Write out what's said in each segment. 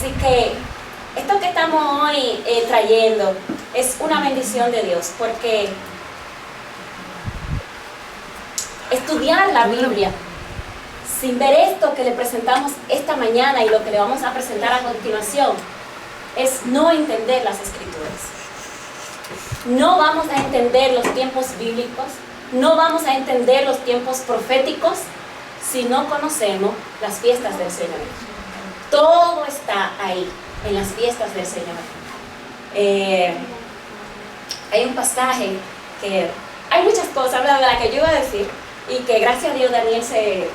Así que esto que estamos hoy trayendo es una bendición de Dios, porque estudiar la Biblia sin ver esto que le presentamos esta mañana y lo que le vamos a presentar a continuación es no entender las Escrituras. No vamos a entender los tiempos bíblicos, no vamos a entender los tiempos proféticos si no conocemos las fiestas del Señor. Todo está ahí, en las fiestas del Señor. Hay un pasaje que... Hay muchas cosas, ¿verdad?, que yo iba a decir, y que gracias a Dios Daniel se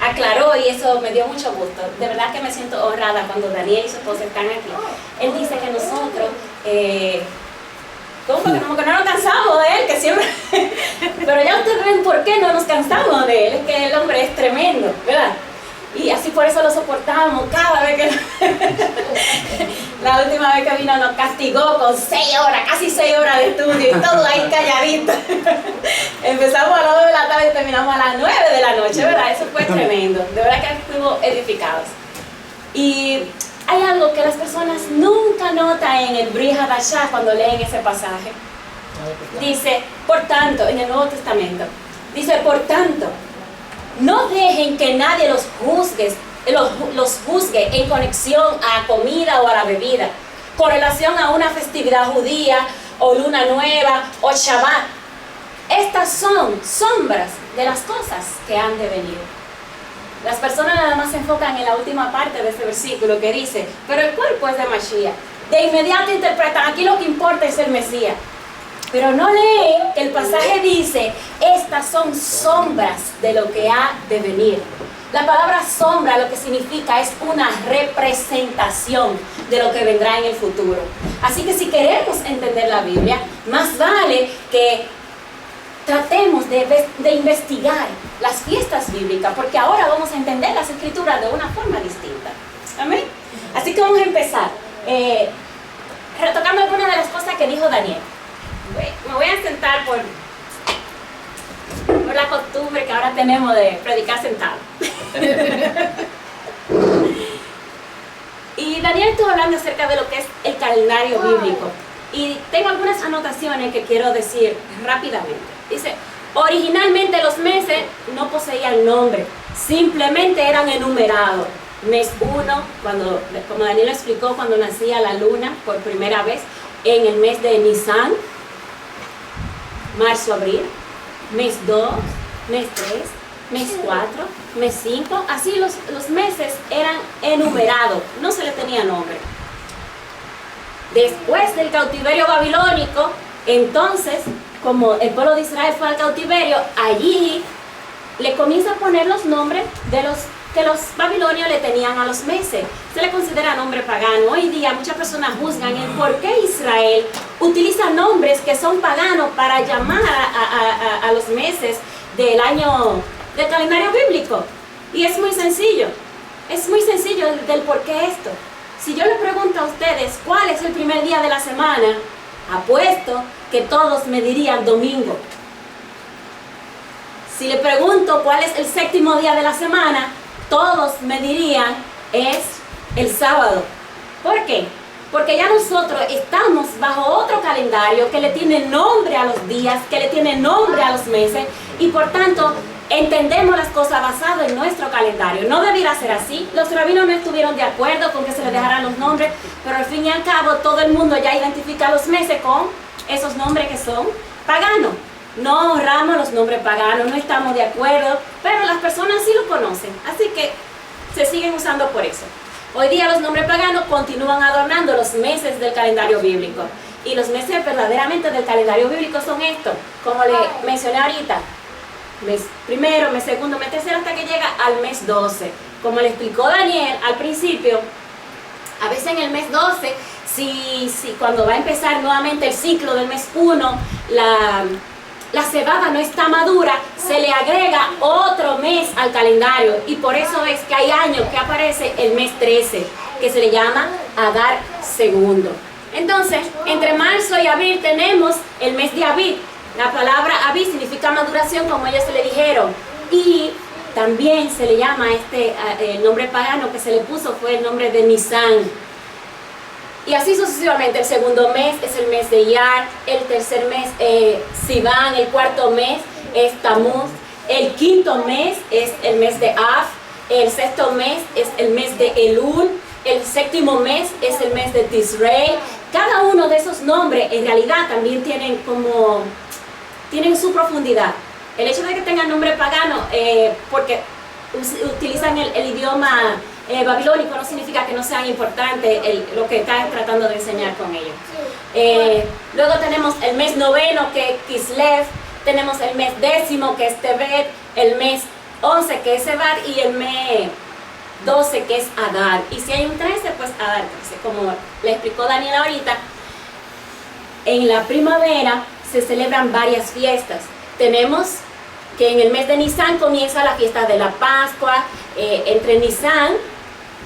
aclaró y eso me dio mucho gusto. De verdad que me siento honrada cuando Daniel y su esposa están aquí. Él dice que nosotros... como que no nos cansamos de él, que siempre... Pero ya ustedes ven por qué no nos cansamos de él. Es que el hombre es tremendo, ¿verdad? Y así por eso lo soportamos cada vez que... La última vez que vino nos castigó con 6 horas, casi 6 horas de estudio y todo ahí calladito. Empezamos a las 2 de la tarde y terminamos a las 9 de la noche, ¿verdad? Eso fue tremendo. De verdad que fuimos edificados. Y hay algo que las personas nunca notan en el Brit Hadashah cuando leen ese pasaje. Dice, por tanto, en el Nuevo Testamento, dice, por tanto, no dejen que nadie los juzgue en conexión a comida o a la bebida, con relación a una festividad judía, o luna nueva, o Shabbat. Estas son sombras de las cosas que han de venir. Las personas nada más se enfocan en la última parte de ese versículo que dice, pero el cuerpo es de Mashiach. De inmediato interpretan, aquí lo que importa es el Mesías. Pero no leen que el pasaje dice, estas son sombras de lo que ha de venir. La palabra sombra lo que significa es una representación de lo que vendrá en el futuro. Así que si queremos entender la Biblia, más vale que tratemos de investigar las fiestas bíblicas, porque ahora vamos a entender las Escrituras de una forma distinta. ¿Amén? Así que vamos a empezar retocando algunas de las cosas que dijo Daniel. Me voy a sentar por la costumbre que ahora tenemos de predicar sentado. Y Daniel estuvo hablando acerca de lo que es el calendario bíblico. Y tengo algunas anotaciones que quiero decir rápidamente. Dice, originalmente los meses no poseían nombre, simplemente eran enumerados. Mes 1, como Daniel lo explicó, cuando nacía la luna por primera vez, en el mes de Nisan, marzo, abril, mes 2, mes 3, mes 4, mes 5, así los meses eran enumerados, no se le tenía nombre. Después del cautiverio babilónico, entonces, como el pueblo de Israel fue al cautiverio, allí le comienza a poner los nombres de los que los babilonios le tenían a los meses. Se le considera nombre pagano. Hoy día muchas personas juzgan el por qué Israel utiliza nombres que son paganos para llamar a los meses del año del calendario bíblico. Y es muy sencillo del por qué esto. Si yo le pregunto a ustedes cuál es el primer día de la semana, apuesto que todos me dirían domingo. Si le pregunto cuál es el séptimo día de la semana, todos me dirían es el sábado. ¿Por qué? Porque ya nosotros estamos bajo otro calendario que le tiene nombre a los días, que le tiene nombre a los meses, y por tanto entendemos las cosas basadas en nuestro calendario. No debiera ser así. Los rabinos no estuvieron de acuerdo con que se le dejaran los nombres, pero al fin y al cabo todo el mundo ya identifica los meses con esos nombres que son paganos. No honramos los nombres paganos, no estamos de acuerdo, pero las personas sí lo conocen, así que se siguen usando por eso. Hoy día los nombres paganos continúan adornando los meses del calendario bíblico, y los meses verdaderamente del calendario bíblico son estos, como le mencioné ahorita, mes primero, mes segundo, mes tercero, hasta que llega al mes 12. Como le explicó Daniel al principio, a veces en el mes 12, si cuando va a empezar nuevamente el ciclo del mes 1, la cebada no está madura, se le agrega otro mes al calendario, y por eso es que hay años que aparece el mes 13, que se le llama Adar segundo. Entonces, entre marzo y abril tenemos el mes de Abib. La palabra Abib significa maduración, como ellos le dijeron, y También se le llama el nombre pagano que se le puso fue el nombre de Nisan. Y así sucesivamente. El segundo mes es el mes de Iyar, el tercer mes Sivan, el cuarto mes es Tamuz, el quinto mes es el mes de Av, el sexto mes es el mes de Elul, el séptimo mes es el mes de Tisrei. Cada uno de esos nombres en realidad también tienen su profundidad. El hecho de que tengan nombre pagano, porque utilizan el idioma babilónico, no significa que no sean importantes lo que están tratando de enseñar con ellos. Luego tenemos el mes noveno, que es Kislev, tenemos el mes décimo, que es Tebet, el mes 11, que es Sebat, y el mes 12, que es Adar. Y si hay un 13, pues Adar 13, como le explicó Daniel ahorita. En la primavera se celebran varias fiestas. Tenemos que en el mes de Nisan comienza la fiesta de la Pascua. Entre Nisan,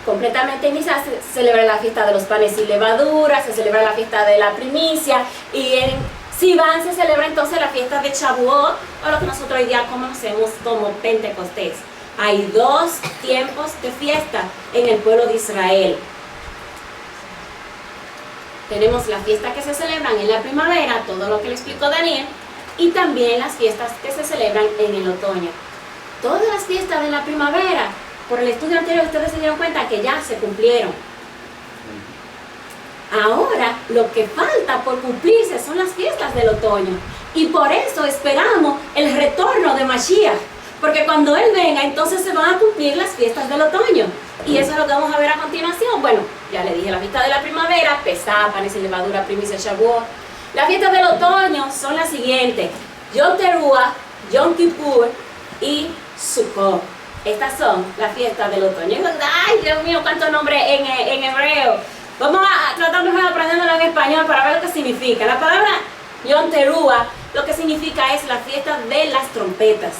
completamente en Nisan, se celebra la fiesta de los panes y levaduras, se celebra la fiesta de la primicia, y en Sivan se celebra entonces la fiesta de Shavuot, o lo que nosotros hoy día conocemos como Pentecostés. Hay dos tiempos de fiesta en el pueblo de Israel. Tenemos las fiestas que se celebran en la primavera, todo lo que le explicó Daniel, y también las fiestas que se celebran en el otoño. Todas las fiestas de la primavera, por el estudio anterior ustedes se dieron cuenta que ya se cumplieron. Ahora lo que falta por cumplirse son las fiestas del otoño, y por eso esperamos el retorno de Mashiach, porque cuando Él venga entonces se van a cumplir las fiestas del otoño, y eso es lo que vamos a ver a continuación. Bueno, ya le dije la fiesta de la primavera, Pesá, panes y levadura, primicia, Shavuot. Las fiestas del otoño son las siguientes: Yom Teruah, Yom Kippur y Sukkot. Estas son las fiestas del otoño. Ay, Dios mío, cuántos nombres en hebreo. Vamos a tratar de aprenderlo en español para ver lo que significa. La palabra Yom Teruah lo que significa es la fiesta de las trompetas.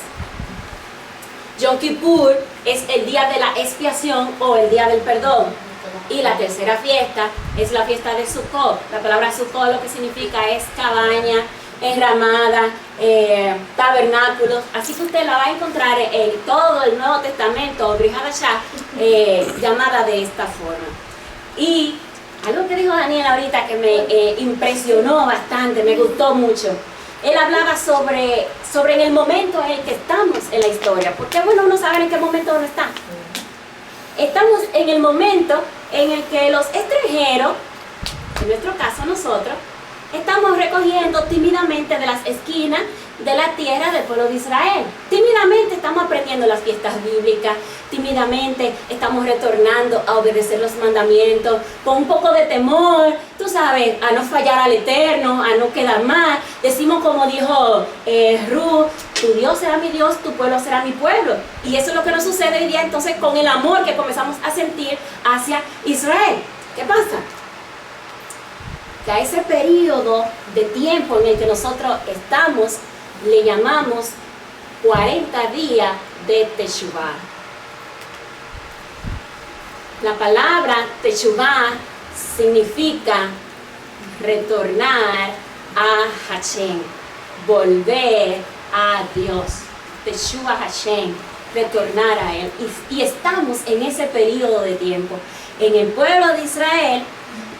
Yom Kippur es el día de la expiación o el día del perdón. Y la tercera fiesta es la fiesta de Sukkot. La palabra Sukkot lo que significa es cabaña, enramada, tabernáculos. Así que usted la va a encontrar en todo el Nuevo Testamento, Brit Hadashah, llamada de esta forma. Y algo que dijo Daniel ahorita que me impresionó bastante, me gustó mucho. Él hablaba sobre en el momento en el que estamos en la historia. Porque bueno, uno sabe en qué momento uno está. Estamos en el momento en el que los extranjeros, en nuestro caso nosotros, estamos recogiendo tímidamente de las esquinas de la tierra del pueblo de Israel. Tímidamente estamos aprendiendo las fiestas bíblicas, tímidamente estamos retornando a obedecer los mandamientos, con un poco de temor, tú sabes, a no fallar al Eterno, a no quedar mal. Decimos como dijo Ruth: tu Dios será mi Dios, tu pueblo será mi pueblo. Y eso es lo que nos sucede hoy día entonces con el amor que comenzamos a sentir hacia Israel. ¿Qué pasa? Que a ese periodo de tiempo en el que nosotros estamos le llamamos 40 días de Teshuvah. La palabra Teshuvah significa retornar a Hashem, volver a Dios. Teshuvah Hashem, retornar a Él. Y estamos en ese periodo de tiempo. En el pueblo de Israel,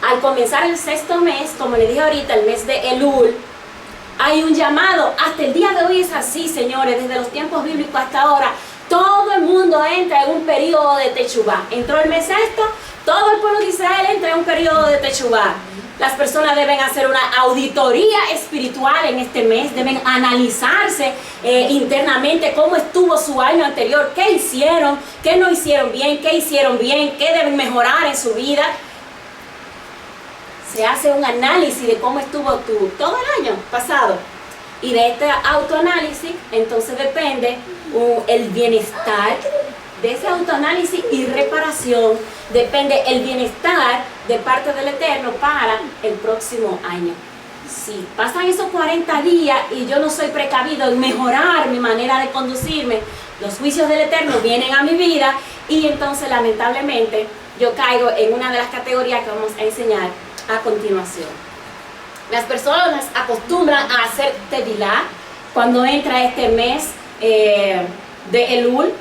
al comenzar el sexto mes, como le dije ahorita, el mes de Elul, hay un llamado. Hasta el día de hoy es así, señores, desde los tiempos bíblicos hasta ahora. Todo el mundo entra en un periodo de Teshuvah. Entró el mes sexto, todo el pueblo de Israel entra en un periodo de Teshuvah. Las personas deben hacer una auditoría espiritual en este mes, deben analizarse internamente cómo estuvo su año anterior, qué hicieron, qué no hicieron bien, qué deben mejorar en su vida. Se hace un análisis de cómo estuvo todo el año pasado. Y de este autoanálisis, entonces depende el bienestar. De ese autoanálisis y reparación depende el bienestar de parte del Eterno para el próximo año. Si pasan esos 40 días y yo no soy precavido en mejorar mi manera de conducirme, los juicios del Eterno vienen a mi vida y entonces lamentablemente yo caigo en una de las categorías que vamos a enseñar a continuación. Las personas acostumbran a hacer tevilá cuando entra este mes de Elul.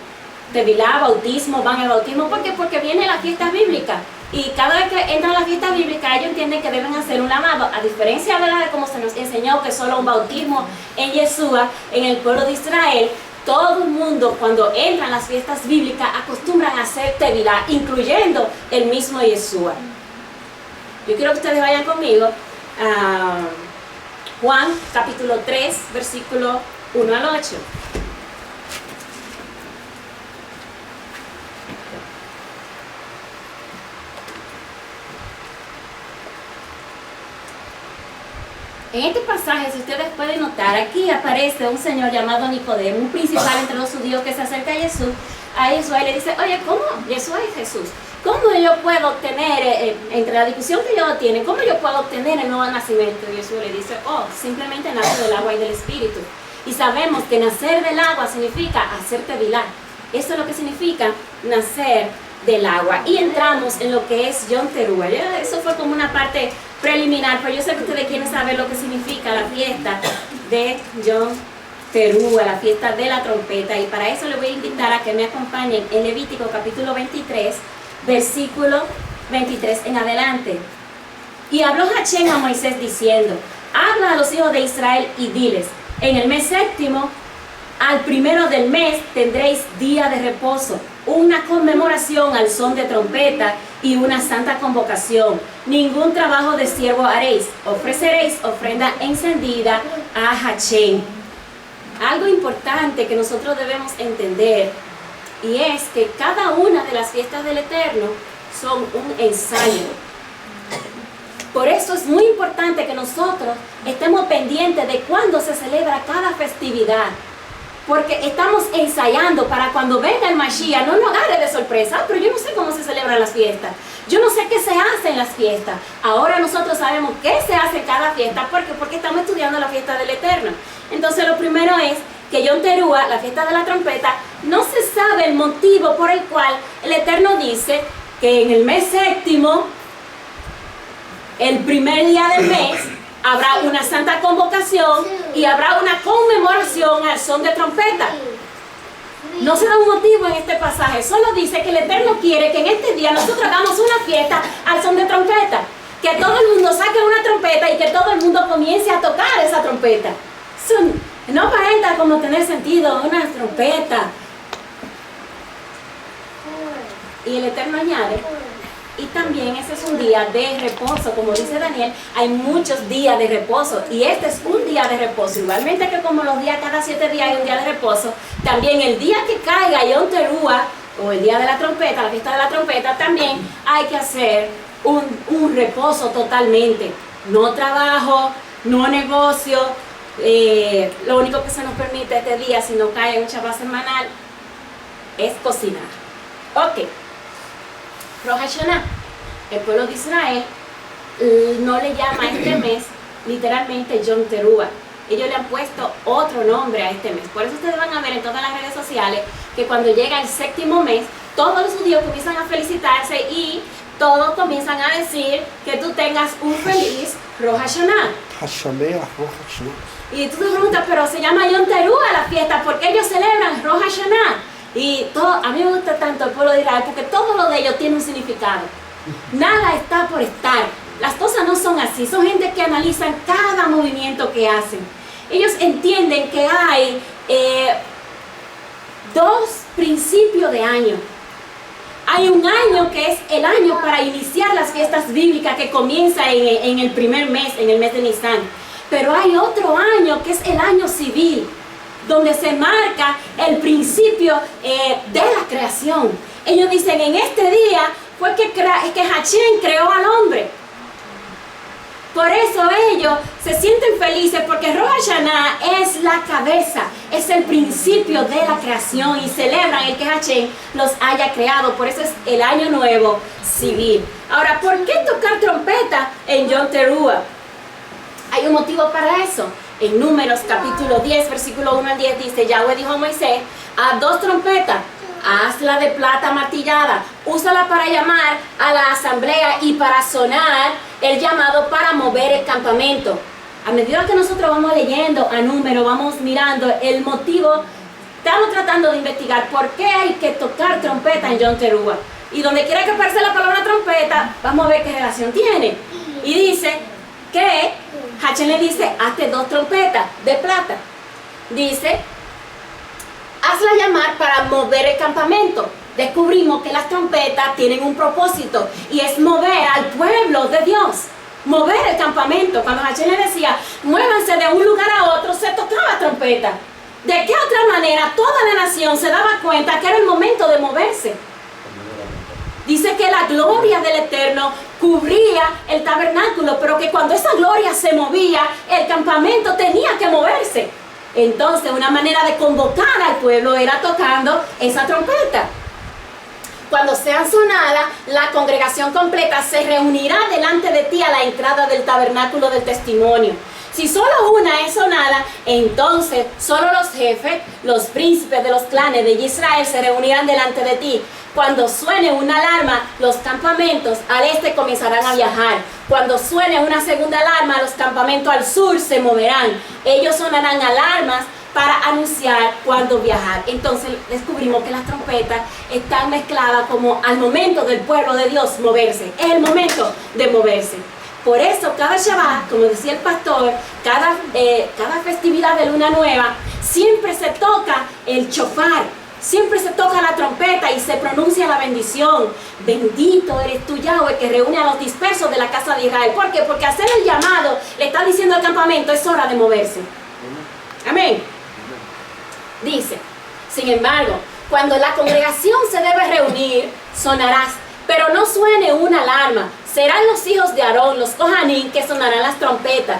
tevilá, bautismo, van al bautismo. ¿Por qué? Porque viene la fiesta bíblica. Y cada vez que entran a la fiesta bíblica, ellos entienden que deben hacer un lavado. A diferencia de cómo se nos enseñó que solo un bautismo en Yeshua, en el pueblo de Israel, todo el mundo cuando entran a las fiestas bíblicas acostumbran a hacer tevilá, incluyendo el mismo Yeshua. Yo quiero que ustedes vayan conmigo a Juan capítulo 3, versículo 1 al 8. En este pasaje, si ustedes pueden notar, aquí aparece un señor llamado Nicodemo, un principal entre los judíos que se acerca a Jesús y le dice, oye, ¿cómo? Yeshua es Jesús. ¿Cómo yo puedo obtener, entre la discusión que ellos tienen, cómo yo puedo obtener el nuevo nacimiento? Y Jesús le dice, simplemente nace del agua y del Espíritu. Y sabemos que nacer del agua significa hacer tevilá. Eso es lo que significa nacer del agua. Y entramos en lo que es Yom Teruah. Eso fue como una parte preliminar, pero yo sé que ustedes quieren saber lo que significa la fiesta de Yom Teruah, la fiesta de la trompeta. Y para eso les voy a invitar a que me acompañen en Levítico capítulo 23, versículo 23 en adelante. Y habló Hachén a Moisés diciendo, habla a los hijos de Israel y diles, en el mes séptimo, al primero del mes tendréis día de reposo, una conmemoración al son de trompeta y una santa convocación. Ningún trabajo de siervo haréis, ofreceréis ofrenda encendida a Hachén. Algo importante que nosotros debemos entender, y es que cada una de las fiestas del Eterno son un ensayo. Por eso es muy importante que nosotros estemos pendientes de cuándo se celebra cada festividad. Porque estamos ensayando para cuando venga el Mashiach, no nos agarre de sorpresa. Pero yo no sé cómo se celebran las fiestas. Yo no sé qué se hace en las fiestas. Ahora nosotros sabemos qué se hace en cada fiesta. ¿Por qué? Porque estamos estudiando la fiesta del Eterno. Entonces lo primero es que Yom Teruah, la fiesta de la trompeta, no se sabe el motivo por el cual el Eterno dice que en el mes séptimo, el primer día del mes, habrá una santa convocación y habrá una conmemoración al son de trompeta. No se da un motivo en este pasaje, solo dice que el Eterno quiere que en este día nosotros hagamos una fiesta al son de trompeta. Que todo el mundo saque una trompeta y que todo el mundo comience a tocar esa trompeta. No aparenta como tener sentido una trompeta. Y el Eterno añade, y también ese es un día de reposo, como dice Daniel, hay muchos días de reposo, y este es un día de reposo, igualmente que como los días, cada 7 días hay un día de reposo, también el día que caiga Yom Teruah, o el día de la trompeta, la fiesta de la trompeta, también hay que hacer un reposo totalmente, no trabajo, no negocio, lo único que se nos permite este día, si no cae en un Shabbat semanal, es cocinar. Ok. Rosh Hashanah, el pueblo de Israel no le llama a este mes literalmente Yom Teruah. Ellos le han puesto otro nombre a este mes. Por eso ustedes van a ver en todas las redes sociales que cuando llega el séptimo mes, todos los judíos comienzan a felicitarse y todos comienzan a decir que tú tengas un feliz Rosh Hashanah. Y tú te preguntas, pero se llama Yom Teruah la fiesta, ¿por qué ellos celebran Rosh Hashanah? Y a mí me gusta tanto el pueblo de Israel porque todo lo de ellos tiene un significado. Nada está por estar. Las cosas no son así. Son gente que analizan cada movimiento que hacen. Ellos entienden que hay 2 principios de año. Hay un año que es el año para iniciar las fiestas bíblicas que comienza en el primer mes, en el mes de Nisan. Pero hay otro año que es el año civil, donde se marca el principio de la creación. Ellos dicen, en este día fue que Hachén creó al hombre. Por eso ellos se sienten felices porque Rosh Hashanah es la cabeza, es el principio de la creación y celebran el que Hachén los haya creado. Por eso es el año nuevo civil. Ahora, ¿por qué tocar trompeta en Yom Teruah? Hay un motivo para eso. En Números capítulo 10, versículo 1 al 10 dice, Yahweh dijo a Moisés, haz 2 trompetas, hazla de plata martillada, úsala para llamar a la asamblea y para sonar el llamado para mover el campamento. A medida que nosotros vamos leyendo a Números, vamos mirando el motivo Estamos tratando de investigar por qué hay que tocar trompeta en Yom Teruah. Y donde quiera que aparece la palabra trompeta, vamos a ver qué relación tiene. Y dice que Hashem le dice, hazte 2 trompetas de plata. Dice, hazla llamar para mover el campamento. Descubrimos que las trompetas tienen un propósito y es mover al pueblo de Dios. Mover el campamento. Cuando Hashem le decía, muévanse de un lugar a otro, se tocaba trompeta. ¿De qué otra manera toda la nación se daba cuenta que era el momento de moverse? Dice que la gloria del Eterno cubría el tabernáculo, pero que cuando esa gloria se movía, el campamento tenía que moverse. Entonces, una manera de convocar al pueblo era tocando esa trompeta. Cuando sean sonadas, la congregación completa se reunirá delante de ti a la entrada del tabernáculo del testimonio. Si solo una es sonada, entonces solo los jefes, los príncipes de los clanes de Israel se reunirán delante de ti. Cuando suene una alarma, los campamentos al este comenzarán a viajar. Cuando suene una segunda alarma, los campamentos al sur se moverán. Ellos sonarán alarmas para anunciar cuándo viajar. Entonces descubrimos que las trompetas están mezcladas como al momento del pueblo de Dios moverse. Es el momento de moverse. Por eso cada Shabbat, como decía el pastor, cada festividad de Luna Nueva, siempre se toca el shofar, siempre se toca la trompeta y se pronuncia la bendición. Bendito eres tú, Yahweh, que reúne a los dispersos de la casa de Israel. ¿Por qué? Porque hacer el llamado le está diciendo al campamento, es hora de moverse. Amén. Dice, sin embargo, cuando la congregación se debe reunir, sonarás, pero no suene una alarma. Serán los hijos de Aarón, los Kohanim, que sonarán las trompetas.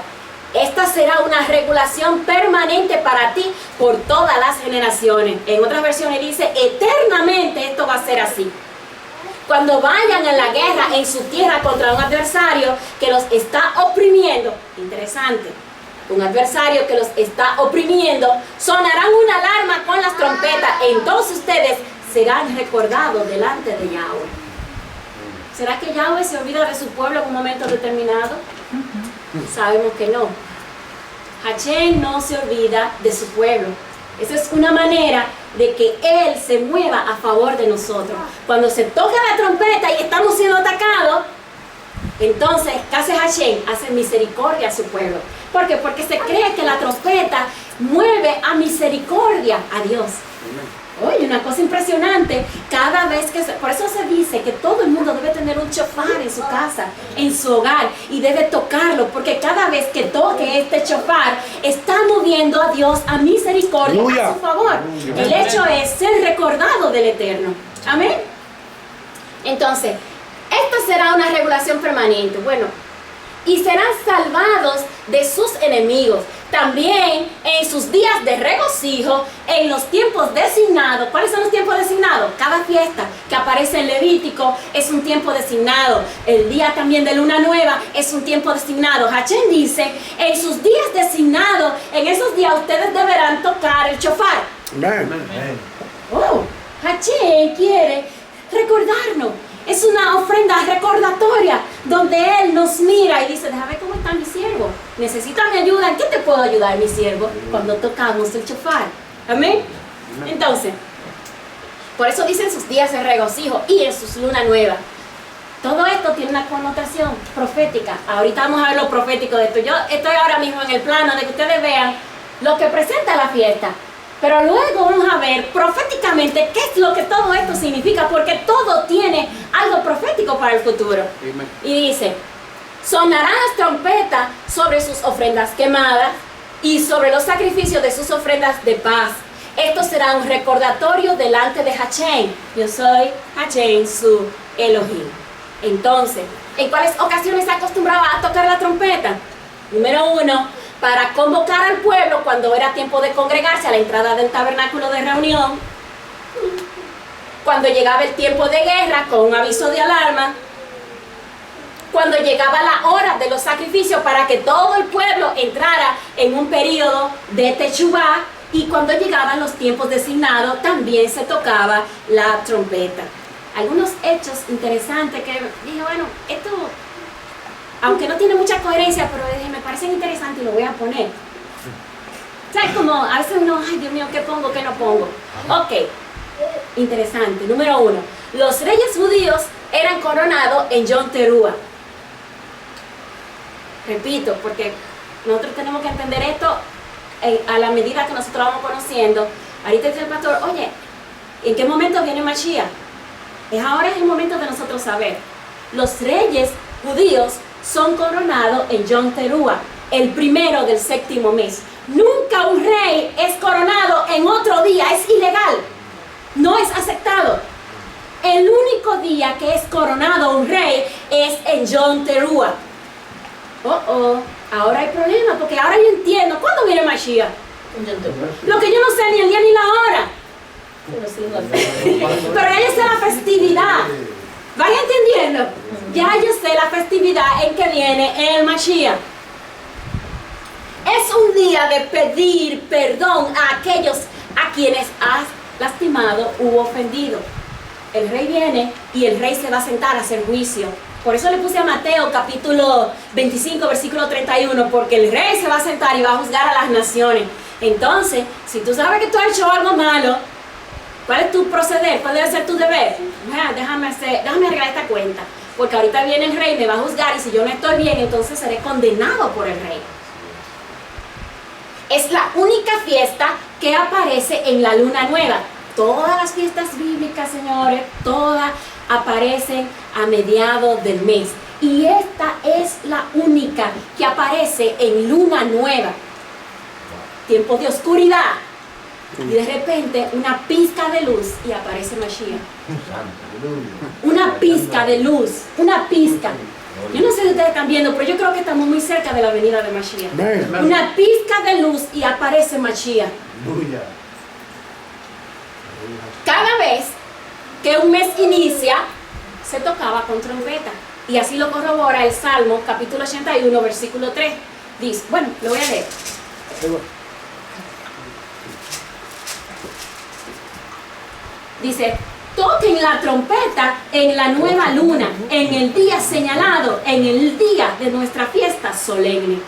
Esta será una regulación permanente para ti por todas las generaciones. En otras versiones dice, eternamente esto va a ser así. Cuando vayan a la guerra en su tierra contra un adversario que los está oprimiendo, interesante, un adversario que los está oprimiendo, sonarán una alarma con las trompetas. Entonces ustedes serán recordados delante de Yahweh. ¿Será que Yahweh se olvida de su pueblo en un momento determinado? Sabemos que no. Hashem no se olvida de su pueblo. Esa es una manera de que Él se mueva a favor de nosotros. Cuando se toca la trompeta y estamos siendo atacados, entonces, ¿qué hace Hashem? Hace misericordia a su pueblo. ¿Por qué? Porque se cree que la trompeta mueve a misericordia a Dios. Oye, una cosa impresionante, cada vez que por eso se dice que todo el mundo debe tener un shofar en su casa, en su hogar, y debe tocarlo, porque cada vez que toque este shofar, está moviendo a Dios a misericordia, a su favor. El hecho es ser recordado del Eterno. Amén. Entonces, esta será una regulación permanente. Bueno, y serán salvados de sus enemigos. También en sus días de regocijo, en los tiempos designados. ¿Cuáles son los tiempos designados? Cada fiesta que aparece en Levítico es un tiempo designado. El día también de Luna Nueva es un tiempo designado. Hashem dice, en sus días designados, en esos días ustedes deberán tocar el shofar. Amén. Oh, Hashem quiere recordarnos. Es una ofrenda recordatoria donde Él nos mira y dice, déjame ver cómo está mi siervo. ¿Necesita mi ayuda? ¿En qué te puedo ayudar, mi siervo? Cuando tocamos el shofar. Amén. Entonces, por eso dicen sus días de regocijo y en sus luna nueva. Todo esto tiene una connotación profética. Ahorita vamos a ver lo profético de esto. Yo estoy ahora mismo en el plano de que ustedes vean lo que presenta la fiesta. Pero luego vamos a ver proféticamente qué es lo que todo esto significa, porque todo tiene algo profético para el futuro. Amen. Y dice, sonarán las trompetas sobre sus ofrendas quemadas y sobre los sacrificios de sus ofrendas de paz. Esto será un recordatorio delante de Hashem. Yo soy Hashem, su Elohim. Entonces, ¿en cuáles ocasiones se acostumbraba a tocar la trompeta? Número 1, para convocar al pueblo cuando era tiempo de congregarse a la entrada del tabernáculo de reunión. Cuando llegaba el tiempo de guerra con un aviso de alarma. Cuando llegaba la hora de los sacrificios para que todo el pueblo entrara en un periodo de techubá. Y cuando llegaban los tiempos designados también se tocaba la trompeta. Algunos hechos interesantes que dije, bueno, esto, aunque no tiene mucha coherencia, pero dije, me parecen interesantes y lo voy a poner. ¿Sabes? Como a veces uno, ay Dios mío, ¿qué pongo, qué no pongo? Ok, interesante. Número 1, los reyes judíos eran coronados en Yom Teruah. Repito, porque nosotros tenemos que entender esto a la medida que nosotros vamos conociendo. Ahorita dice el pastor, oye, ¿en qué momento viene Mashiach? Ahora es el momento de nosotros saber. Los reyes judíos son coronados en Yom Teruah, el primero del 7º mes. Nunca un rey es coronado en otro día, es ilegal, no es aceptado. El único día que es coronado un rey es en Yom Teruah. Ahora hay problema, porque ahora yo entiendo, ¿cuándo viene Mashiach? Lo que yo no sé ni el día ni la hora. Pero ya yo sé la festividad. ¿Van entendiendo? Ya yo sé la festividad en que viene el Mashiach. Es un día de pedir perdón a aquellos a quienes has lastimado u ofendido. El rey viene y el rey se va a sentar a hacer juicio. Por eso le puse a Mateo capítulo 25, versículo 31, porque el rey se va a sentar y va a juzgar a las naciones. Entonces, si tú sabes que tú has hecho algo malo, ¿cuál es tu proceder? ¿Cuál debe ser tu deber? Déjame arreglar esta cuenta, porque ahorita viene el rey, me va a juzgar y si yo no estoy bien, entonces seré condenado por el rey. Es la única fiesta que aparece en la luna nueva. Todas las fiestas bíblicas, señores, todas aparecen a mediados del mes. Y esta es la única que aparece en luna nueva. Tiempo de oscuridad. Y de repente una pizca de luz y aparece Mashiach. Una pizca de luz, una pizca. Yo no sé si ustedes están viendo, pero yo creo que estamos muy cerca de la venida de Mashiach. Una pizca de luz y aparece Mashiach. Cada vez que un mes inicia, se tocaba con trompeta. Y así lo corrobora el Salmo, capítulo 81, versículo 3. Dice, bueno, lo voy a leer. Dice, toquen la trompeta en la nueva luna, en el día señalado, en el día de nuestra fiesta solemne.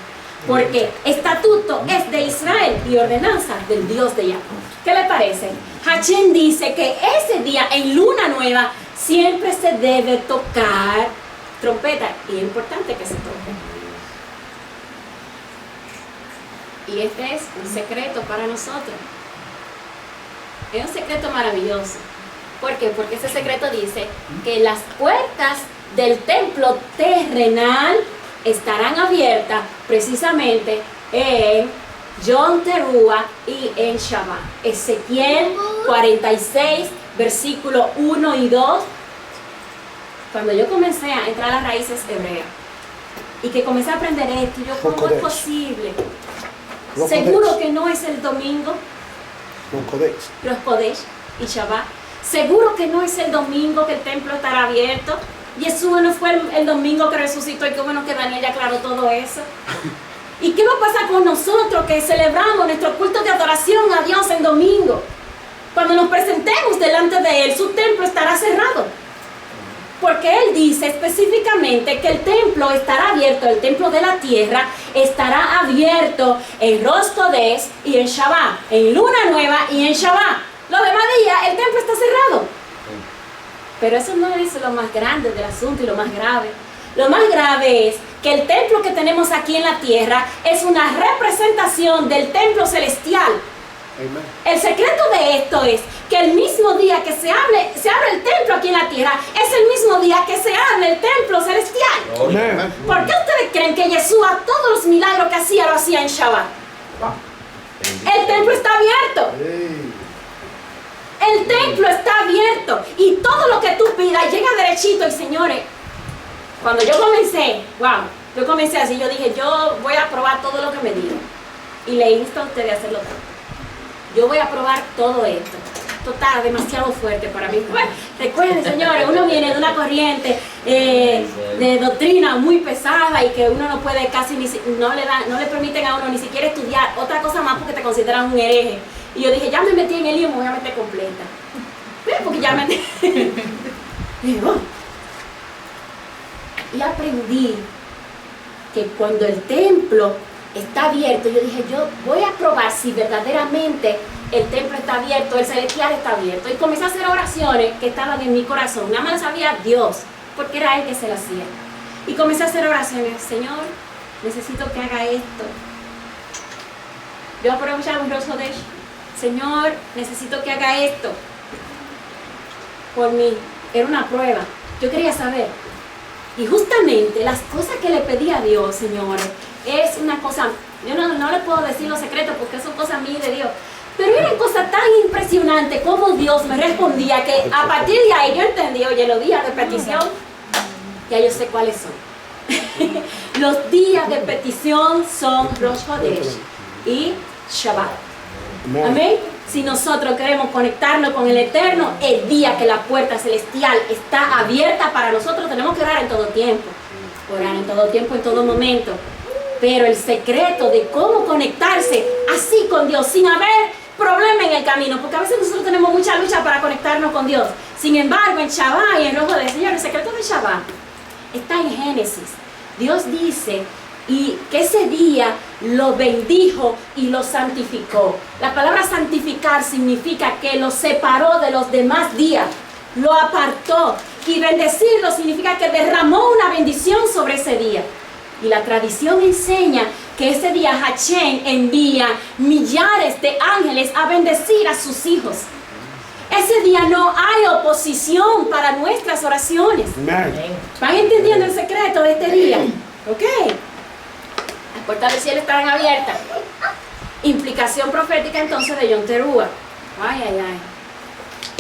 Porque estatuto es de Israel y ordenanza del Dios de Jacob. ¿Qué le parece? Hachén dice que ese día en luna nueva siempre se debe tocar trompeta. Y es importante que se toque. Y este es un secreto para nosotros. Es un secreto maravilloso. ¿Por qué? Porque ese secreto dice que las puertas del templo terrenal estarán abiertas precisamente en Yom Teruah y en Shabbat. Ezequiel 46, versículo 1 y 2. Cuando yo comencé a entrar a las raíces hebreas y que comencé a aprender esto, yo, ¿cómo es posible? Seguro que no es el domingo, los Kodesh y Shabbat. Seguro que no es el domingo que el templo estará abierto. Jesús no fue el domingo que resucitó y qué bueno que Daniel ya aclaró todo eso. ¿Y qué va a pasar con nosotros que celebramos nuestro culto de adoración a Dios en domingo? Cuando nos presentemos delante de Él, su templo estará cerrado. Porque Él dice específicamente que el templo estará abierto, el templo de la tierra estará abierto en Rosh Kodesh y en Shabbat, en luna nueva y en Shabbat. Los demás días el templo está cerrado. Pero eso no es lo más grande del asunto y lo más grave. Lo más grave es que el templo que tenemos aquí en la tierra es una representación del templo celestial. Amen. El secreto de esto es que el mismo día que se abre el templo aquí en la tierra es el mismo día que se abre el templo celestial. Amen. ¿Por qué ustedes creen que Jesús a todos los milagros que hacía lo hacía en Shabbat? El templo está abierto. El templo está abierto y todo lo que tú pidas llega derechito. Y señores, cuando yo comencé así, yo dije, yo voy a probar todo lo que me digan. Y le insto a ustedes a hacerlo todo. Yo voy a probar todo esto. Esto está demasiado fuerte para mí. Bueno, recuerden, señores, uno viene de una corriente de doctrina muy pesada y que uno no puede casi, no le permiten a uno ni siquiera estudiar otra cosa más porque te consideran un hereje. Y yo dije, ya me metí en el lío, me voy a meter completa. Porque ya me y aprendí que cuando el templo está abierto. Yo dije, yo voy a probar si verdaderamente el templo está abierto, el celestial está abierto. Y comencé a hacer oraciones que estaban en mi corazón. Nada más las sabía Dios, porque era Él que se las hacía. Y comencé a hacer oraciones. Señor, necesito que haga esto. Yo aprovechaba un rostro de Él. Señor, necesito que haga esto. Por mí. Era una prueba. Yo quería saber. Y justamente las cosas que le pedí a Dios, señores, es una cosa, yo no le puedo decir los secretos porque son cosas mías de Dios. Pero era una cosa tan impresionante como Dios me respondía que a partir de ahí yo entendí, oye, los días de petición, ya yo sé cuáles son. Los días de petición son Rosh Chodesh y Shabbat. Amén. Si nosotros queremos conectarnos con el Eterno, el día que la puerta celestial está abierta para nosotros, tenemos que orar en todo tiempo. Orar en todo tiempo, en todo momento. Pero el secreto de cómo conectarse así con Dios, sin haber problema en el camino, porque a veces nosotros tenemos mucha lucha para conectarnos con Dios. Sin embargo, en Shabbat y en Rojo del Señor, el secreto de Shabbat está en Génesis. Dios dice y que ese día lo bendijo y lo santificó. La palabra santificar significa que lo separó de los demás días, lo apartó. Y bendecirlo significa que derramó una bendición sobre ese día. Y la tradición enseña que ese día Hashem envía millares de ángeles a bendecir a sus hijos. Ese día no hay oposición para nuestras oraciones. ¿Van entendiendo el secreto de este día? ¿Ok? Las puertas del cielo estarán abiertas. Implicación profética entonces de Yom Teruah. Ay, ay, ay.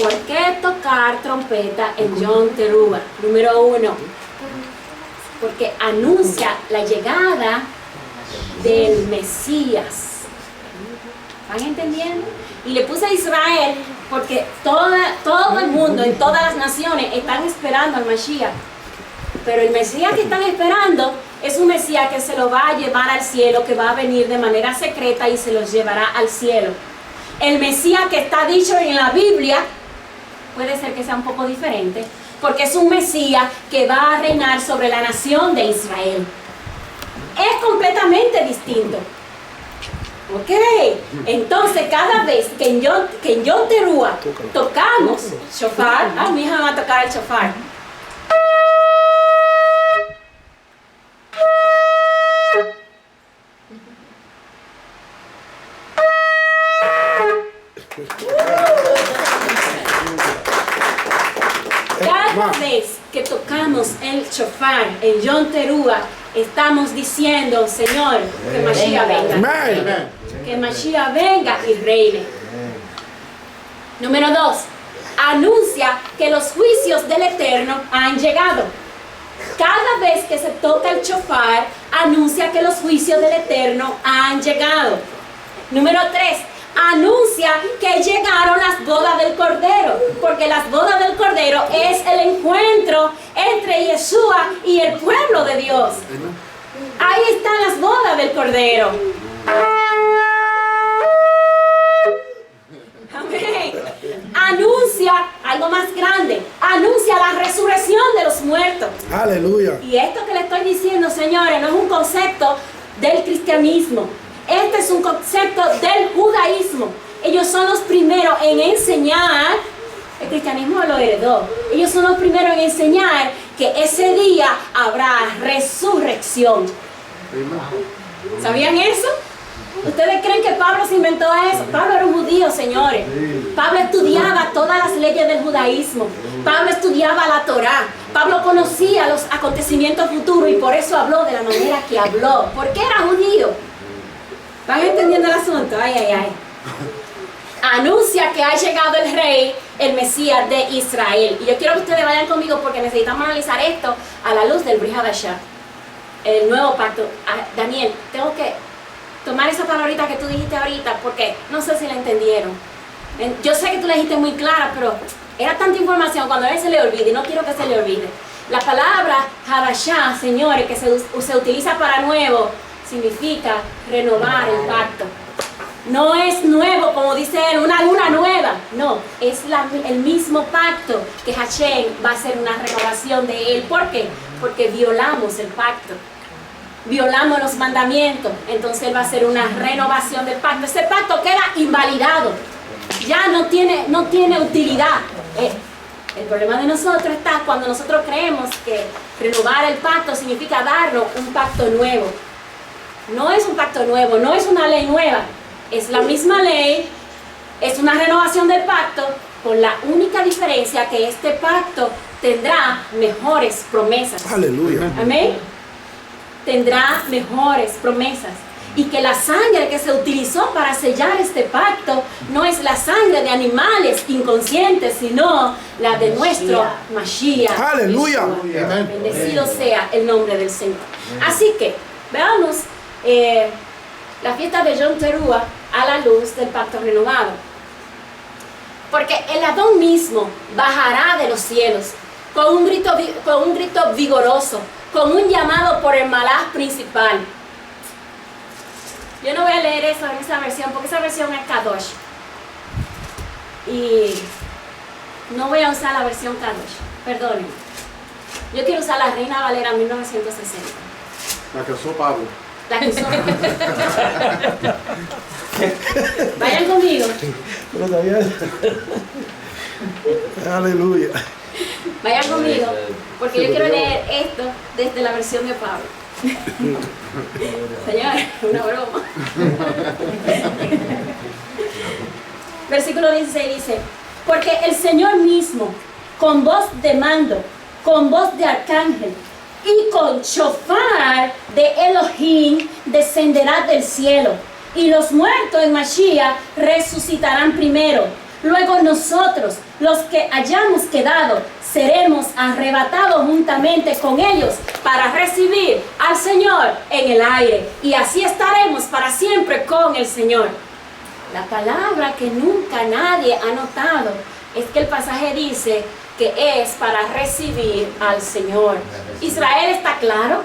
¿Por qué tocar trompeta en Yom Teruah? Número 1. Porque anuncia la llegada del Mesías. ¿Van entendiendo? Y le puse a Israel porque todo el mundo, en todas las naciones, están esperando al Mashiach. Pero el Mesías que están esperando es un Mesías que se lo va a llevar al cielo, que va a venir de manera secreta y se los llevará al cielo. El Mesías que está dicho en la Biblia puede ser que sea un poco diferente, porque es un Mesías que va a reinar sobre la nación de Israel. Es completamente distinto. Ok, entonces cada vez que en Yom Teruah tocamos shofar, mi hija me va a tocar el shofar. Cada vez que tocamos el shofar en Yom Teruah, estamos diciendo, Señor, que Mashiach venga. Que Mashiach venga y reine. Número 2. Anuncia que los juicios del Eterno han llegado. Cada vez que se toca el shofar, anuncia que los juicios del Eterno han llegado. Número 3. Anuncia que llegaron las bodas del Cordero, porque las bodas del Cordero es el encuentro entre Yeshua y el pueblo de Dios. Ahí están las bodas del Cordero. Amén. Anuncia algo más grande, anuncia la resurrección de los muertos. Aleluya. Y esto que le estoy diciendo, señores, no es un concepto del cristianismo. Este es un concepto del judaísmo. Ellos son los primeros en enseñar, el cristianismo lo heredó, ellos son los primeros en enseñar que ese día habrá resurrección. ¿Sabían eso? ¿Ustedes creen que Pablo se inventó eso? Pablo era un judío, señores. Pablo estudiaba todas las leyes del judaísmo. Pablo estudiaba la Torá. Pablo conocía los acontecimientos futuros y por eso habló de la manera que habló. Porque era judío. ¿Van entendiendo el asunto? Ay, ay, ay. Anuncia que ha llegado el rey, el Mesías de Israel. Y yo quiero que ustedes vayan conmigo porque necesitamos analizar esto a la luz del Brit Hadashah, el nuevo pacto. Daniel, tengo que tomar esa palabrita que tú dijiste ahorita porque no sé si la entendieron. Yo sé que tú la dijiste muy clara, pero era tanta información cuando a él se le olvide y no quiero que se le olvide. La palabra Hadashah, señores, que se utiliza para nuevo, significa renovar el pacto. No es nuevo, como dice él, una luna nueva. No, es el mismo pacto que Hashem va a hacer una renovación de él. ¿Por qué? Porque violamos el pacto. violamos los mandamientos, entonces Él va a hacer una renovación del pacto. Ese pacto queda invalidado, ya no tiene utilidad. El problema de nosotros está cuando nosotros creemos que renovar el pacto significa darnos un pacto nuevo. No es un pacto nuevo, no es una ley nueva, es la misma ley, es una renovación del pacto, con la única diferencia que este pacto tendrá mejores promesas. Aleluya. Amén. Tendrá mejores promesas. Y que la sangre que se utilizó para sellar este pacto no es la sangre de animales inconscientes, sino la de nuestro Mashiach. Aleluya. Bendecido sea el nombre del Señor. Así que veamos la fiesta de Yom Teruah a la luz del pacto renovado. Porque el Adón mismo bajará de los cielos con un grito vigoroso, con un llamado por el malaj principal. Yo no voy a leer eso en esa versión, porque esa versión es Kadosh. Y no voy a usar la versión Kadosh, perdónenme. Yo quiero usar la Reina Valera 1960. La que usó Pablo. La que usó. Vayan conmigo. Aleluya. Vayan conmigo, porque yo quiero leer esto desde la versión de Pablo. Señor, una broma. Versículo 16 dice: porque el Señor mismo, con voz de mando, con voz de arcángel y con shofar de Elohim, descenderá del cielo, y los muertos en Mashiach resucitarán primero. Luego nosotros, los que hayamos quedado, seremos arrebatados juntamente con ellos para recibir al Señor en el aire, y así estaremos para siempre con el Señor. La palabra que nunca nadie ha notado es que el pasaje dice que es para recibir al Señor. Israel está claro,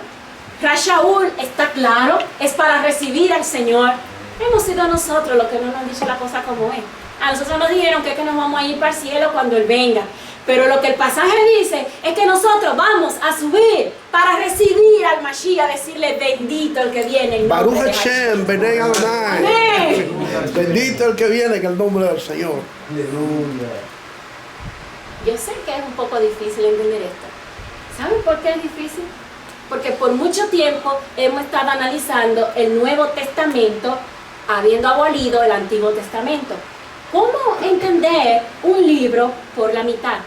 Rashaul está claro, es para recibir al Señor. Hemos sido nosotros los que no nos han dicho la cosa como es. A nosotros nos dijeron que nos vamos a ir para el cielo cuando Él venga. Pero lo que el pasaje dice es que nosotros vamos a subir para recibir al Mashiach, decirle bendito el que viene en nombre Baruch de Hashem, Benei Adonai. Amén. Bendito el que viene en el nombre del Señor. Yo sé que es un poco difícil entender esto. ¿Saben por qué es difícil? Porque por mucho tiempo hemos estado analizando el Nuevo Testamento habiendo abolido el Antiguo Testamento. ¿Cómo entender un libro por la mitad?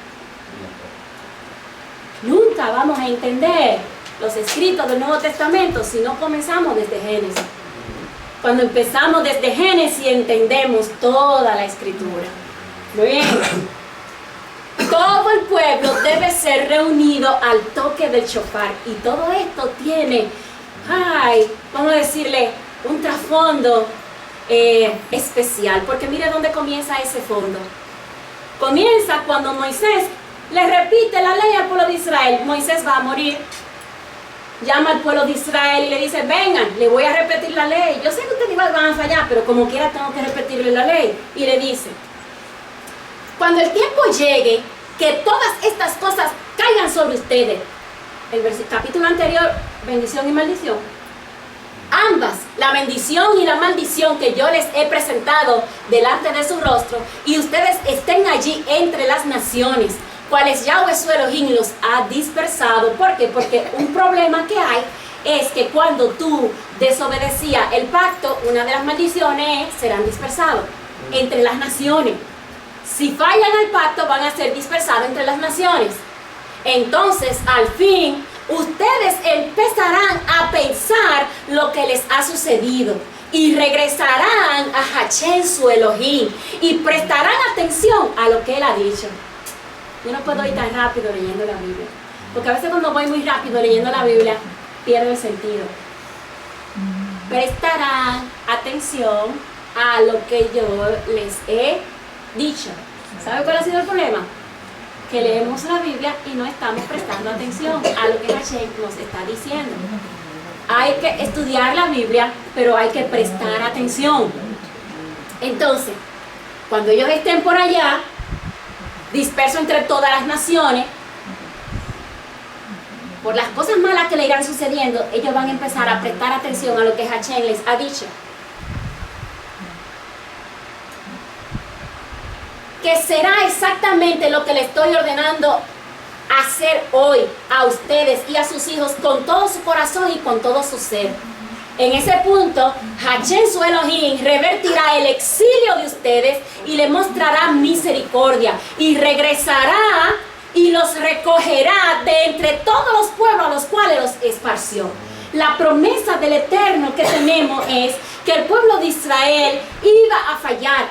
Nunca vamos a entender los escritos del Nuevo Testamento si no comenzamos desde Génesis. Cuando empezamos desde Génesis entendemos toda la Escritura. Muy bien. Todo el pueblo debe ser reunido al toque del shofar. Y todo esto tiene, vamos a decirle, un trasfondo especial, porque mire dónde comienza ese fondo. Comienza cuando Moisés le repite la ley al pueblo de Israel. Moisés va a morir, llama al pueblo de Israel y le dice: vengan, le voy a repetir la ley. Yo sé que ustedes van a fallar, pero como quiera tengo que repetirle la ley. Y le dice: cuando el tiempo llegue, que todas estas cosas caigan sobre ustedes. El capítulo anterior, bendición y maldición. Ambas, la bendición y la maldición que yo les he presentado delante de su rostro, y ustedes estén allí entre las naciones, cuales Yahweh su Elohim los ha dispersado. ¿Por qué? Porque un problema que hay es que cuando tú desobedecías el pacto, una de las maldiciones es: serán dispersados entre las naciones. Si fallan el pacto, van a ser dispersados entre las naciones. Entonces, al fin, ustedes empezarán a pensar lo que les ha sucedido y regresarán a Hashem su Elohim y prestarán atención a lo que Él ha dicho. Yo no puedo ir tan rápido leyendo la Biblia, porque a veces cuando voy muy rápido leyendo la Biblia, pierdo el sentido. Prestarán atención a lo que yo les he dicho. ¿Sabe cuál ha sido el problema? Que leemos la Biblia y no estamos prestando atención a lo que Hashem nos está diciendo. Hay que estudiar la Biblia, pero hay que prestar atención. Entonces, cuando ellos estén por allá, dispersos entre todas las naciones, por las cosas malas que le irán sucediendo, ellos van a empezar a prestar atención a lo que Hachén les ha dicho. Que será exactamente lo que le estoy ordenando hacer hoy a ustedes y a sus hijos con todo su corazón y con todo su ser. En ese punto, Hachén su Elohim revertirá el exilio de ustedes y le mostrará misericordia y regresará y los recogerá de entre todos los pueblos a los cuales los esparció. La promesa del Eterno que tenemos es que el pueblo de Israel iba a fallar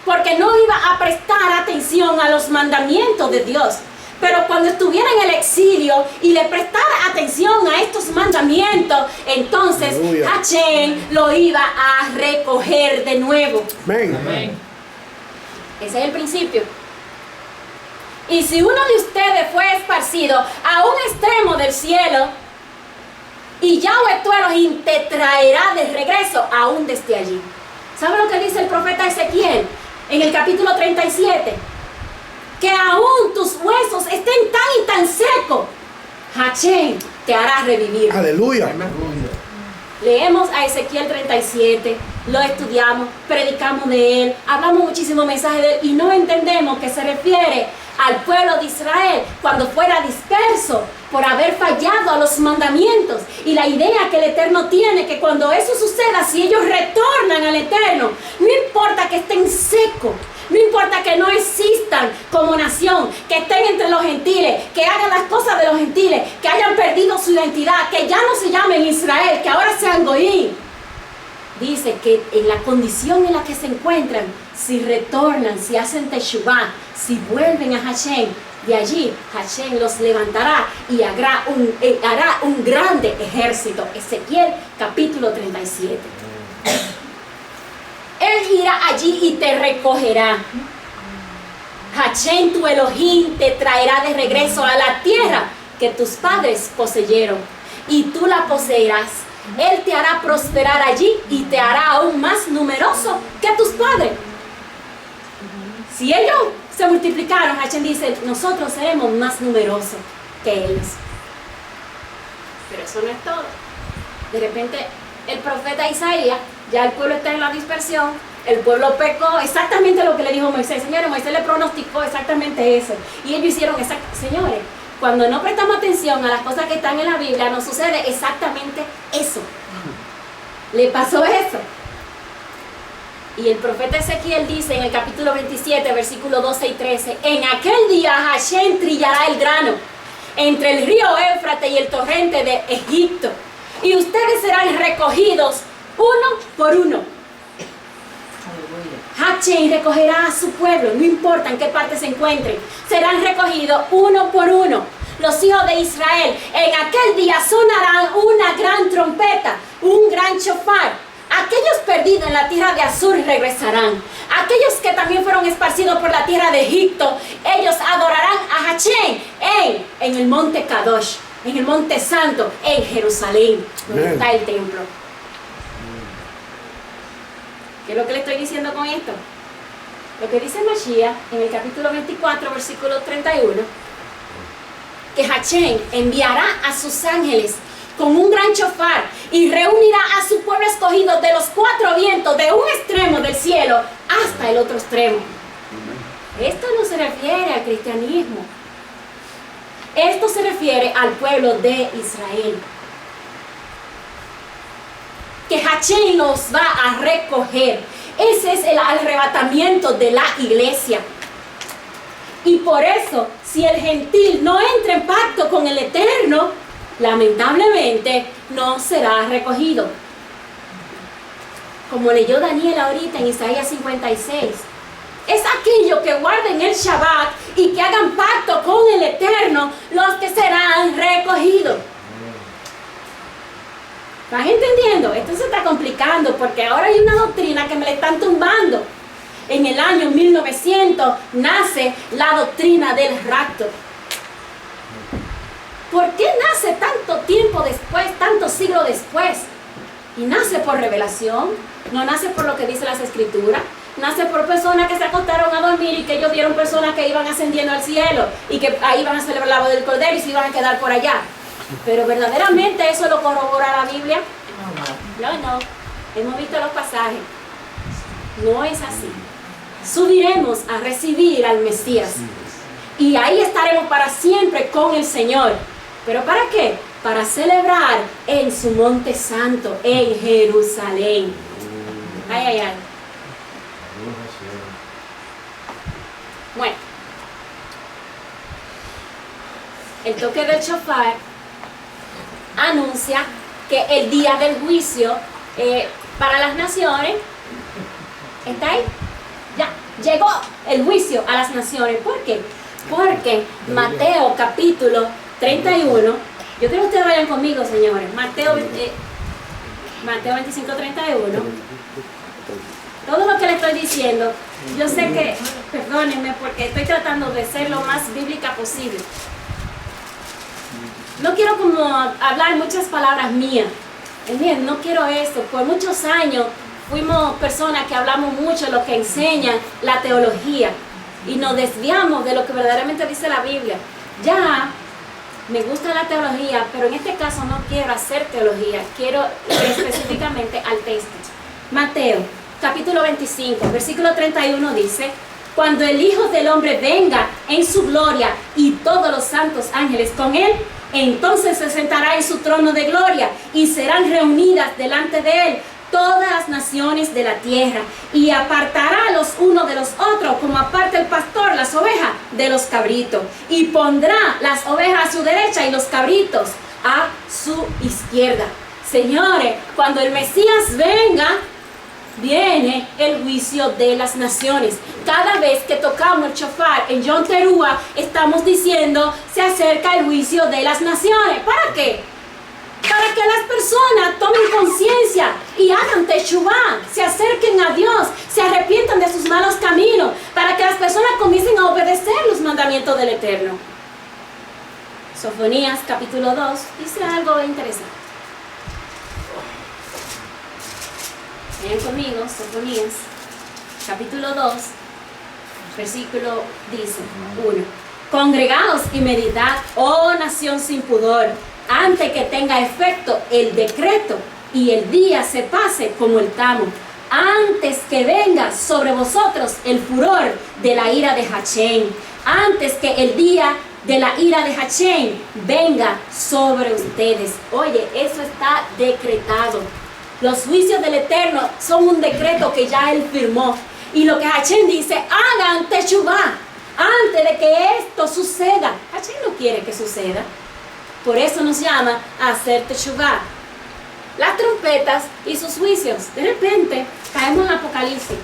porque no iba a prestar atención a los mandamientos de Dios. Pero cuando estuviera en el exilio y le prestara atención a estos mandamientos, entonces Hachén lo iba a recoger de nuevo. Amén. Ese es el principio. Y si uno de ustedes fue esparcido a un extremo del cielo, y Yahweh tu Elohim te traerá de regreso aún desde allí. ¿Sabe lo que dice el profeta Ezequiel en el capítulo 37? Que aún tus huesos estén tan y tan secos, Hachén te hará revivir. Aleluya. Leemos a Ezequiel 37, lo estudiamos, predicamos de él, hablamos muchísimos mensajes de él y no entendemos que se refiere al pueblo de Israel cuando fuera disperso por haber fallado a los mandamientos. Y la idea que el Eterno tiene, que cuando eso suceda, si ellos retornan al Eterno, no importa que estén secos, no importa que no existan como nación, que estén entre los gentiles, que hagan las cosas de los gentiles, que hayan perdido su identidad, que ya no se llamen Israel, que ahora sean Goín. Dice que en la condición en la que se encuentran, si retornan, si hacen teshuvá, si vuelven a Hachén, de allí Hachén los levantará y hará un grande ejército. Ezequiel capítulo 37. Él irá allí y te recogerá. Hachén tu Elohim te traerá de regreso a la tierra que tus padres poseyeron, y tú la poseerás. Él te hará prosperar allí y te hará aún más numeroso que tus padres. Si ellos se multiplicaron, Hachén dice, nosotros seremos más numerosos que ellos. Pero eso no es todo. De repente, el profeta Isaías, ya el pueblo está en la dispersión, el pueblo pecó, exactamente lo que le dijo Moisés. Señores, Moisés le pronosticó exactamente eso. Y ellos hicieron señores, cuando no prestamos atención a las cosas que están en la Biblia, nos sucede exactamente eso. Le pasó eso. Y el profeta Ezequiel dice en el capítulo 27, versículos 12 y 13, en aquel día Hachén trillará el grano entre el río Éufrates y el torrente de Egipto, y ustedes serán recogidos uno por uno. Hachén recogerá a su pueblo, no importa en qué parte se encuentren, serán recogidos uno por uno. Los hijos de Israel en aquel día sonarán una gran trompeta, un gran shofar. Aquellos perdidos en la tierra de Asur regresarán. Aquellos que también fueron esparcidos por la tierra de Egipto, ellos adorarán a Hachén en el monte Kadosh, en el monte santo, en Jerusalén, donde está el templo. ¿Qué es lo que le estoy diciendo con esto? Lo que dice Mashiach en el capítulo 24, versículo 31, que Hachén enviará a sus ángeles con un gran shofar y reunirá a su pueblo escogido de los cuatro vientos, de un extremo del cielo hasta el otro extremo. Esto no se refiere al cristianismo. Esto se refiere al pueblo de Israel. Que Hachén los va a recoger. Ese es el arrebatamiento de la iglesia. Y por eso, si el gentil no entra en pacto con el Eterno, lamentablemente no será recogido. Como leyó Daniel ahorita en Isaías 56. Es aquello que guarden el Shabbat y que hagan pacto con el Eterno los que serán recogidos. ¿Estás entendiendo? Esto se está complicando porque ahora hay una doctrina que me la están tumbando. En el año 1900 nace la doctrina del rapto. ¿Por qué nace tanto tiempo después, tantos siglos después? Y nace por revelación, no nace por lo que dicen las escrituras, nace por personas que se acostaron a dormir y que ellos vieron personas que iban ascendiendo al cielo y que ahí iban a celebrar la boda del Cordero y se iban a quedar por allá. Pero verdaderamente eso lo corrobora la Biblia. No. Hemos visto los pasajes. No es así. Subiremos a recibir al Mesías. Y ahí estaremos para siempre con el Señor. ¿Pero para qué? Para celebrar en su monte santo, en Jerusalén. Ay. Bueno. El toque del shofar anuncia que el día del juicio para las naciones está ahí. Ya llegó el juicio a las naciones. ¿Por qué? Porque Mateo capítulo 31, yo quiero que ustedes vayan conmigo, señores. Mateo 25, 31. Todo lo que le estoy diciendo, yo sé que, perdónenme porque estoy tratando de ser lo más bíblica posible. No quiero como hablar muchas palabras mías. No quiero esto. Por muchos años fuimos personas que hablamos mucho de lo que enseña la teología y nos desviamos de lo que verdaderamente dice la Biblia. Ya me gusta la teología, pero en este caso no quiero hacer teología. Quiero ir específicamente al texto. Mateo, capítulo 25, versículo 31 dice: cuando el Hijo del Hombre venga en su gloria y todos los santos ángeles con él, entonces se sentará en su trono de gloria y serán reunidas delante de él todas las naciones de la tierra, y apartará los unos de los otros, como aparta el pastor las ovejas de los cabritos, y pondrá las ovejas a su derecha y los cabritos a su izquierda. Señores, cuando el Mesías venga, viene el juicio de las naciones. Cada vez que tocamos el shofar en Yom Teruah, estamos diciendo: se acerca el juicio de las naciones. ¿Para qué? Para que las personas tomen conciencia y hagan teshuvá, se acerquen a Dios, se arrepientan de sus malos caminos, para que las personas comiencen a obedecer los mandamientos del Eterno. Sofonías capítulo 2 dice algo interesante. Ven conmigo, Sofonías capítulo 2, versículo dice 1: congregaos y meditad, oh nación sin pudor, antes que tenga efecto el decreto y el día se pase como el tamo, antes que venga sobre vosotros el furor de la ira de Hachén, antes que el día de la ira de Hachén venga sobre ustedes. Oye, eso está decretado. Los juicios del Eterno son un decreto que ya Él firmó. Y lo que Hachén dice: hagan teshuvá antes de que esto suceda. Hachén no quiere que suceda. Por eso nos llama a hacer teshuvá. Las trompetas y sus juicios. De repente caemos en Apocalipsis.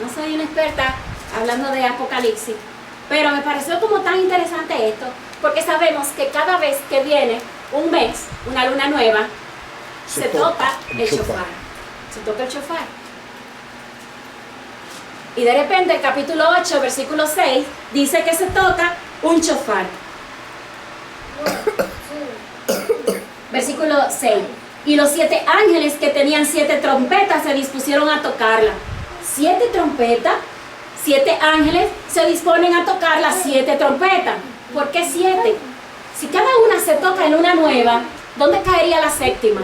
No soy una experta hablando de Apocalipsis, pero me pareció como tan interesante esto, porque sabemos que cada vez que viene un mes, una luna nueva, se toca el shofar. Se toca el shofar. Y de repente el capítulo 8, versículo 6, dice que se toca un shofar. Versículo 6. Y los 7 ángeles que tenían 7 trompetas se dispusieron a tocarla. 7 trompetas, 7 ángeles se disponen a tocar las 7 trompetas. ¿Por qué 7? Si cada una se toca en una nueva, ¿dónde caería la séptima?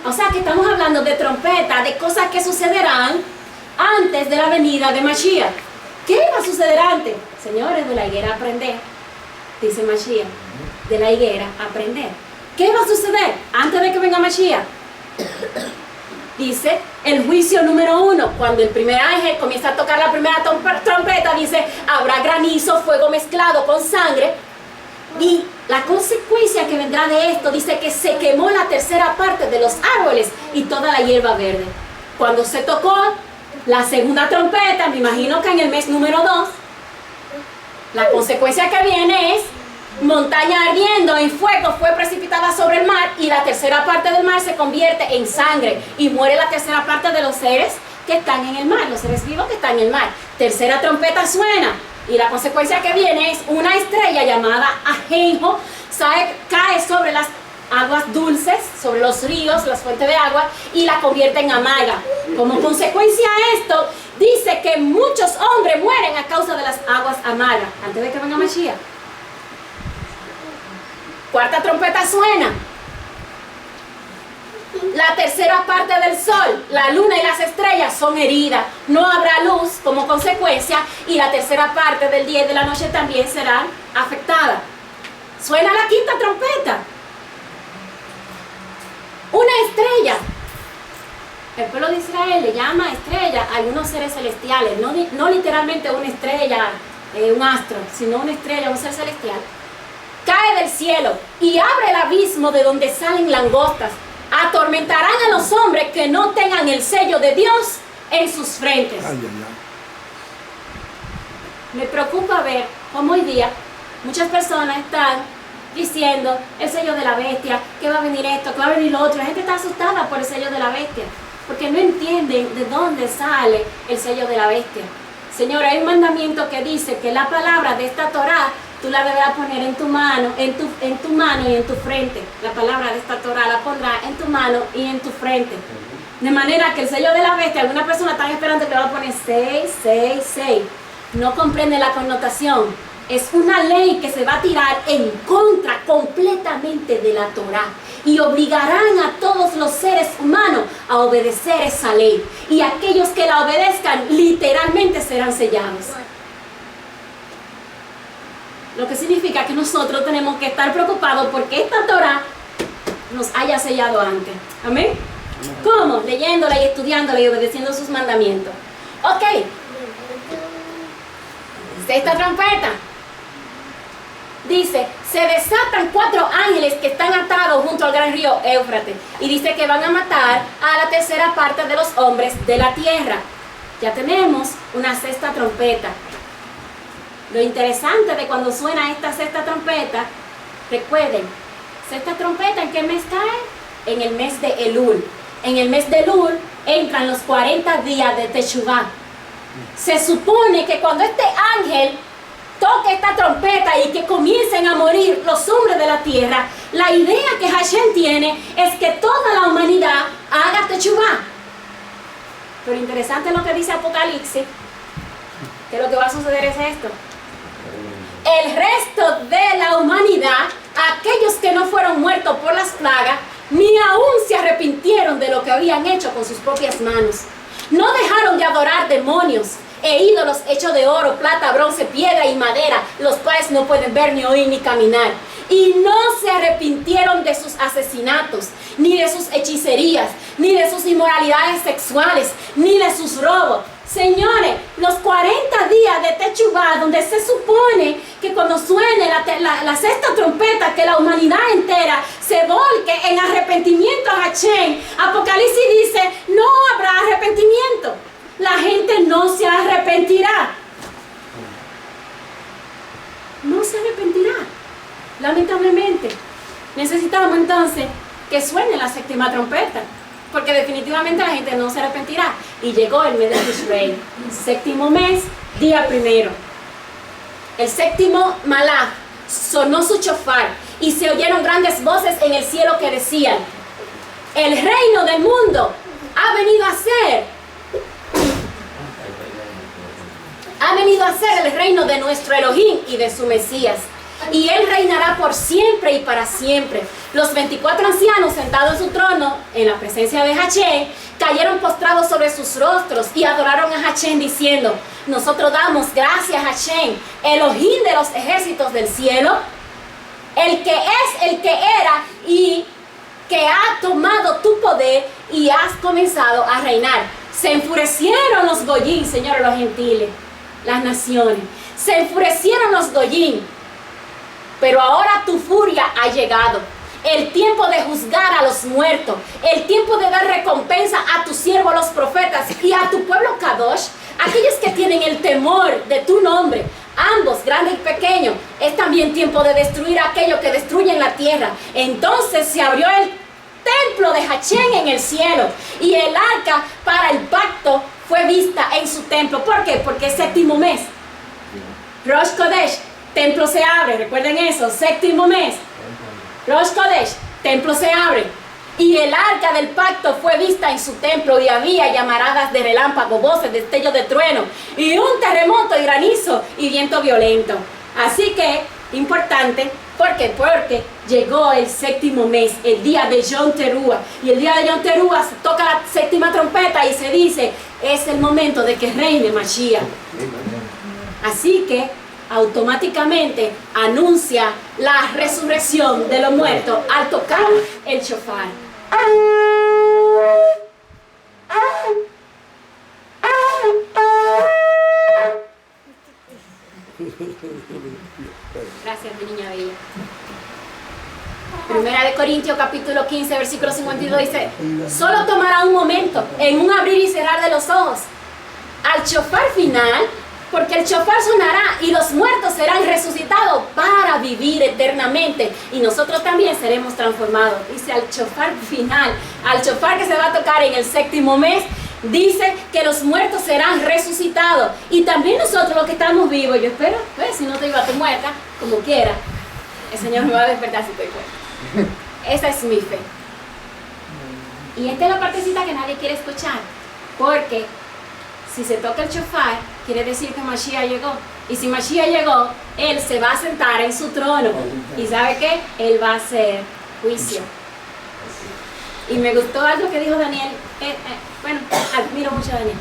O sea que estamos hablando de trompetas, de cosas que sucederán antes de la venida de Mashiach. ¿Qué iba a suceder antes? Señores, de la higuera aprender, dice Mashiach. De la higuera aprender. ¿Qué iba a suceder antes de que venga Mashiach? Dice el juicio número 1. Cuando el primer ángel comienza a tocar la primera trompeta, dice: habrá granizo, fuego mezclado con sangre. Y la consecuencia que vendrá de esto, dice que se quemó la tercera parte de los árboles y toda la hierba verde. Cuando se tocó la segunda trompeta, me imagino que en el mes número 2, la consecuencia que viene es: montaña ardiendo en fuego fue precipitada sobre el mar, y la tercera parte del mar se convierte en sangre y muere la tercera parte de los seres que están en el mar, los seres vivos que están en el mar. Tercera trompeta suena, y la consecuencia que viene es una estrella llamada Ajenjo cae sobre las aguas dulces, sobre los ríos, las fuentes de agua, y la convierte en amarga. Como consecuencia a esto, dice que muchos hombres mueren a causa de las aguas amargas, antes de que venga Mashiach. Cuarta trompeta suena. La tercera parte del sol, la luna y las estrellas son heridas. No habrá luz como consecuencia y la tercera parte del día y de la noche también será afectada. Suena la quinta trompeta. Una estrella. El pueblo de Israel le llama estrella a algunos seres celestiales, no literalmente una estrella, un astro, sino una estrella, un ser celestial. Cae del cielo y abre el abismo de donde salen langostas. Atormentarán a los hombres que no tengan el sello de Dios en sus frentes. Ay, ay, ay. Me preocupa ver cómo hoy día muchas personas están diciendo el sello de la bestia, que va a venir esto, que va a venir lo otro. La gente está asustada por el sello de la bestia, porque no entienden de dónde sale el sello de la bestia. Señora, hay un mandamiento que dice que la palabra de esta Torá tú la deberás poner en tu mano, en tu mano y en tu frente. La palabra de esta Torá la pondrá en tu mano y en tu frente. De manera que el sello de la bestia, alguna persona está esperando que le va a poner 666. No comprende la connotación. Es una ley que se va a tirar en contra completamente de la Torá. Y obligarán a todos los seres humanos a obedecer esa ley. Y aquellos que la obedezcan literalmente serán sellados. Lo que significa que nosotros tenemos que estar preocupados porque esta Torá nos haya sellado antes. ¿Amén? ¿Cómo? Leyéndola y estudiándola y obedeciendo sus mandamientos. Ok. Sexta trompeta. Dice, se desatan 4 ángeles que están atados junto al gran río Éufrates. Y dice que van a matar a la tercera parte de los hombres de la tierra. Ya tenemos una sexta trompeta. Lo interesante de cuando suena esta sexta trompeta, recuerden, sexta trompeta, ¿en qué mes cae? En el mes de Elul. En el mes de Elul entran los 40 días de Teshuvah. Se supone que cuando este ángel toque esta trompeta y que comiencen a morir los hombres de la tierra, la idea que Hashem tiene es que toda la humanidad haga Teshuvah. Pero interesante lo que dice Apocalipsis, que lo que va a suceder es esto. El resto de la humanidad, aquellos que no fueron muertos por las plagas, ni aún se arrepintieron de lo que habían hecho con sus propias manos. No dejaron de adorar demonios e ídolos hechos de oro, plata, bronce, piedra y madera, los cuales no pueden ver, ni oír, ni caminar. Y no se arrepintieron de sus asesinatos, ni de sus hechicerías, ni de sus inmoralidades sexuales, ni de sus robos. Señores, los 40 días de Teshuvah, donde se supone que cuando suene la sexta trompeta, que la humanidad entera se volque en arrepentimiento a Hashem, Apocalipsis dice, no habrá arrepentimiento. La gente no se arrepentirá. No se arrepentirá. Lamentablemente. Necesitamos entonces que suene la séptima trompeta, porque definitivamente la gente no se arrepentirá. Y llegó el mes de Tishrei, séptimo mes, día primero. El séptimo malach sonó su shofar y se oyeron grandes voces en el cielo que decían, el reino del mundo ha venido a ser el reino de nuestro Elohim y de su Mesías. Y él reinará por siempre y para siempre. Los 24 ancianos sentados en su trono, en la presencia de Hashem, cayeron postrados sobre sus rostros y adoraron a Hashem diciendo, nosotros damos gracias a Hashem, Elohim de los ejércitos del cielo, el que es, el que era y que ha tomado tu poder y has comenzado a reinar. Se enfurecieron los goyim, señores, los gentiles, las naciones. Se enfurecieron los goyim. Pero ahora tu furia ha llegado. El tiempo de juzgar a los muertos. El tiempo de dar recompensa a tus siervos los profetas y a tu pueblo Kadosh. Aquellos que tienen el temor de tu nombre. Ambos, grande y pequeño. Es también tiempo de destruir a aquellos que destruyen la tierra. Entonces se abrió el templo de Hashem en el cielo. Y el arca para el pacto fue vista en su templo. ¿Por qué? Porque es séptimo mes. Rosh Kodesh. Templo se abre, recuerden eso, séptimo mes. Rosh Kodesh, templo se abre. Y el arca del pacto fue vista en su templo y había llamaradas de relámpago, voces, destellos de trueno y un terremoto y granizo y viento violento. Así que, importante, ¿por qué? Porque llegó el séptimo mes, el día de Yom Teruah. Y el día de Yom Teruah se toca la séptima trompeta y se dice, es el momento de que reine Mashiach. Así que automáticamente anuncia la resurrección de los muertos al tocar el shofar. Gracias, mi niña bella. Primera de Corintios capítulo 15 versículo 52 dice, solo tomará un momento, en un abrir y cerrar de los ojos, al shofar final, porque el shofar sonará y los muertos serán resucitados para vivir eternamente y nosotros también seremos transformados. Dice al shofar final, al shofar que se va a tocar en el séptimo mes, dice que los muertos serán resucitados y también nosotros los que estamos vivos. Yo espero, pues, si no te iba a tu muerta, como quiera, el Señor me va a despertar si estoy muerta. Esa es mi fe. Y esta es la partecita que nadie quiere escuchar, porque si se toca el shofar, quiere decir que Mashiach llegó. Y si Mashiach llegó, Él se va a sentar en su trono. ¿Y sabe qué? Él va a hacer juicio. Y me gustó algo que dijo Daniel. Bueno, admiro mucho a Daniel.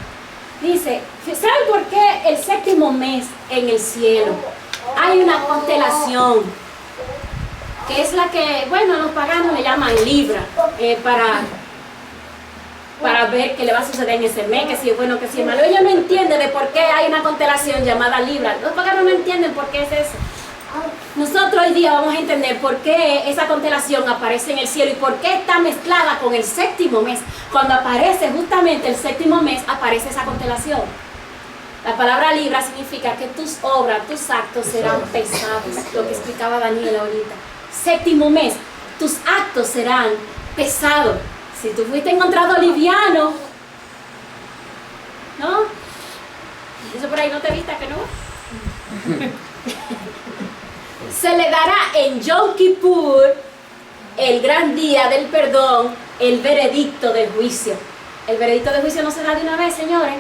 Dice, ¿saben por qué el séptimo mes en el cielo hay una constelación? Que es la que, bueno, los paganos le llaman Libra, para ver qué le va a suceder en ese mes, que si es bueno, que si es malo. Ella no entiende de por qué hay una constelación llamada Libra. Los paganos no entienden por qué es eso. Nosotros hoy día vamos a entender por qué esa constelación aparece en el cielo y por qué está mezclada con el séptimo mes. Cuando aparece justamente el séptimo mes, aparece esa constelación. La palabra Libra significa que tus obras, tus actos serán pesados, lo que explicaba Daniel ahorita. Séptimo mes, tus actos serán pesados. Si tú fuiste encontrado liviano, ¿no? Eso por ahí no te vista que no. Se le dará en Yom Kippur, el gran día del perdón, el veredicto del juicio. El veredicto del juicio no se da de una vez, señores.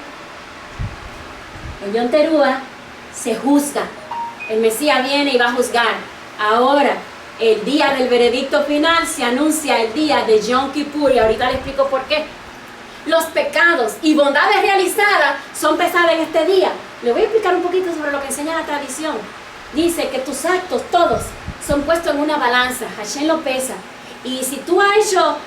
En Yom Teruah se juzga. El Mesías viene y va a juzgar. Ahora, el día del veredicto final se anuncia el día de Yom Kippur y ahorita le explico por qué. Los pecados y bondades realizadas son pesadas en este día. Le voy a explicar un poquito sobre lo que enseña la tradición. Dice que tus actos todos son puestos en una balanza. Hashem lo pesa. Y si tú has hecho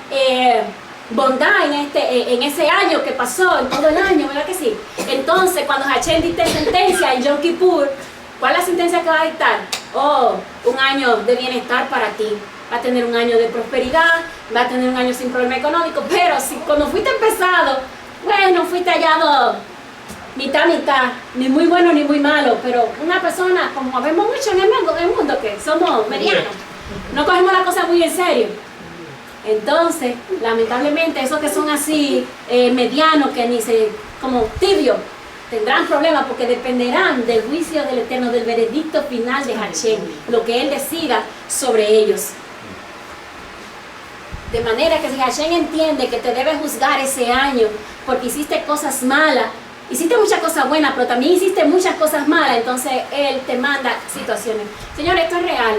bondad en ese año que pasó, en todo el año, ¿verdad que sí? Entonces, cuando Hashem dicte sentencia en Yom Kippur, ¿cuál es la sentencia que va a dictar? Oh, un año de bienestar para ti. Va a tener un año de prosperidad, va a tener un año sin problema económico, pero si cuando fuiste pesado, bueno, fuiste hallado mitad, ni muy bueno ni muy malo, pero una persona, como vemos mucho en el mundo que somos medianos, no cogemos la cosa muy en serio. Entonces, lamentablemente, esos que son así, medianos, que ni se, como tibios, tendrán problemas porque dependerán del juicio del Eterno, del veredicto final de Hashem, lo que Él decida sobre ellos. De manera que si Hashem entiende que te debe juzgar ese año porque hiciste cosas malas, hiciste muchas cosas buenas, pero también hiciste muchas cosas malas, entonces Él te manda situaciones. Señor, esto es real.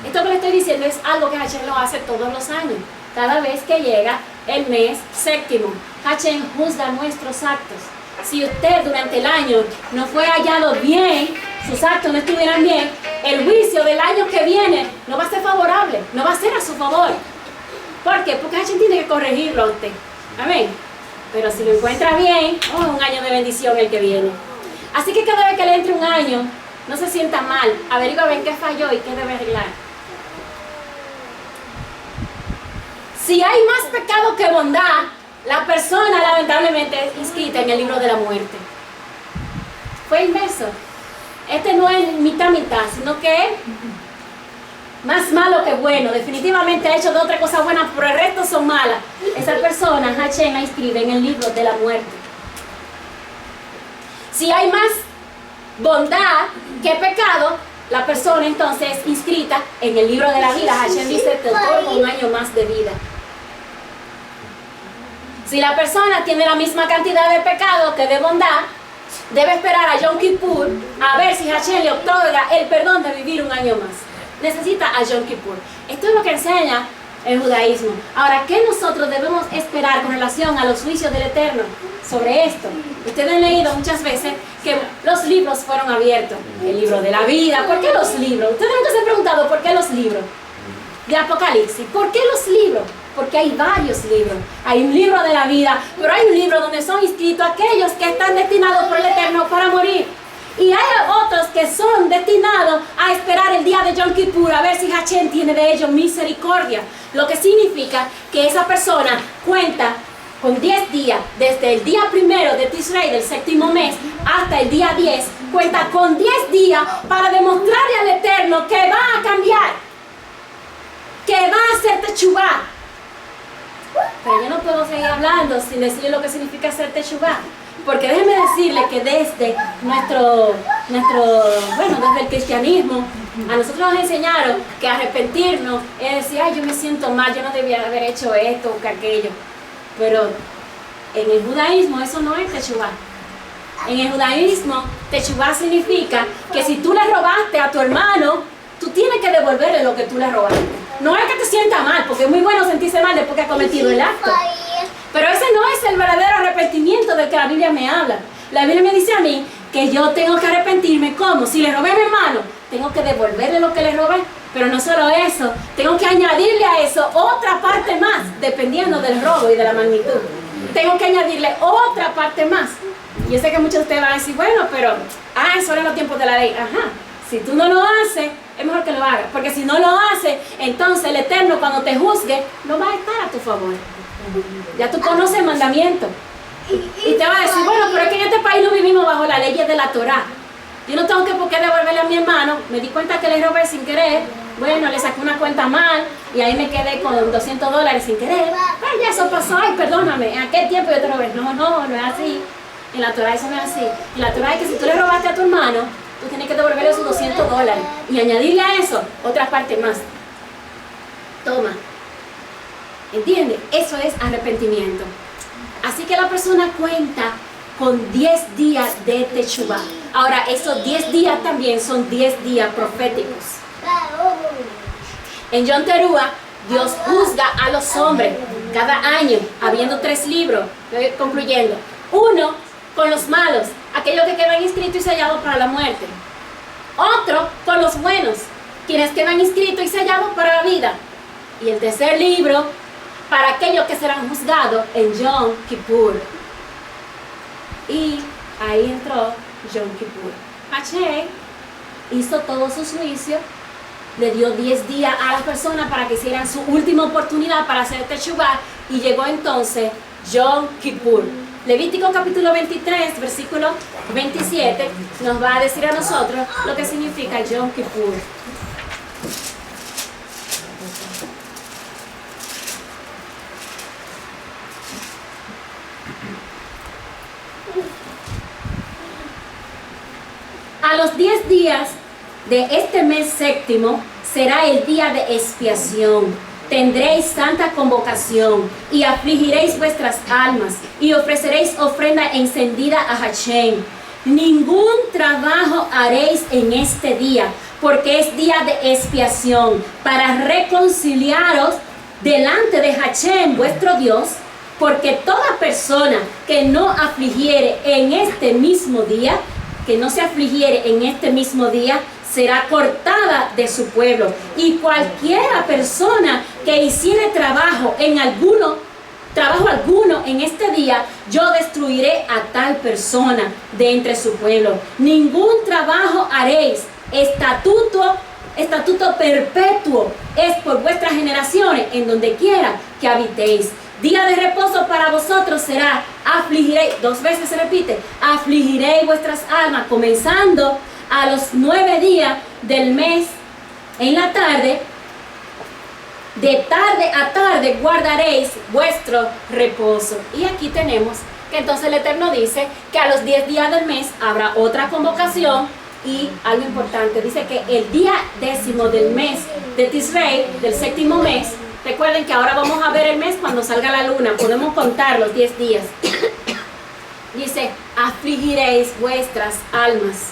Esto que le estoy diciendo es algo que Hashem lo hace todos los años. Cada vez que llega el mes séptimo, Hashem juzga nuestros actos. Si usted durante el año no fue hallado bien, sus actos no estuvieran bien, el juicio del año que viene no va a ser favorable, no va a ser a su favor. ¿Por qué? Porque Hashem tiene que corregirlo a usted. Amén. Pero si lo encuentra bien, un año de bendición el que viene. Así que cada vez que le entre un año, no se sienta mal, averigua bien qué falló y qué debe arreglar. Si hay más pecado que bondad, la persona lamentablemente es inscrita en el libro de la muerte. Fue inverso. Este no es mitad, sino que es más malo que bueno. Definitivamente ha hecho de otra cosa buena, pero el resto son malas. Esa persona, Hashem la inscribe en el libro de la muerte. Si hay más bondad que pecado, la persona entonces es inscrita en el libro de la vida. Hashem dice, te otorgo un año más de vida. Si la persona tiene la misma cantidad de pecado que de bondad, debe esperar a Yom Kippur a ver si Hashem le otorga el perdón de vivir un año más. Necesita a Yom Kippur. Esto es lo que enseña el judaísmo. Ahora, ¿qué nosotros debemos esperar con relación a los juicios del Eterno sobre esto? Ustedes han leído muchas veces que los libros fueron abiertos. El libro de la vida. ¿Por qué los libros? Ustedes nunca se han preguntado por qué los libros de Apocalipsis. ¿Por qué los libros? Porque hay varios libros. Hay un libro de la vida, pero hay un libro donde son inscritos aquellos que están destinados por el Eterno para morir. Y hay otros que son destinados a esperar el día de Yom Kippur, a ver si Hashem tiene de ellos misericordia. Lo que significa que esa persona cuenta con 10 días, desde el día primero de Tishrei, del séptimo mes, hasta el día 10, cuenta con 10 días para demostrarle al Eterno que va a cambiar, que va a hacer teshuvá. Pero yo no puedo seguir hablando sin decirle lo que significa hacer teshuvá. Porque déjeme decirle que desde desde el cristianismo, a nosotros nos enseñaron que arrepentirnos es decir, ay, yo me siento mal, yo no debía haber hecho esto o que aquello. Pero en el judaísmo eso no es teshuvá. En el judaísmo, teshuvá significa que si tú le robaste a tu hermano, tú tienes que devolverle lo que tú le robaste. No es que te sientas mal, porque es muy bueno sentirse mal después que has cometido el acto. Pero ese no es el verdadero arrepentimiento del que la Biblia me habla. La Biblia me dice a mí que yo tengo que arrepentirme. ¿Cómo? Si le robé a mi hermano, tengo que devolverle lo que le robé. Pero no solo eso, tengo que añadirle a eso otra parte más, dependiendo del robo y de la magnitud. Tengo que añadirle otra parte más. Yo sé que muchos de ustedes van a decir, bueno, pero, eso era en los tiempos de la ley. Ajá. Si tú no lo haces, es mejor que lo hagas. Porque si no lo haces, entonces el Eterno cuando te juzgue, no va a estar a tu favor. Ya tú conoces el mandamiento. Y te va a decir, bueno, pero es que en este país no vivimos bajo las leyes de la Torá. Yo no tengo que por qué devolverle a mi hermano. Me di cuenta que le robé sin querer. Bueno, le saqué una cuenta mal y ahí me quedé con $200 sin querer. Ay, ya eso pasó, ay, perdóname. ¿En aquel tiempo yo te robé? No es así. En la Torá eso no es así. En la Torá es que si tú le robaste a tu hermano, tú tienes que devolverle esos $200 y añadirle a eso otra parte más. Toma. ¿Entiendes? Eso es arrepentimiento. Así que la persona cuenta con 10 días de teshuvá. Ahora, esos 10 días también son 10 días proféticos. En Yom Teruah, Dios juzga a los hombres cada año, habiendo 3 libros. Estoy concluyendo. Uno, con los malos, aquellos que quedan inscritos y sellados para la muerte. Otro, con los buenos, quienes quedan inscritos y sellados para la vida. Y el tercer libro, para aquellos que serán juzgados en Yom Kippur. Y ahí entró Yom Kippur. Hashem hizo todos sus juicios, le dio 10 días a las personas para que hicieran su última oportunidad para hacer teshuvá, y llegó entonces Yom Kippur. Levítico capítulo 23, versículo 27, nos va a decir a nosotros lo que significa Yom Kippur. A los 10 días de este mes séptimo será el día de expiación. Tendréis santa convocación y afligiréis vuestras almas y ofreceréis ofrenda encendida a Hashem. Ningún trabajo haréis en este día, porque es día de expiación, para reconciliaros delante de Hashem vuestro Dios, porque toda persona que no afligiere en este mismo día, que no se afligiere en este mismo día, será cortada de su pueblo. Y cualquiera persona que hiciere trabajo alguno en este día, yo destruiré a tal persona de entre su pueblo. Ningún trabajo haréis. Estatuto perpetuo es por vuestras generaciones, en donde quiera que habitéis. Día de reposo para vosotros será, afligiréis, 2 veces se repite, afligiréis vuestras almas, comenzando a los 9 días del mes en la tarde, de tarde a tarde guardaréis vuestro reposo. Y aquí tenemos que entonces el Eterno dice que a los 10 días del mes habrá otra convocación. Y algo importante, dice que el día 10º del mes de Tishrei, del séptimo mes, Recuerden que ahora vamos a ver el mes cuando salga la luna, podemos contar los 10 días. Dice, afligiréis vuestras almas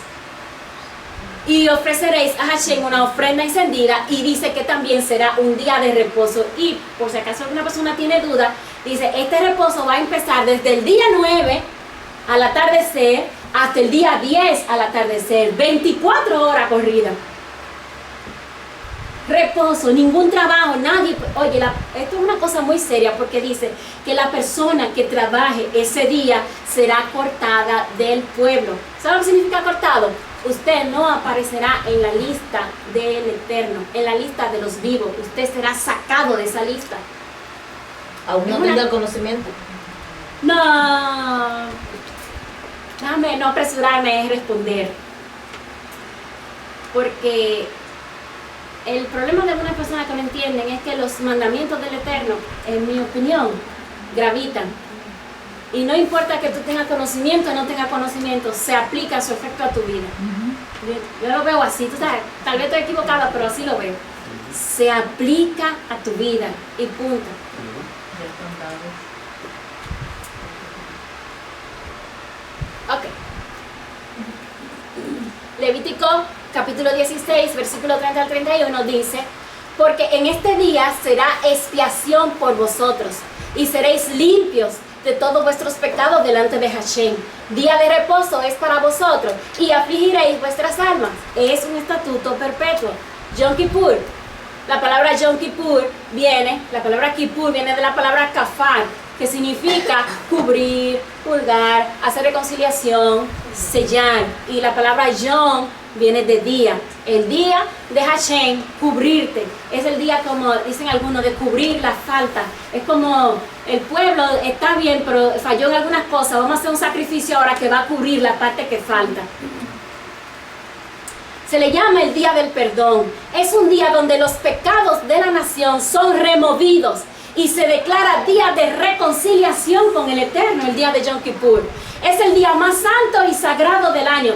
y ofreceréis a Hashem una ofrenda encendida, y dice que también será un día de reposo. Y por si acaso alguna persona tiene duda, dice, este reposo va a empezar desde el día 9 al atardecer hasta el día 10 al atardecer, 24 horas corridas. Reposo, ningún trabajo, nadie. Oye, esto es una cosa muy seria, porque dice que la persona que trabaje ese día será cortada del pueblo. ¿Sabe lo que significa cortado? Usted no aparecerá en la lista del Eterno, en la lista de los vivos. Usted será sacado de esa lista. Aún no tenga el conocimiento. No, déjame no apresurarme a responder, porque el problema de algunas personas que no entienden es que los mandamientos del Eterno, en mi opinión, gravitan. Y no importa que tú tengas conocimiento o no tengas conocimiento, se aplica su efecto a tu vida. Yo lo veo así, tú sabes, tal vez estoy equivocada, pero así lo veo. Se aplica a tu vida y punto. Ok. Levítico capítulo 16, versículo 30 al 31 dice, porque en este día será expiación por vosotros, y seréis limpios de todos vuestros pecados delante de Hashem. Día de reposo es para vosotros, y afligiréis vuestras almas. Es un estatuto perpetuo. Yom Kippur. La palabra Yom Kippur la palabra Kippur viene de la palabra kafar, que significa cubrir, purgar, hacer reconciliación, sellar. Y la palabra Yom viene de día. El día de Hashem, cubrirte. Es el día, como dicen algunos, de cubrir la falta. Es como el pueblo está bien, pero falló en algunas cosas. Vamos a hacer un sacrificio ahora que va a cubrir la parte que falta. Se le llama el día del perdón. Es un día donde los pecados de la nación son removidos y se declara día de reconciliación con el Eterno, el día de Yom Kippur. Es el día más santo y sagrado del año.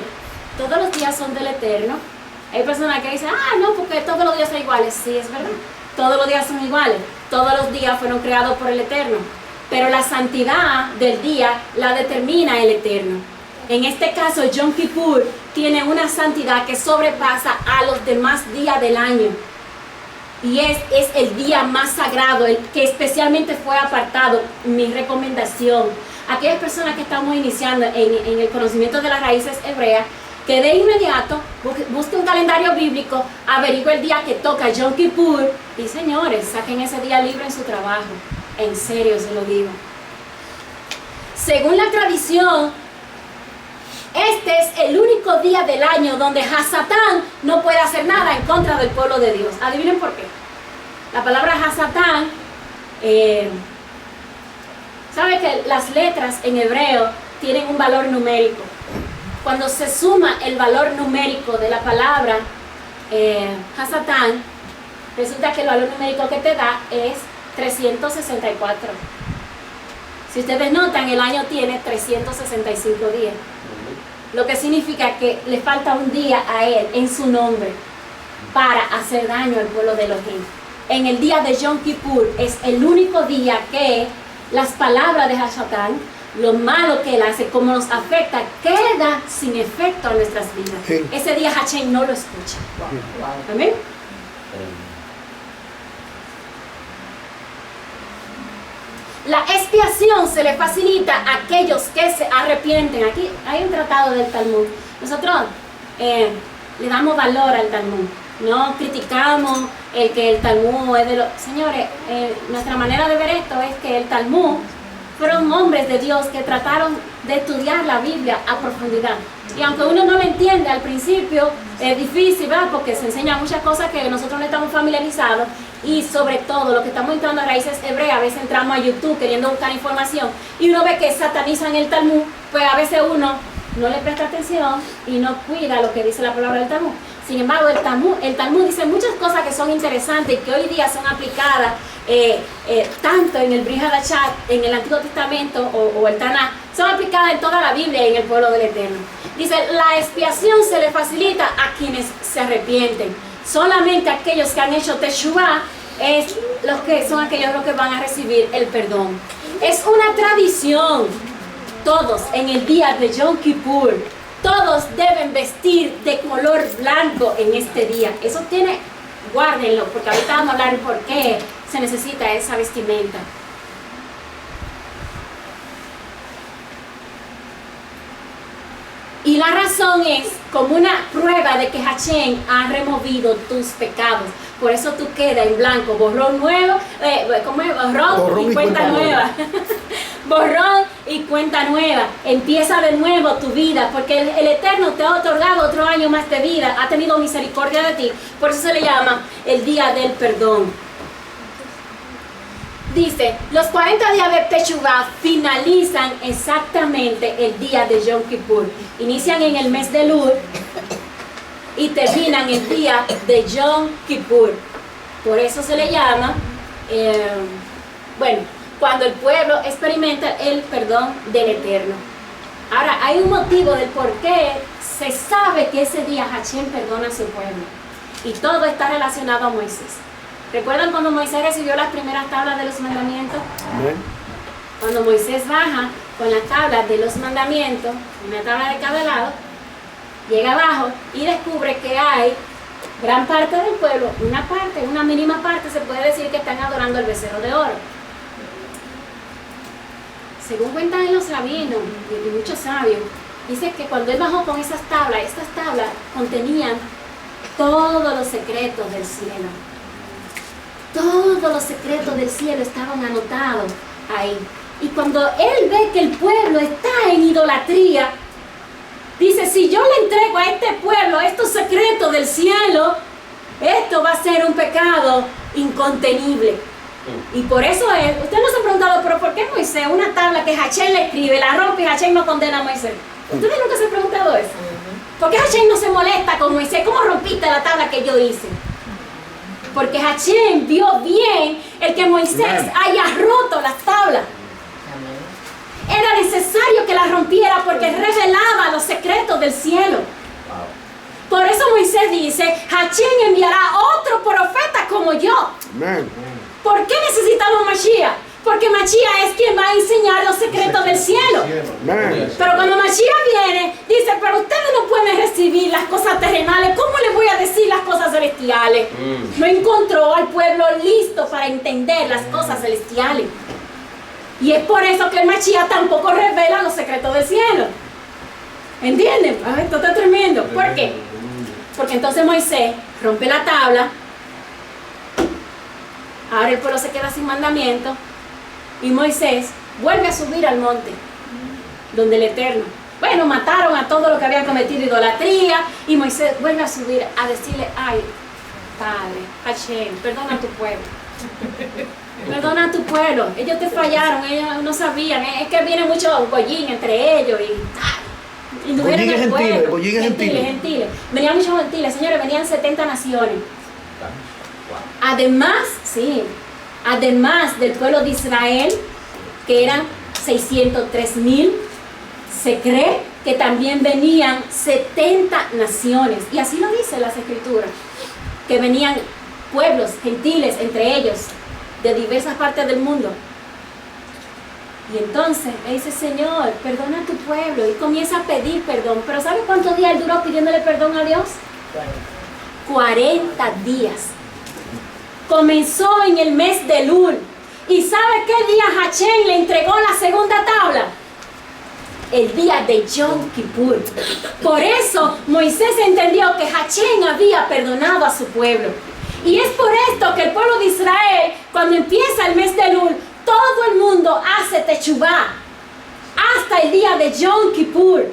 Todos los días son del Eterno. Hay personas que dicen, no, porque todos los días son iguales. Sí, es verdad. Todos los días son iguales. Todos los días fueron creados por el Eterno. Pero la santidad del día la determina el Eterno. En este caso, Yom Kippur tiene una santidad que sobrepasa a los demás días del año. Y es el día más sagrado, el que especialmente fue apartado. Mi recomendación, aquellas personas que estamos iniciando en el conocimiento de las raíces hebreas, que de inmediato busque un calendario bíblico, averigüe el día que toca Yom Kippur y, señores, saquen ese día libre en su trabajo. En serio se lo digo. Según la tradición, este es el único día del año donde Hasatán no puede hacer nada en contra del pueblo de Dios. Adivinen por qué. La palabra Hasatán, sabe que las letras en hebreo tienen un valor numérico. Cuando se suma el valor numérico de la palabra Hasatán, resulta que el valor numérico que te da es 364. Si ustedes notan, el año tiene 365 días. Lo que significa que le falta un día a él en su nombre para hacer daño al pueblo de Elohim. En el día de Yom Kippur es el único día que las palabras de Hasatán, lo malo que él hace, como nos afecta, queda sin efecto a nuestras vidas. Sí. Ese día Hashem no lo escucha. Amén. La expiación se le facilita a aquellos que se arrepienten. Aquí hay un tratado del Talmud. Nosotros le damos valor al Talmud. No criticamos el que el Talmud es de los... Señores, nuestra manera de ver esto es que el Talmud fueron hombres de Dios que trataron de estudiar la Biblia a profundidad. Y aunque uno no lo entiende al principio, es difícil, ¿verdad? Porque se enseñan muchas cosas que nosotros no estamos familiarizados. Y sobre todo, lo que estamos entrando a raíces hebreas, a veces entramos a YouTube queriendo buscar información y uno ve que satanizan el Talmud, pues a veces uno no le presta atención y no cuida lo que dice la palabra del Talmud. Sin embargo, el Talmud dice muchas cosas que son interesantes y que hoy día son aplicadas tanto en el Brit Hadashah, en el Antiguo Testamento o el Tanaj, son aplicadas en toda la Biblia y en el pueblo del Eterno. Dice, la expiación se le facilita a quienes se arrepienten. Solamente aquellos que han hecho teshuvah es los que son aquellos los que van a recibir el perdón. Es una tradición. Todos en el día de Yom Kippur, todos deben vestir de color blanco en este día. Eso tiene, guárdenlo, porque ahorita vamos a hablar de por qué se necesita esa vestimenta. Y la razón es como una prueba de que Hashem ha removido tus pecados. Por eso tú quedas en blanco, borrón nuevo, ¿cómo es? Borrón y cuenta nueva. Borrón y cuenta nueva. Empieza de nuevo tu vida, porque el Eterno te ha otorgado otro año más de vida, ha tenido misericordia de ti. Por eso se le llama el día del perdón. Dice, los 40 días de Teshuvah finalizan exactamente el día de Yom Kippur. Inician en el mes de Elul y terminan el día de Yom Kippur. Por eso se le llama, cuando el pueblo experimenta el perdón del Eterno. Ahora, hay un motivo del por qué se sabe que ese día Hashem perdona a su pueblo. Y todo está relacionado a Moisés. ¿Recuerdan cuando Moisés recibió las primeras tablas de los mandamientos? Amén. Cuando Moisés baja con las tablas de los mandamientos, una tabla de cada lado, llega abajo y descubre que hay gran parte del pueblo, una mínima parte, se puede decir que están adorando el becerro de oro. Según cuentan los rabinos y muchos sabios, dice que cuando él bajó con estas tablas contenían todos los secretos del cielo. Todos los secretos del cielo estaban anotados ahí. Y cuando él ve que el pueblo está en idolatría, dice, si yo le entrego a este pueblo estos secretos del cielo, esto va a ser un pecado incontenible. Y por eso es, ustedes no se han preguntado, pero ¿por qué Moisés, una tabla que Hashem le escribe, la rompe y Hashem no condena a Moisés? ¿Ustedes nunca se han preguntado eso? ¿Por qué Hashem no se molesta con Moisés? ¿Cómo rompiste la tabla que yo hice? Porque Hashem vio bien el que Moisés haya roto las tablas. Era necesario que las rompiera porque revelaba los secretos del cielo. Por eso Moisés dice, Hashem enviará otro profeta como yo. Amén. ¿Por qué necesitamos Mashiach? Porque Mashiach es quien va a enseñar los secretos del cielo. Amén. Pero cuando Mashiach viene, dice, pero ustedes no pueden recibir las cosas terrenales, ¿cómo les voy a decir las cosas celestiales? No encontró al pueblo listo para entender las cosas celestiales. Y es por eso que el Mashiach tampoco revela los secretos del cielo. ¿Entienden? Esto está tremendo. ¿Por qué? Porque entonces Moisés rompe la tabla, ahora el pueblo se queda sin mandamiento, y Moisés vuelve a subir al monte, donde el Eterno, mataron a todos los que habían cometido idolatría, y Moisés vuelve a subir a decirle, ay, Padre, Hashem, perdona a tu pueblo. Perdona a tu pueblo, ellos te fallaron, ellos no sabían, es que viene mucho bollín entre ellos y Bollín es gentiles, bollín es gentiles. Venían muchos gentiles, señores, venían 70 naciones. Además del pueblo de Israel, que eran 603,000, se cree que también venían 70 naciones. Y así lo dicen las escrituras, que venían pueblos gentiles entre ellos, de diversas partes del mundo. Y entonces le dice, Señor, perdona a tu pueblo, y comienza a pedir perdón. Pero ¿sabe cuántos días él duró pidiéndole perdón a Dios? 40 días. Comenzó en el mes de Elul. ¿Y sabe qué día Hashem le entregó la segunda tabla? El día de Yom Kippur. Por eso Moisés entendió que Hashem había perdonado a su pueblo. Y es por esto que el pueblo de Israel, cuando empieza el mes de Elul, todo el mundo hace Teshuvah hasta el día de Yom Kippur.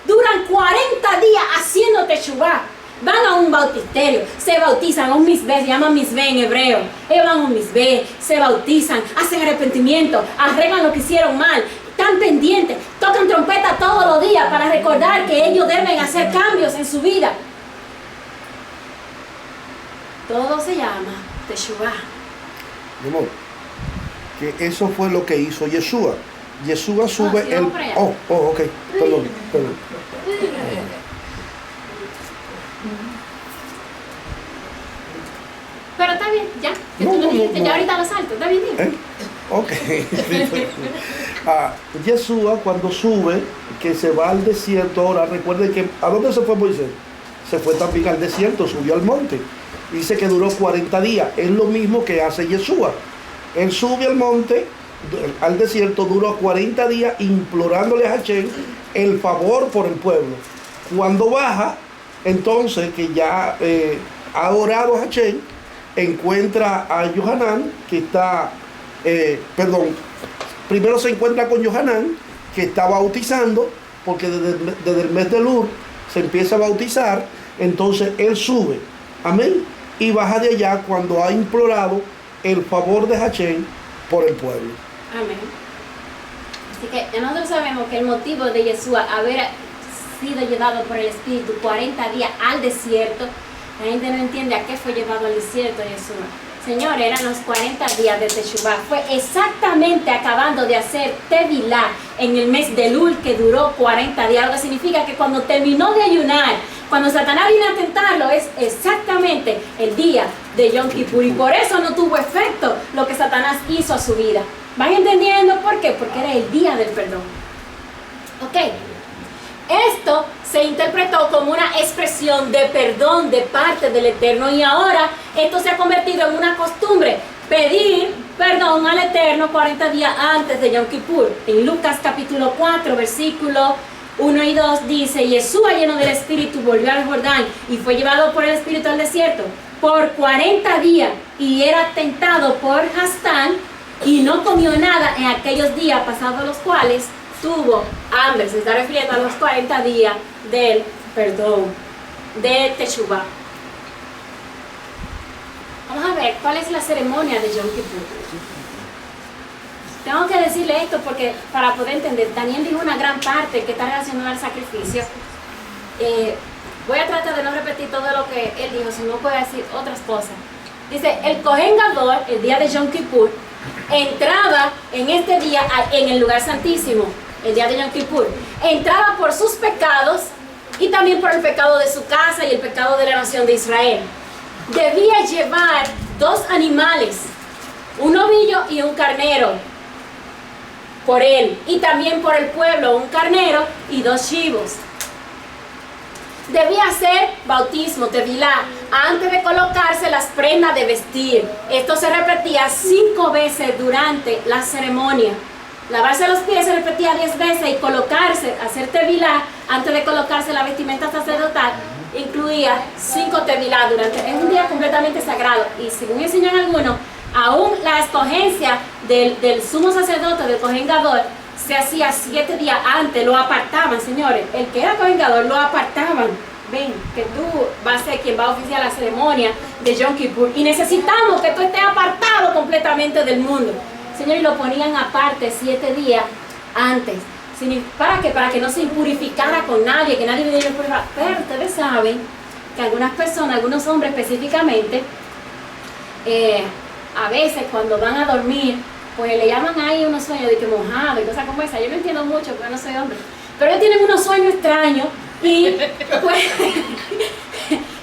Duran 40 días haciendo Teshuvah. Van a un bautisterio, se bautizan, a un misbeh, se llama misbeh en hebreo. Ellos van a un misbeh, se bautizan, hacen arrepentimiento, arreglan lo que hicieron mal, están pendientes, tocan trompeta todos los días para recordar que ellos deben hacer cambios en su vida. Todo se llama Teshuvah. Mi amor, que eso fue lo que hizo Yeshua. Yeshua sube sí, el... vamos para allá. ok, perdón. Pero está bien, ya. Que No, tú lo no, dijiste, no. ya ahorita lo salto. Está bien, dime. Ok. Yeshua cuando sube, que se va al desierto, ahora recuerden que, ¿a dónde se fue Moisés? Se fue también al desierto, subió al monte. Dice que duró 40 días. Es lo mismo que hace Yeshua. Él sube al monte, al desierto, duró 40 días implorándole a Hashem el favor por el pueblo. Cuando baja, entonces que ya ha orado a Hashem, encuentra a Yohanan, que está, primero se encuentra con Yohanan, que está bautizando, porque desde el mes de Elul se empieza a bautizar. Entonces él sube, amén, y baja de allá cuando ha implorado el favor de Hashem por el pueblo. Amén. Así que nosotros sabemos que el motivo de Yeshua haber sido llevado por el Espíritu 40 días al desierto, la gente no entiende a qué fue llevado al desierto Yeshua. Señor, eran los 40 días de Teshuvah. Fue exactamente acabando de hacer Tevilá en el mes de Elul, que duró 40 días. Lo que significa que cuando terminó de ayunar, cuando Satanás vino a tentarlo, es exactamente el día de Yom Kippur. Y por eso no tuvo efecto lo que Satanás hizo a su vida. ¿Van entendiendo por qué? Porque era el día del perdón. Ok. Esto se interpretó como una expresión de perdón de parte del Eterno, y ahora esto se ha convertido en una costumbre, pedir perdón al Eterno 40 días antes de Yom Kippur. En Lucas capítulo 4, versículo 1 y 2 dice: Yeshua, lleno del Espíritu, volvió al Jordán y fue llevado por el Espíritu al desierto por 40 días, y era tentado por Hasán, y no comió nada en aquellos días, pasados los cuales tuvo hambre. Se está refiriendo a los 40 días del perdón, de Teshuvah. Vamos a ver cuál es la ceremonia de Yom Kippur. Tengo que decirle esto porque para poder entender, Daniel dijo una gran parte que está relacionada al sacrificio. Voy a tratar de no repetir todo lo que él dijo, sino voy a decir otras cosas. Dice, el Kohen Gadol, el día de Yom Kippur, entraba en este día en el lugar santísimo, el día de Yom Kippur. Entraba por sus pecados y también por el pecado de su casa y el pecado de la nación de Israel. Debía llevar 2 animales, un novillo y un carnero, por él y también por el pueblo, un carnero y 2 chivos. Debía hacer bautismo, tevilá, antes de colocarse las prendas de vestir. Esto se repetía 5 veces durante la ceremonia. Lavarse los pies se repetía 10 veces, y colocarse, hacer tevilá antes de colocarse la vestimenta sacerdotal incluía 5 tevilá durante. Es un día completamente sagrado, y según enseñan algunos, aún la escogencia del sumo sacerdote, del Kohen Gadol, se hacía 7 días antes. Lo apartaban, señores. El que era Kohen Gadol lo apartaban. Ven, que tú vas a ser quien va a oficiar la ceremonia de Yom Kippur, y necesitamos que tú estés apartado completamente del mundo. Señor, y lo ponían aparte 7 días antes. ¿Para qué? Para que no se impurificara con nadie, que nadie viniera a impurificar. Pero ustedes saben que algunas personas, algunos hombres específicamente, a veces cuando van a dormir, pues le llaman ahí unos sueños de que mojado y cosas como esa. Yo no entiendo mucho porque no soy hombre, pero ellos tienen unos sueños extraños y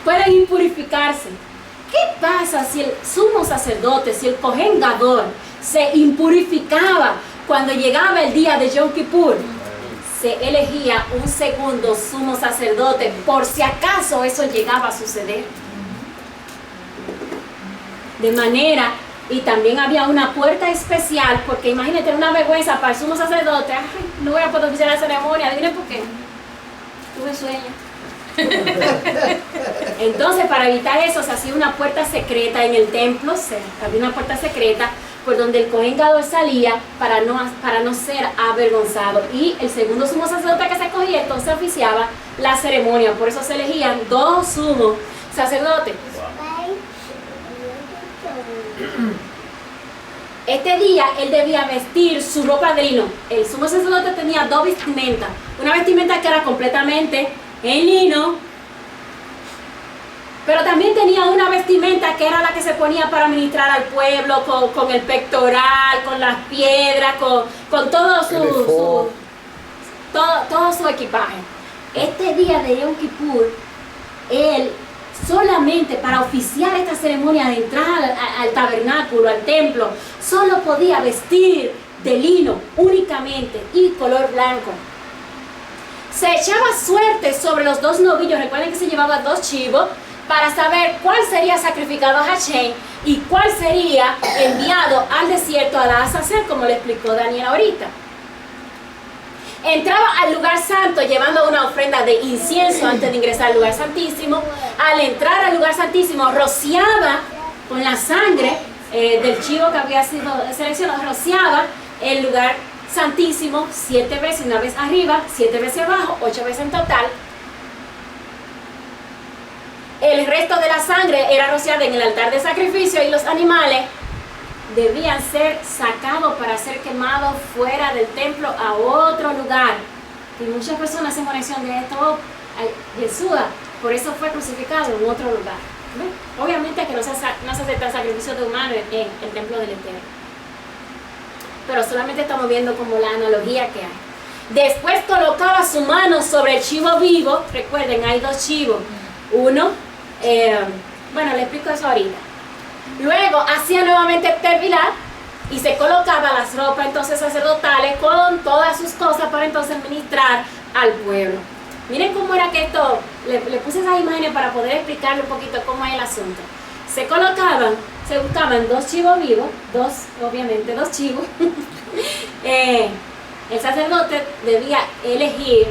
pueden impurificarse. ¿Qué pasa si el sumo sacerdote, si el Kohen Gadol se impurificaba cuando llegaba el día de Yom Kippur? Se elegía un segundo sumo sacerdote por si acaso eso llegaba a suceder. De manera, y también había una puerta especial, porque imagínate, una vergüenza para el sumo sacerdote. Ay, no voy a poder oficiar la ceremonia. Adivinen por qué. Tuve sueño. Entonces, para evitar eso, se hacía una puerta secreta en el templo. Había una puerta secreta por donde el Kohen Gadol salía para no ser avergonzado. Y el segundo sumo sacerdote que se escogía, entonces oficiaba la ceremonia. Por eso se elegían 2 sumos sacerdotes. Este día él debía vestir su ropa de lino. El sumo sacerdote tenía 2 vestimentas. Una vestimenta que era completamente en lino, pero también tenía una vestimenta que era la que se ponía para ministrar al pueblo, con el pectoral, con las piedras, con todo todo su equipaje. Este día de Yom Kippur, él solamente para oficiar esta ceremonia de entrar al tabernáculo, al templo, solo podía vestir de lino únicamente y color blanco. Se echaba suerte sobre los 2 novillos, recuerden que se llevaban 2 chivos, para saber cuál sería sacrificado a Hashem y cuál sería enviado al desierto a la Azazel, como le explicó Daniel ahorita. Entraba al lugar santo llevando una ofrenda de incienso antes de ingresar al lugar santísimo. Al entrar al lugar santísimo, rociaba con la sangre del chivo que había sido seleccionado, rociaba el lugar santísimo 7 veces, una vez arriba, 7 veces abajo, 8 veces en total. El resto de la sangre era rociada en el altar de sacrificio y los animales debían ser sacados para ser quemados fuera del templo a otro lugar. Y muchas personas hacen conexión de esto a Yeshua, por eso fue crucificado en otro lugar. ¿Ven? Obviamente que no se acepta el sacrificio de humano en el templo del Eterno, pero solamente estamos viendo como la analogía que hay. Después colocaba su mano sobre el chivo vivo. Recuerden, hay 2 chivos. Uno, bueno, le explico eso ahorita. Luego hacía nuevamente el tevilá y se colocaba las ropas entonces sacerdotales con todas sus cosas para entonces ministrar al pueblo. Miren cómo era que esto, le puse esas imágenes para poder explicarle un poquito cómo es el asunto. Se buscaban 2 chivos vivos, obviamente 2 chivos. El sacerdote debía elegir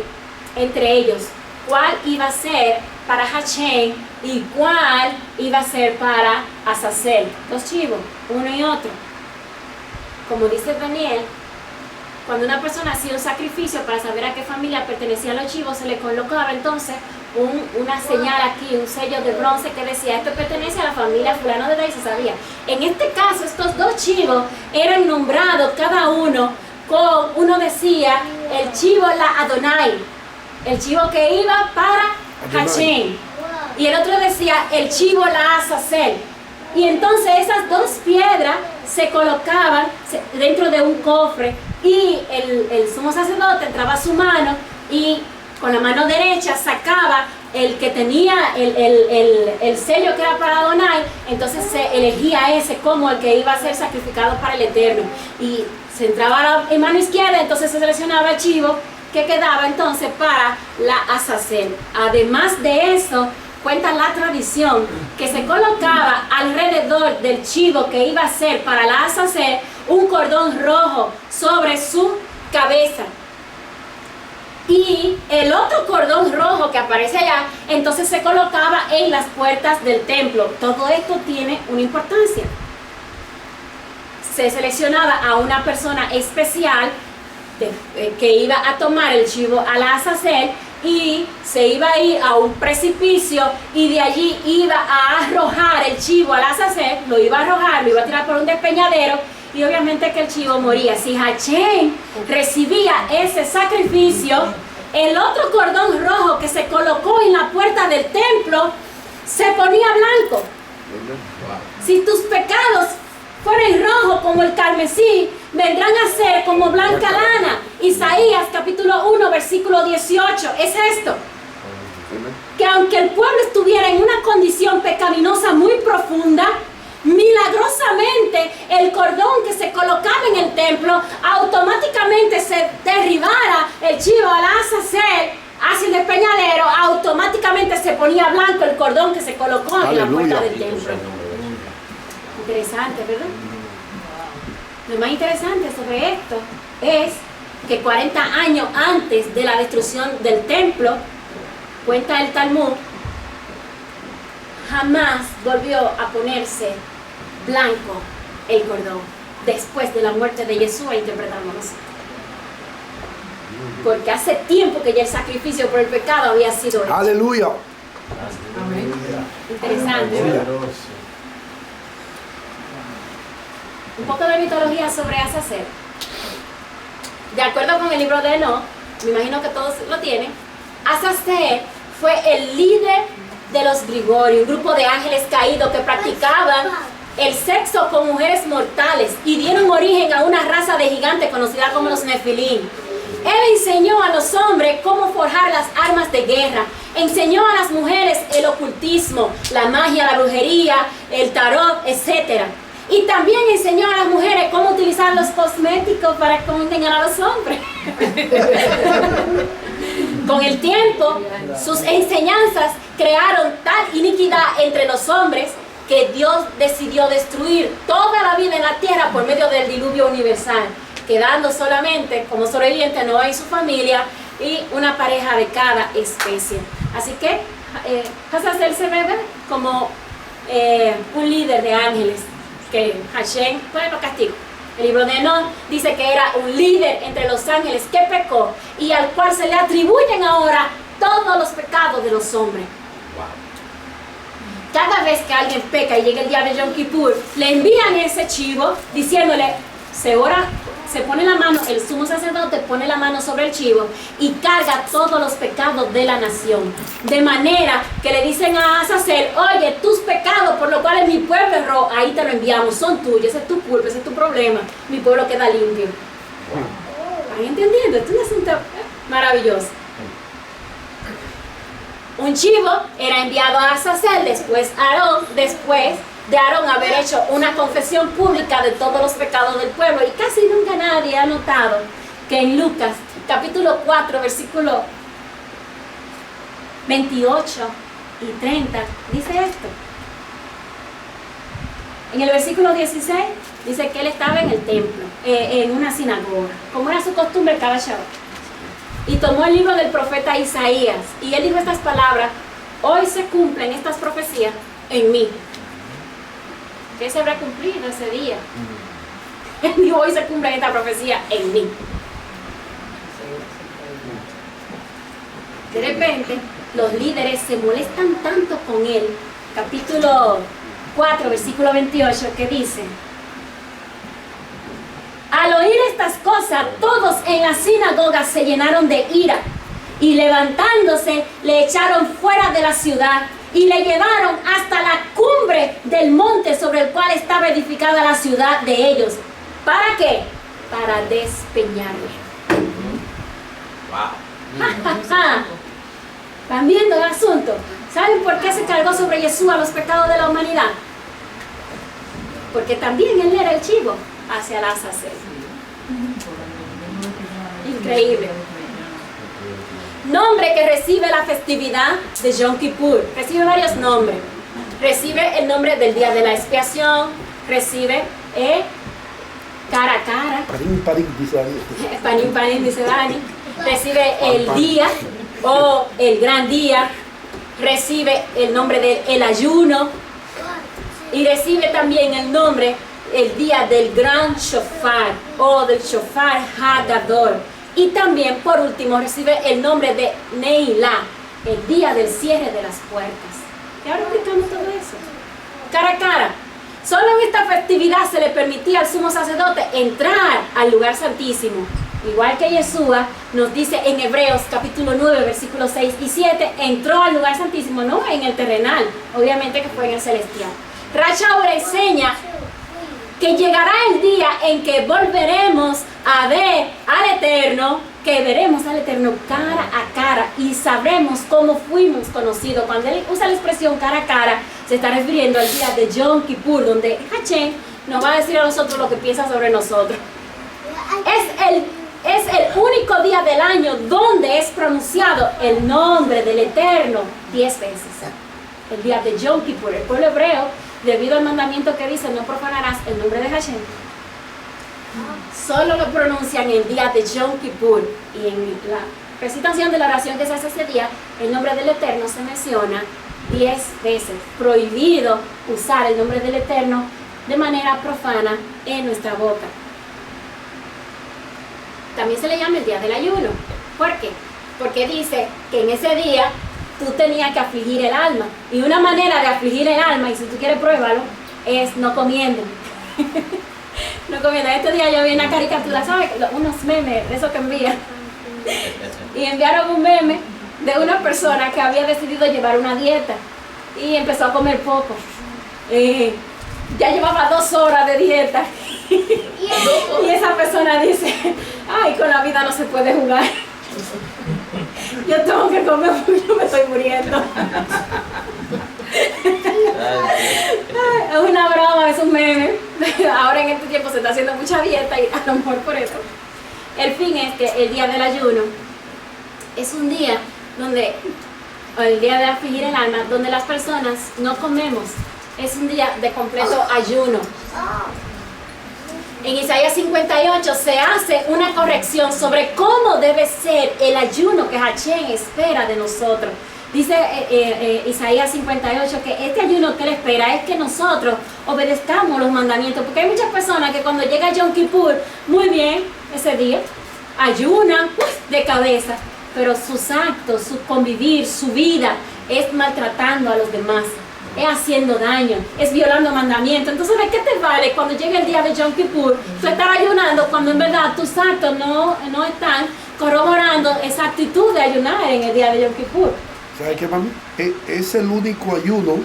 entre ellos cuál iba a ser para Hashem y cuál iba a ser para Azazel. 2 chivos, uno y otro. Como dice Daniel, cuando una persona hacía un sacrificio para saber a qué familia pertenecían los chivos, se le colocaba entonces una señal aquí, un sello de bronce que decía: esto pertenece a la familia fulano de tal, y se sabía. En este caso, estos 2 chivos eran nombrados cada uno con, uno decía, el chivo la Adonai, el chivo que iba para Hashem, y el otro decía el chivo la Azazel. Y entonces esas 2 piedras se colocaban dentro de un cofre y el sumo sacerdote entraba su mano y con la mano derecha sacaba el que tenía el sello que era para Adonai. Entonces se elegía ese como el que iba a ser sacrificado para el Eterno, y se entraba en mano izquierda, entonces se seleccionaba el chivo que quedaba entonces para la Azazel. Además de eso, cuenta la tradición que se colocaba alrededor del chivo que iba a ser para la Azazel un cordón rojo sobre su cabeza. Y el otro cordón rojo que aparece allá, entonces se colocaba en las puertas del templo. Todo esto tiene una importancia. Se seleccionaba a una persona especial que iba a tomar el chivo a la Azazel y se iba a ir a un precipicio y de allí iba a arrojar el chivo a la Azazel, lo iba a arrojar, lo iba a tirar por un despeñadero, y obviamente que el chivo moría. Si Hashem recibía ese sacrificio, el otro cordón rojo que se colocó en la puerta del templo se ponía blanco. Si tus pecados fueren rojos como el carmesí, vendrán a ser como blanca lana. Isaías capítulo 1 versículo 18 es esto: que aunque el pueblo estuviera en una condición pecaminosa muy profunda, milagrosamente el cordón que se colocaba en el templo automáticamente se derribara el chivo al Azazel hacia el despeñadero, automáticamente se ponía blanco el cordón que se colocó en la puerta del templo. Interesante, ¿verdad? Lo más interesante sobre esto es que 40 años antes de la destrucción del templo, cuenta el Talmud, jamás volvió a ponerse blanco el cordón después de la muerte de Yeshua, interpretamos nosotros. Porque hace tiempo que ya el sacrificio por el pecado había sido hecho. Aleluya. Amén. Interesante, ¿verdad? Un poco de mitología sobre Azazel. De acuerdo con el libro de Enoch, me imagino que todos lo tienen, Azazel fue el líder de los Grigori, un grupo de ángeles caídos que practicaban el sexo con mujeres mortales y dieron origen a una raza de gigantes conocida como los Nefilim. Él enseñó a los hombres cómo forjar las armas de guerra. Enseñó a las mujeres el ocultismo, la magia, la brujería, el tarot, etc. Y también enseñó a las mujeres cómo utilizar los cosméticos para cómo engañar a los hombres. Con el tiempo, sus enseñanzas crearon tal iniquidad entre los hombres que Dios decidió destruir toda la vida en la tierra por medio del diluvio universal, quedando solamente como sobreviviente Noé y su familia y una pareja de cada especie. Así que Azazel se ve como un líder de ángeles que Hashem lo castigó. El libro de Enoch dice que era un líder entre los ángeles que pecó y al cual se le atribuyen ahora todos los pecados de los hombres. Cada vez que alguien peca y llega el día de Yom Kippur, le envían ese chivo diciéndole, se pone la mano, el sumo sacerdote pone la mano sobre el chivo y carga todos los pecados de la nación. De manera que le dicen a Azazel, oye, tus pecados por los cuales mi pueblo erró, ahí te lo enviamos, son tuyos, ese es tu culpa, ese es tu problema, mi pueblo queda limpio. ¿Están entendiendo? Esto es un asunto maravilloso. Un chivo era enviado a Azazel, después de Aarón haber hecho una confesión pública de todos los pecados del pueblo. Y casi nunca nadie ha notado que en Lucas capítulo 4 versículo 28 y 30 dice esto. En el versículo 16 dice que él estaba en el templo, en una sinagoga, como era su costumbre cada Shabbat. Y tomó el libro del profeta Isaías y él dijo estas palabras, hoy se cumplen estas profecías en mí. ¿Qué se habrá cumplido ese día? Él dijo, hoy se cumple esta profecía en mí. De repente, los líderes se molestan tanto con él, capítulo 4, versículo 28, que dice, al oír estas cosas, todos en la sinagoga se llenaron de ira y levantándose le echaron fuera de la ciudad y le llevaron hasta la cumbre del monte sobre el cual estaba edificada la ciudad de ellos. ¿Para qué? Para despeñarle. ¿Están viendo el asunto? ¿Saben por qué se cargó sobre Yeshua los pecados de la humanidad? Porque también él era el chivo hacia la Azazel. Increíble. Nombre que recibe la festividad de Yom Kippur. Recibe varios nombres. Recibe el nombre del día de la expiación. Recibe cara a cara. Parín, parín, dice Dani. Panín, panín, dice Dani. Recibe el día o el gran día. Recibe el nombre del ayuno. Y recibe también el nombre, el día del gran shofar o del shofar hagadol. Y también, por último, recibe el nombre de Neilá, el día del cierre de las puertas. Y ahora explicamos todo eso. Cara a cara. Solo en esta festividad se le permitía al sumo sacerdote entrar al lugar santísimo. Igual que Yeshua nos dice en Hebreos capítulo 9, versículos 6 y 7, entró al lugar santísimo, no en el terrenal, obviamente que fue en el celestial. Racha ahora enseña que llegará el día en que volveremos a ver al Eterno, que veremos al Eterno cara a cara y sabremos cómo fuimos conocidos. Cuando él usa la expresión cara a cara, se está refiriendo al día de Yom Kippur, donde Hashem nos va a decir a nosotros lo que piensa sobre nosotros. Es el único día del año donde es pronunciado el nombre del Eterno 10 veces. El día de Yom Kippur. El pueblo hebreo, debido al mandamiento que dice no profanarás el nombre de Hashem, solo lo pronuncian el día de Yom Kippur. Y en la recitación de la oración que se hace ese día, el nombre del Eterno se menciona 10 veces. Prohibido usar el nombre del Eterno de manera profana en nuestra boca. También se le llama el día del ayuno. ¿Por qué? Porque dice que en ese día tú tenías que afligir el alma. Y una manera de afligir el alma, y si tú quieres pruébalo, es no comiendo. No comiendo. Este día yo vi una caricatura, ¿sabes? Unos memes de esos que envían. Y enviaron un meme de una persona que había decidido llevar una dieta y empezó a comer poco. Ya llevaba 2 horas de dieta. Y esa persona dice, Ay, con la vida no se puede jugar. Yo tengo que comer porque yo me estoy muriendo. Ay, es una broma, es un meme. Ahora en este tiempo se está haciendo mucha dieta y a lo mejor por eso. El fin es que el día del ayuno es un día donde, o el día de afligir el alma, donde las personas no comemos. Es un día de completo ayuno. En Isaías 58 se hace una corrección sobre cómo debe ser el ayuno que Hachén espera de nosotros. Dice Isaías 58 que este ayuno que él espera es que nosotros obedezcamos los mandamientos, porque hay muchas personas que cuando llega Yom Kippur, muy bien, ese día, ayunan de cabeza, pero sus actos, su convivir, su vida es maltratando a los demás, es haciendo daño, es violando mandamientos. Entonces, ¿de qué te vale cuando llega el día de Yom Kippur tú estás ayunando cuando en verdad tus actos no están corroborando esa actitud de ayunar en el día de Yom Kippur? ¿Sabes qué, mami? Es el único ayuno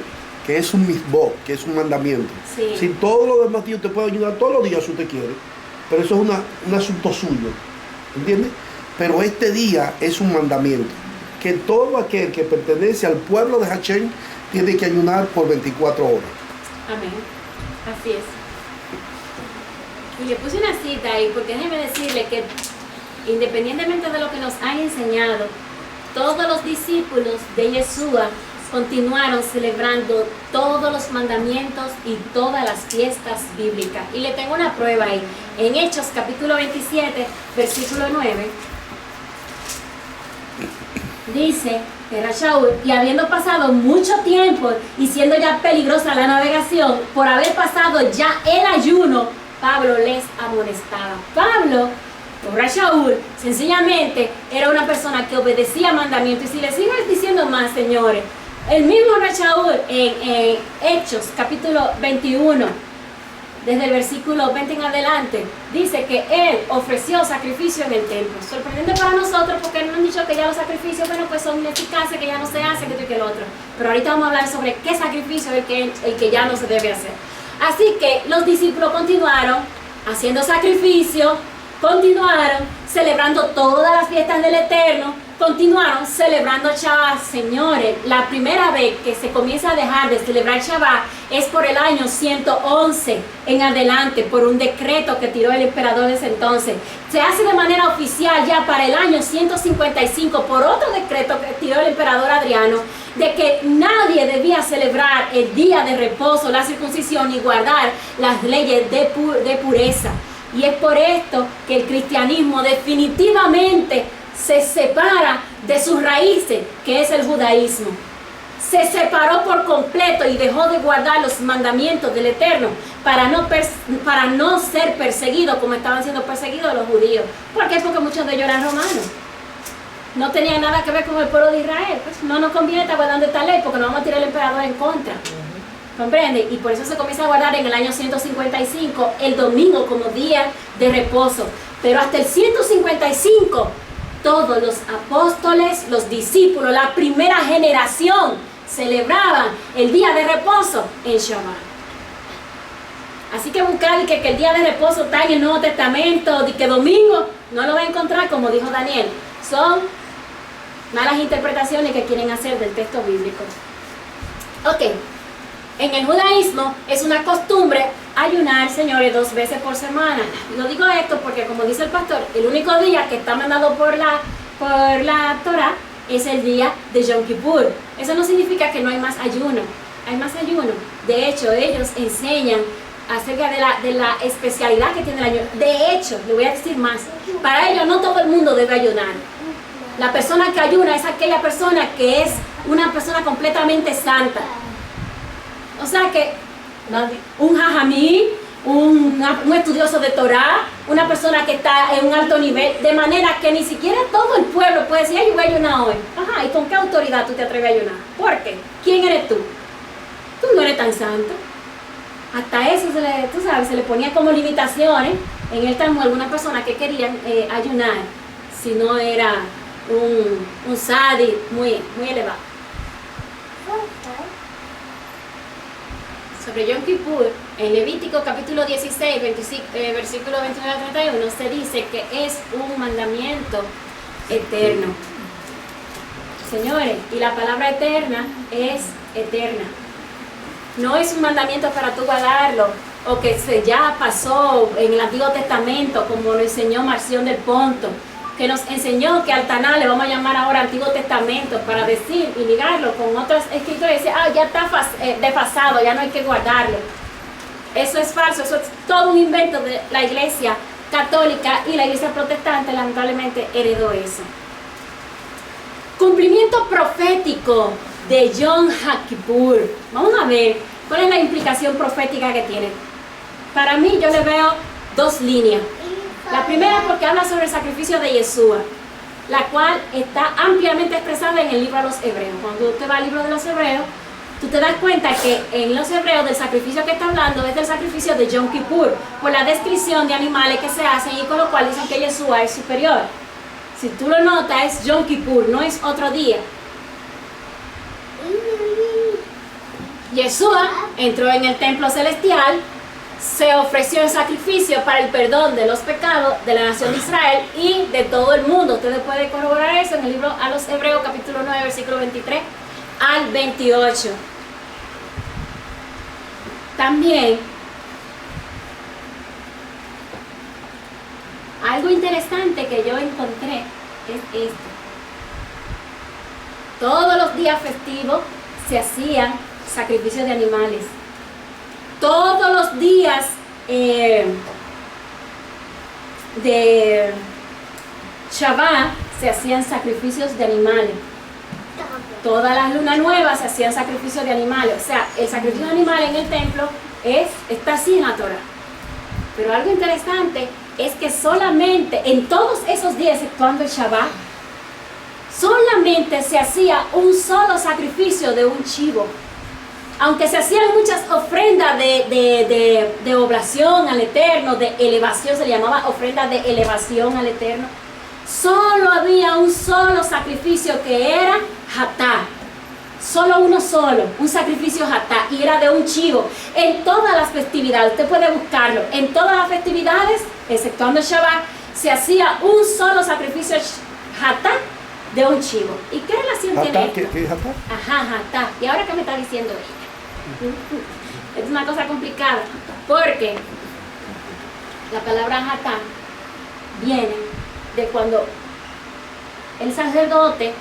que es un misbot, que es un mandamiento. Sí. Si todo lo demás días usted puede ayunar todos los días si usted quiere, pero eso es un asunto suyo, ¿entiende? Pero este día es un mandamiento, que todo aquel que pertenece al pueblo de Hachén tiene que ayunar por 24 horas. Amén. Así es. Y le puse una cita ahí porque déjeme decirle que independientemente de lo que nos han enseñado, todos los discípulos de Yeshua continuaron celebrando todos los mandamientos y todas las fiestas bíblicas. Y le tengo una prueba ahí. En Hechos capítulo 27, versículo 9, dice que Rashaul, y habiendo pasado mucho tiempo y siendo ya peligrosa la navegación, por haber pasado ya el ayuno, Pablo les amonestaba. Pablo, o Rashaul, sencillamente era una persona que obedecía mandamientos. Y si le sigo diciendo más, señores, el mismo Rashaul en Hechos capítulo 21, desde el versículo 20 en adelante, dice que él ofreció sacrificio en el templo. Sorprendente para nosotros porque nos han dicho que ya los sacrificios, bueno, pues son ineficaces, que ya no se hacen, que esto y que el otro. Pero ahorita vamos a hablar sobre qué sacrificio es el que ya no se debe hacer. Así que los discípulos continuaron haciendo sacrificio, continuaron celebrando todas las fiestas del Eterno, continuaron celebrando Shabbat. Señores, la primera vez que se comienza a dejar de celebrar Shabbat es por el año 111 en adelante, por un decreto que tiró el emperador de ese entonces. Se hace de manera oficial ya para el año 155 por otro decreto que tiró el emperador Adriano, de que nadie debía celebrar el día de reposo, la circuncisión y guardar las leyes de pureza. Y es por esto que el cristianismo definitivamente se separa de sus raíces, que es el judaísmo. Se separó por completo y dejó de guardar los mandamientos del Eterno para no ser perseguido como estaban siendo perseguidos los judíos. ¿Por qué? Porque muchos de ellos eran romanos. No tenían nada que ver con el pueblo de Israel. Pues no nos conviene estar guardando esta ley porque nos vamos a tirar el emperador en contra. ¿Comprende? Y por eso se comienza a guardar en el año 155 el domingo como día de reposo. Pero hasta el 155 todos los apóstoles, los discípulos, la primera generación celebraban el día de reposo en Shabbat. Así que buscar que el día de reposo está en el Nuevo Testamento, y que domingo no lo va a encontrar, como dijo Daniel. Son malas interpretaciones que quieren hacer del texto bíblico. Ok. En el judaísmo es una costumbre ayunar, señores, 2 veces por semana. Y lo digo esto porque, como dice el pastor, el único día que está mandado por la Torah es el día de Yom Kippur. Eso no significa que no hay más ayuno. Hay más ayuno. De hecho, ellos enseñan acerca de la especialidad que tiene el ayuno. De hecho, le voy a decir más. Para ellos no todo el mundo debe ayunar. La persona que ayuna es aquella persona que es una persona completamente santa. O sea que un jajamí, un estudioso de Torah, una persona que está en un alto nivel, de manera que ni siquiera todo el pueblo puede decir, ay, yo voy a ayunar hoy. Ajá, ¿y con qué autoridad tú te atreves a ayunar? ¿Por qué? ¿Quién eres tú? Tú no eres tan santo. Hasta eso se le ponía como limitaciones en el Talmud a algunas personas que querían ayunar, si no era un sadi muy elevado. sobre Yom Kippur, en Levítico capítulo 16, versículo 29 al 31, se dice que es un mandamiento eterno. Señores, y la palabra eterna es eterna. No es un mandamiento para tú guardarlo, o que ya pasó en el Antiguo Testamento, como lo enseñó Marción del Ponto, que nos enseñó que al Taná le vamos a llamar ahora Antiguo Testamento para decir y ligarlo con otras escrituras y decir, ya está desfasado, ya no hay que guardarlo. Eso es falso, eso es todo un invento de la Iglesia Católica, y la Iglesia Protestante lamentablemente heredó eso. Cumplimiento profético de Yom Kippur. Vamos a ver cuál es la implicación profética que tiene. Para mí, yo le veo dos líneas. La primera porque habla sobre el sacrificio de Yeshua, la cual está ampliamente expresada en el libro de los Hebreos. Cuando usted va al libro de los Hebreos, tú te das cuenta que en los Hebreos del sacrificio que está hablando es del sacrificio de Yom Kippur, por la descripción de animales que se hacen y con lo cual dicen que Yeshua es superior. Si tú lo notas, es Yom Kippur, no es otro día. Yeshua entró en el templo celestial, se ofreció el sacrificio para el perdón de los pecados de la nación de Israel y de todo el mundo. Ustedes pueden corroborar eso en el libro a los Hebreos capítulo 9, versículo 23 al 28. También, algo interesante que yo encontré es esto. Todos los días festivos se hacían sacrificios de animales. Todos los días de Shabbat se hacían sacrificios de animales. Todas las lunas nuevas se hacían sacrificios de animales. O sea, el sacrificio de animales en el templo está así en la Torah. Pero algo interesante es que solamente en todos esos días, exceptuando el Shabbat, solamente se hacía un solo sacrificio de un chivo. Aunque se hacían muchas ofrendas de oblación al Eterno, de elevación, se le llamaba ofrenda de elevación al Eterno, solo había un solo sacrificio que era hatá. Solo uno solo, un sacrificio hatá, y era de un chivo. En todas las festividades, usted puede buscarlo, en todas las festividades, exceptuando el Shabbat, se hacía un solo sacrificio hatá de un chivo. ¿Y qué relación tiene esto? ¿Qué es hatá? Ajá, hatá. ¿Y ahora qué me está diciendo ella? Es una cosa complicada, porque la palabra hatá viene de cuando el sacerdote,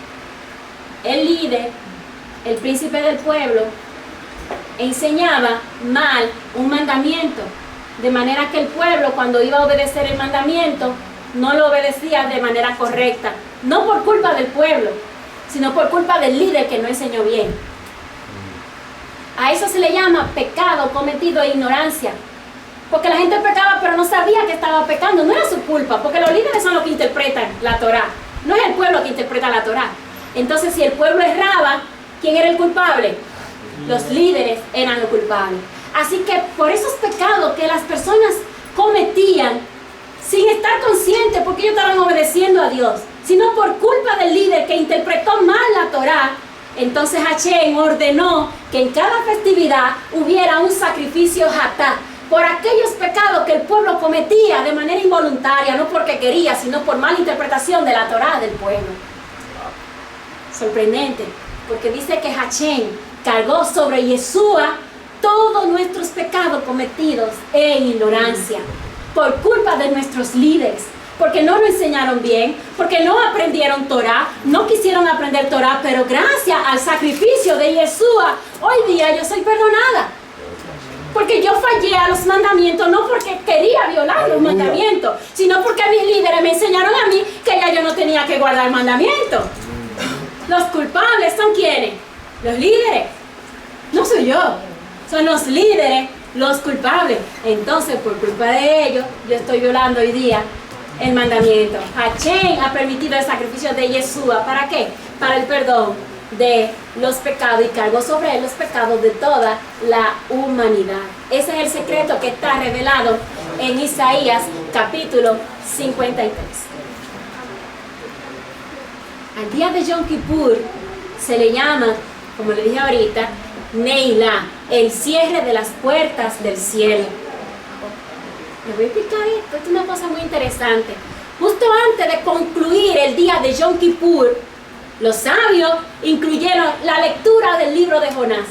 el líder, el príncipe del pueblo, enseñaba mal un mandamiento, de manera que el pueblo, cuando iba a obedecer el mandamiento, no lo obedecía de manera correcta, no por culpa del pueblo, sino por culpa del líder que no enseñó bien. A eso se le llama pecado cometido e ignorancia, porque la gente pecaba pero no sabía que estaba pecando, no era su culpa, porque los líderes son los que interpretan la Torá, no es el pueblo que interpreta la Torá. Entonces, si el pueblo erraba, ¿quién era el culpable? Los líderes eran los culpables. Así que por esos pecados que las personas cometían sin estar conscientes porque ellos estaban obedeciendo a Dios, sino por culpa del líder que interpretó mal la Torá, entonces Hashem ordenó que en cada festividad hubiera un sacrificio hatá por aquellos pecados que el pueblo cometía de manera involuntaria, no porque quería, sino por mala interpretación de la Torá del pueblo. Sorprendente, porque dice que Hashem cargó sobre Yeshua todos nuestros pecados cometidos en ignorancia, por culpa de nuestros líderes, porque no lo enseñaron bien, porque no aprendieron Torah, no quisieron aprender Torah, pero gracias al sacrificio de Yeshua, hoy día yo soy perdonada. Porque yo fallé a los mandamientos, no porque quería violar los mandamientos, sino porque mis líderes me enseñaron a mí que ya yo no tenía que guardar mandamientos. Los culpables son ¿quiénes? Los líderes. No soy yo, son los líderes los culpables. Entonces, por culpa de ellos, yo estoy violando hoy día el mandamiento. Hashem ha permitido el sacrificio de Yeshua. ¿Para qué? Para el perdón de los pecados, y cargó sobre él los pecados de toda la humanidad. Ese es el secreto que está revelado en Isaías capítulo 53. Al día de Yom Kippur se le llama, como le dije ahorita, Neilá. el cierre de las puertas del cielo. Les voy a explicar esto, es una cosa muy interesante. Justo antes de concluir el día de Yom Kippur, los sabios incluyeron la lectura del libro de Jonás.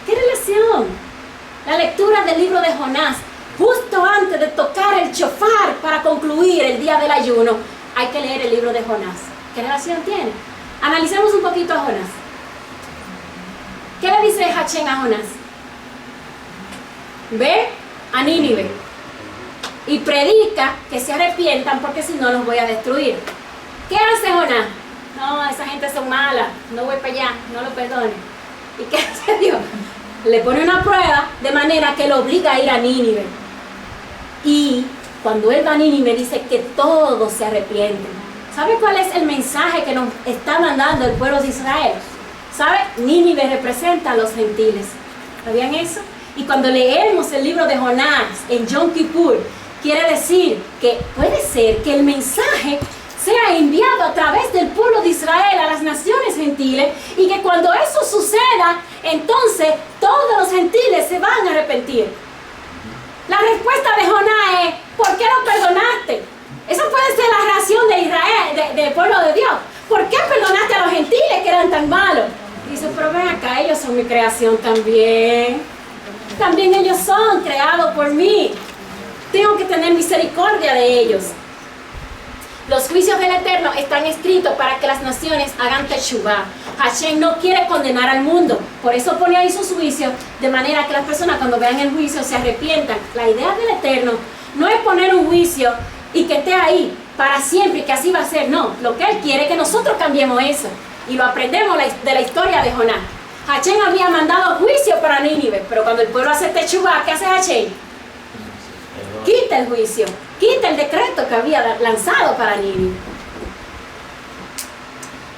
¿Qué relación? La lectura del libro de Jonás, justo antes de tocar el shofar para concluir el día del ayuno, hay que leer el libro de Jonás. ¿Qué relación tiene? Analicemos un poquito a Jonás. ¿Qué le dice Hachén a Jonás? Ve a Nínive y predica que se arrepientan porque si no los voy a destruir. ¿Qué hace Jonás? No, esa gente son malas, no voy para allá, no lo perdone. ¿Y qué hace Dios? Le pone una prueba de manera que lo obliga a ir a Nínive. Y cuando él va a Nínive dice que todos se arrepienten. ¿Sabe cuál es el mensaje que nos está mandando el pueblo de Israel? ¿Sabe? Nínive representa a los gentiles. ¿Sabían eso? Y cuando leemos el libro de Jonás en Yom Kippur, quiere decir que puede ser que el mensaje sea enviado a través del pueblo de Israel a las naciones gentiles y que cuando eso suceda, entonces todos los gentiles se van a arrepentir. La respuesta de Jonás es, ¿por qué no perdonaste? Esa puede ser la reacción de Israel, del pueblo de Dios. ¿Por qué perdonaste a los gentiles que eran tan malos? Dice, pero ven acá, ellos son mi creación también. También ellos son creados por mí. Tengo que tener misericordia de ellos. Los juicios del Eterno están escritos para que las naciones hagan teshuvah. Hashem no quiere condenar al mundo, por eso pone ahí sus juicios, de manera que las personas cuando vean el juicio se arrepientan. La idea del Eterno no es poner un juicio y que esté ahí para siempre y que así va a ser, no. Lo que Él quiere es que nosotros cambiemos eso, y lo aprendemos de la historia de Jonás. Hashem había mandado juicio para Nínive, pero cuando el pueblo hace teshuvah, ¿qué hace Hashem? Quita el juicio, quita el decreto que había lanzado para Nínive.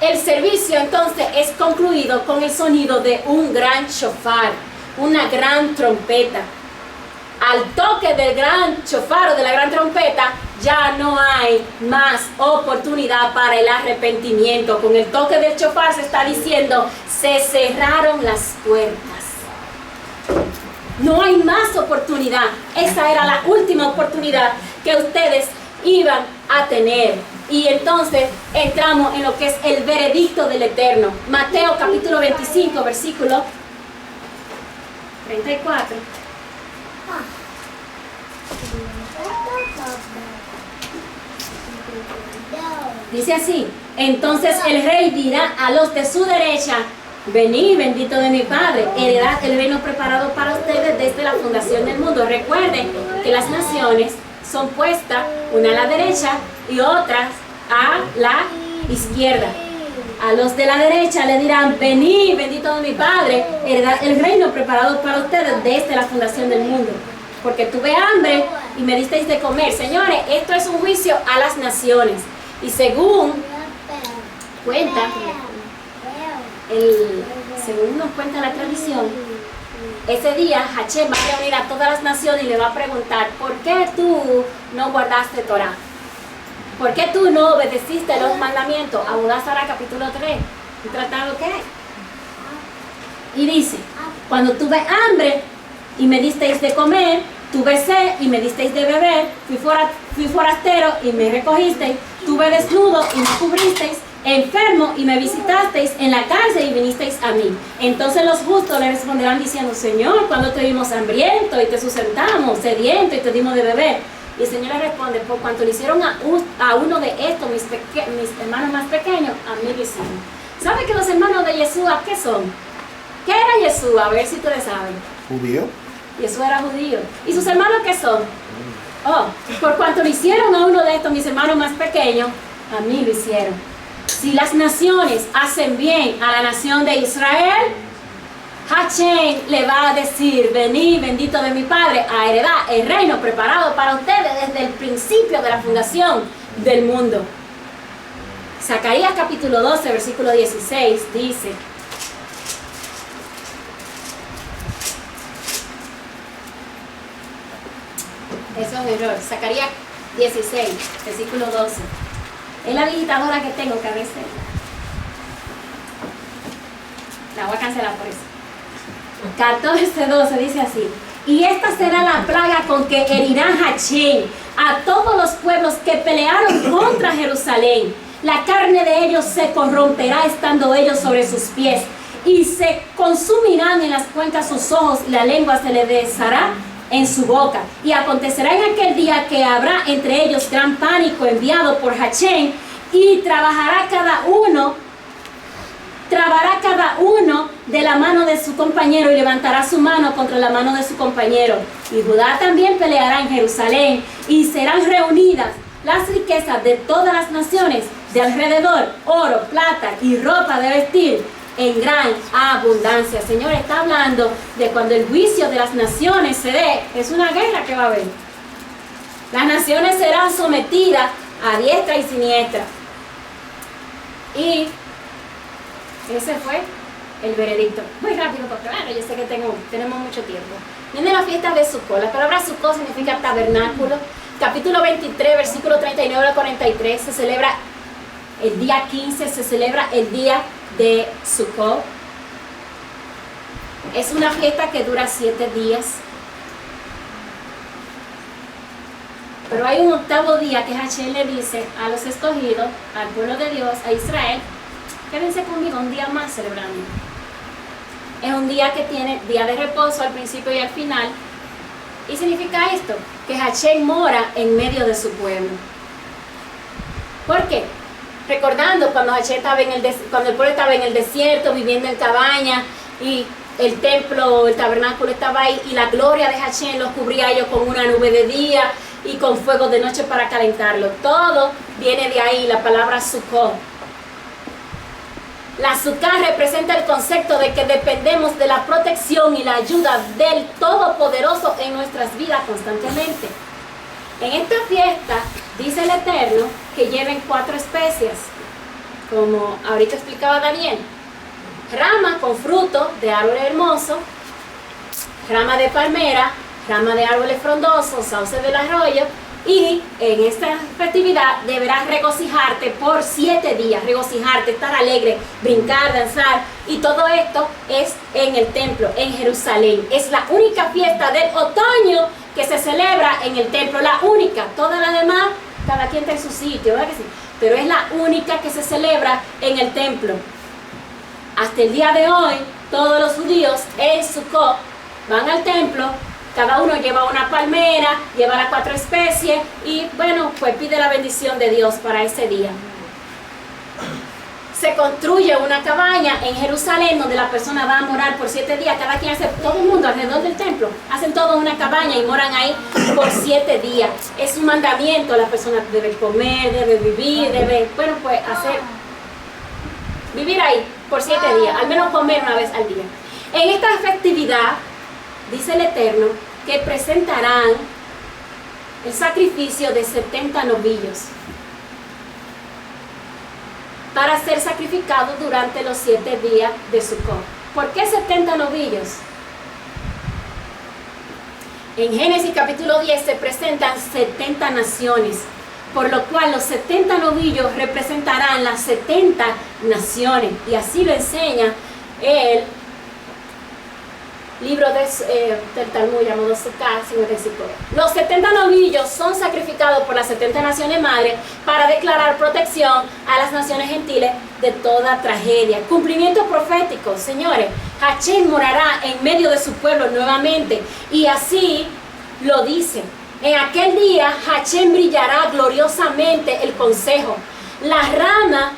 El servicio entonces es concluido con el sonido de un gran shofar, una gran trompeta. Al toque del gran shofar o de la gran trompeta, ya no hay más oportunidad para el arrepentimiento. Con el toque del shofar se está diciendo, se cerraron las puertas. No hay más oportunidad. Esa era la última oportunidad que ustedes iban a tener. Y entonces entramos en lo que es el veredicto del Eterno. Mateo capítulo 25, versículo 34. Dice así, entonces el rey dirá a los de su derecha, venid, bendito de mi Padre, heredad el reino preparado para ustedes desde la fundación del mundo. Recuerden que las naciones son puestas, una a la derecha y otras a la izquierda. A los de la derecha le dirán, venid, bendito de mi Padre, heredad el reino preparado para ustedes desde la fundación del mundo. Porque tuve hambre y me disteis de comer. Señores, esto es un juicio a las naciones. Y según nos cuenta la tradición, ese día Hashem va a reunir a todas las naciones y le va a preguntar, ¿por qué tú no guardaste Torah? ¿Por qué tú no obedeciste los mandamientos? Abudá Sará capítulo 3, un tratado que hay. Y dice, cuando tuve hambre y me disteis de comer, tuve sed y me disteis de beber, fui forastero y me recogisteis, tuve desnudo y me cubristeis, enfermo y me visitasteis, en la cárcel y vinisteis a mí. Entonces los justos le responderán diciendo, Señor, cuando te vimos hambriento y te sustentamos, sediento y te dimos de beber. Y el Señor le responde, por cuanto le hicieron a uno de estos, mis hermanos más pequeños, a mí lo hicieron. ¿Sabe que los hermanos de Yeshua qué son? ¿Qué era Yeshua? A ver si ustedes saben. Judío. Yeshua era judío. ¿Y sus hermanos qué son? Oh, por cuanto le hicieron a uno de estos, mis hermanos más pequeños, a mí lo hicieron. Si las naciones hacen bien a la nación de Israel, Hashem le va a decir, venid, bendito de mi Padre, a heredar el reino preparado para ustedes desde el principio de la fundación del mundo. Zacarías capítulo 12, versículo 16 dice, eso es un error, Zacarías 16, versículo 12. Es la digitadora que tengo que a veces la voy a cancelar por eso. 14:12 dice así: y esta será la plaga con que herirán Hachén a todos los pueblos que pelearon contra Jerusalén. La carne de ellos se corromperá estando ellos sobre sus pies, y se consumirán en las cuencas sus ojos, y la lengua se le deshará en su boca. Y acontecerá en aquel día que habrá entre ellos gran pánico enviado por Hachén, y trabará cada uno de la mano de su compañero, y levantará su mano contra la mano de su compañero. Y Judá también peleará en Jerusalén, y serán reunidas las riquezas de todas las naciones de alrededor, oro, plata y ropa de vestir en gran abundancia. El Señor está hablando de cuando el juicio de las naciones se dé. Es una guerra que va a haber. Las naciones serán sometidas a diestra y siniestra. Y ese fue el veredicto. Muy rápido porque bueno, yo sé que tenemos mucho tiempo. Viene la fiesta de Sukkot. La palabra Sukkot significa tabernáculo. Capítulo 23, versículo 39 al 43, se celebra el día 15, se celebra el día de Sukkot. Es una fiesta que dura 7 días. Pero hay un octavo día que Hachén le dice a los escogidos, al pueblo de Dios, a Israel: quédense conmigo un día más celebrando. Es un día que tiene día de reposo al principio y al final. Y significa esto, que Hachén mora en medio de su pueblo. ¿Por qué? Recordando cuando cuando el pueblo estaba en el desierto, viviendo en cabaña, y el templo, el tabernáculo estaba ahí, y la gloria de Hachén los cubría a ellos con una nube de día y con fuego de noche para calentarlo. Todo viene de ahí, la palabra Sukkot. La Sukkah representa el concepto de que dependemos de la protección y la ayuda del Todopoderoso en nuestras vidas constantemente. En esta fiesta, dice el Eterno, que lleven 4 especias, como ahorita explicaba Daniel: rama con fruto de árbol hermoso, rama de palmera, rama de árboles frondosos, sauce del arroyo. Y en esta festividad deberás regocijarte por 7 días, regocijarte, estar alegre, brincar, danzar. Y todo esto es en el templo, en Jerusalén. Es la única fiesta del otoño que se celebra en el templo, la única. Todas las demás, cada quien está en su sitio, ¿verdad que sí? Pero es la única que se celebra en el templo. Hasta el día de hoy, todos los judíos en Sukkot van al templo. Cada uno lleva una palmera, lleva las 4 especies y bueno, pues pide la bendición de Dios para ese día. Se construye una cabaña en Jerusalén donde la persona va a morar por 7 días. Cada quien hace, todo el mundo alrededor del templo, hacen toda una cabaña y moran ahí por 7 días. Es un mandamiento, la persona debe comer, debe vivir, debe, bueno, pues vivir ahí por 7 días, al menos comer una vez al día. En esta festividad, dice el Eterno, que presentarán el sacrificio de 70 novillos para ser sacrificados durante los 7 días de Sukkot. ¿Por qué 70 novillos? En Génesis capítulo 10 se presentan 70 naciones, por lo cual los 70 novillos representarán las 70 naciones, y así lo enseña el libro del Talmud llamado Sukkah 55. Los 70 novillos son sacrificados por las 70 naciones madres para declarar protección a las naciones gentiles de toda tragedia. Cumplimiento profético, señores. Hachén morará en medio de su pueblo nuevamente, y así lo dice. En aquel día Hachén brillará gloriosamente el consejo, la rama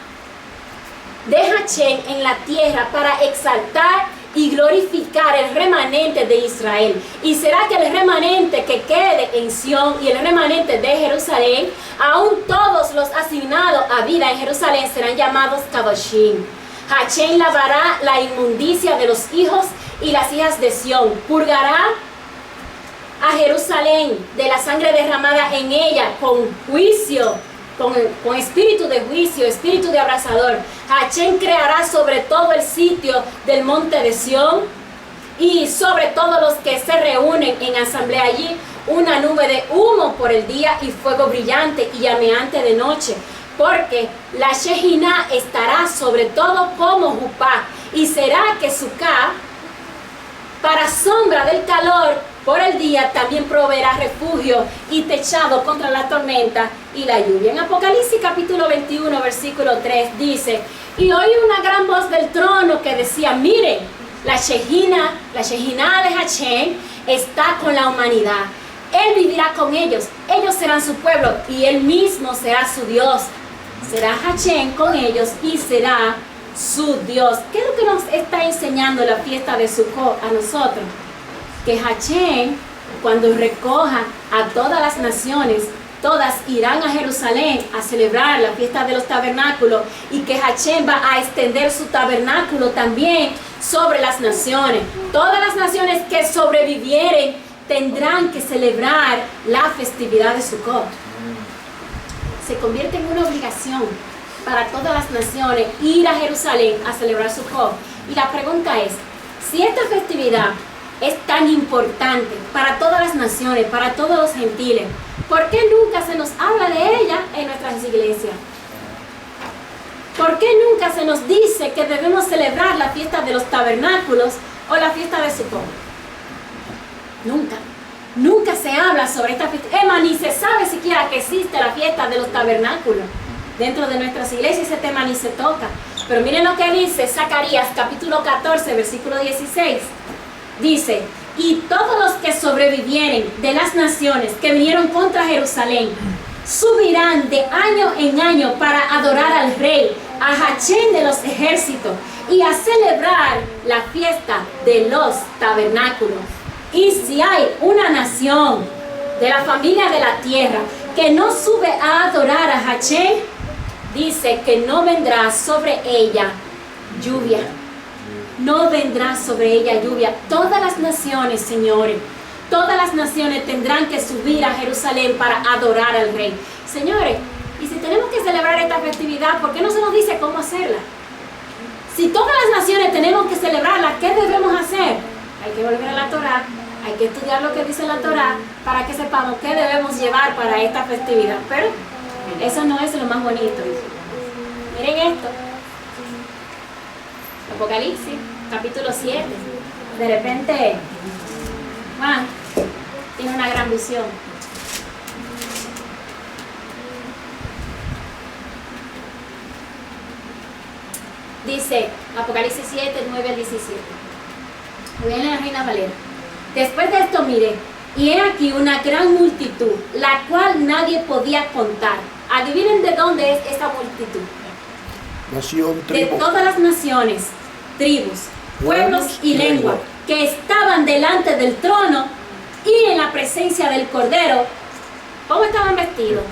de Hachén en la tierra, para exaltar y glorificar el remanente de Israel. Y será que el remanente que quede en Sión y el remanente de Jerusalén, aún todos los asignados a vida en Jerusalén serán llamados Kadoshim. Hachén lavará la inmundicia de los hijos y las hijas de Sión, purgará a Jerusalén de la sangre derramada en ella con juicio, con espíritu de juicio, espíritu de abrasador. Hachén creará sobre todo el sitio del monte de Sión y sobre todos los que se reúnen en asamblea allí una nube de humo por el día y fuego brillante y llameante de noche, porque la Shejiná estará sobre todo como Jupá, y será que Sukkah para sombra del calor por el día, también proveerá refugio y techado contra la tormenta y la lluvia. En Apocalipsis capítulo 21, versículo 3 dice: y oí una gran voz del trono que decía, miren, la Shejina de Hachén está con la humanidad. Él vivirá con ellos serán su pueblo y él mismo será su Dios. Será Hachén con ellos y será su Dios. ¿Qué es lo que nos está enseñando la fiesta de Sukkot a nosotros? Que Hachén, cuando recoja a todas las naciones, todas irán a Jerusalén a celebrar la fiesta de los tabernáculos, y que Hachén va a extender su tabernáculo también sobre las naciones. Todas las naciones que sobrevivieren tendrán que celebrar la festividad de Sukkot. Se convierte en una obligación para todas las naciones ir a Jerusalén a celebrar Sukkot. Y la pregunta es, si esta festividad es tan importante para todas las naciones, para todos los gentiles, ¿por qué nunca se nos habla de ella en nuestras iglesias? ¿Por qué nunca se nos dice que debemos celebrar la fiesta de los tabernáculos o la fiesta de Sukkot? Nunca se habla sobre esta fiesta. Ni se sabe siquiera que existe la fiesta de los tabernáculos dentro de nuestras iglesias. Ese tema ni se toca. Pero miren lo que dice Zacarías capítulo 14, versículo 16. Dice: y todos los que sobrevivieren de las naciones que vinieron contra Jerusalén subirán de año en año para adorar al rey, a Hachén de los ejércitos, y a celebrar la fiesta de los tabernáculos. Y si hay una nación de la familia de la tierra que no sube a adorar a Hachén, dice que no vendrá sobre ella lluvia. No vendrá sobre ella lluvia. Todas las naciones, señores, todas las naciones tendrán que subir a Jerusalén para adorar al rey. Señores, y si tenemos que celebrar esta festividad, ¿por qué no se nos dice cómo hacerla? Si todas las naciones tenemos que celebrarla, ¿qué debemos hacer? Hay que volver a la Torá, hay que estudiar lo que dice la Torá para que sepamos qué debemos llevar para esta festividad. Pero eso no es lo más bonito. Miren esto. Apocalipsis, capítulo 7. De repente, Juan tiene una gran visión. Dice, Apocalipsis 7, 9 al 17. Voy a leer la Reina Valera. Después de esto, mire, y he aquí una gran multitud, la cual nadie podía contar. Adivinen de dónde es esta multitud. Nación, De tribu. todas las naciones, tribus, pueblos y lenguas que estaban delante del trono y en la presencia del Cordero. ¿Cómo estaban vestidos?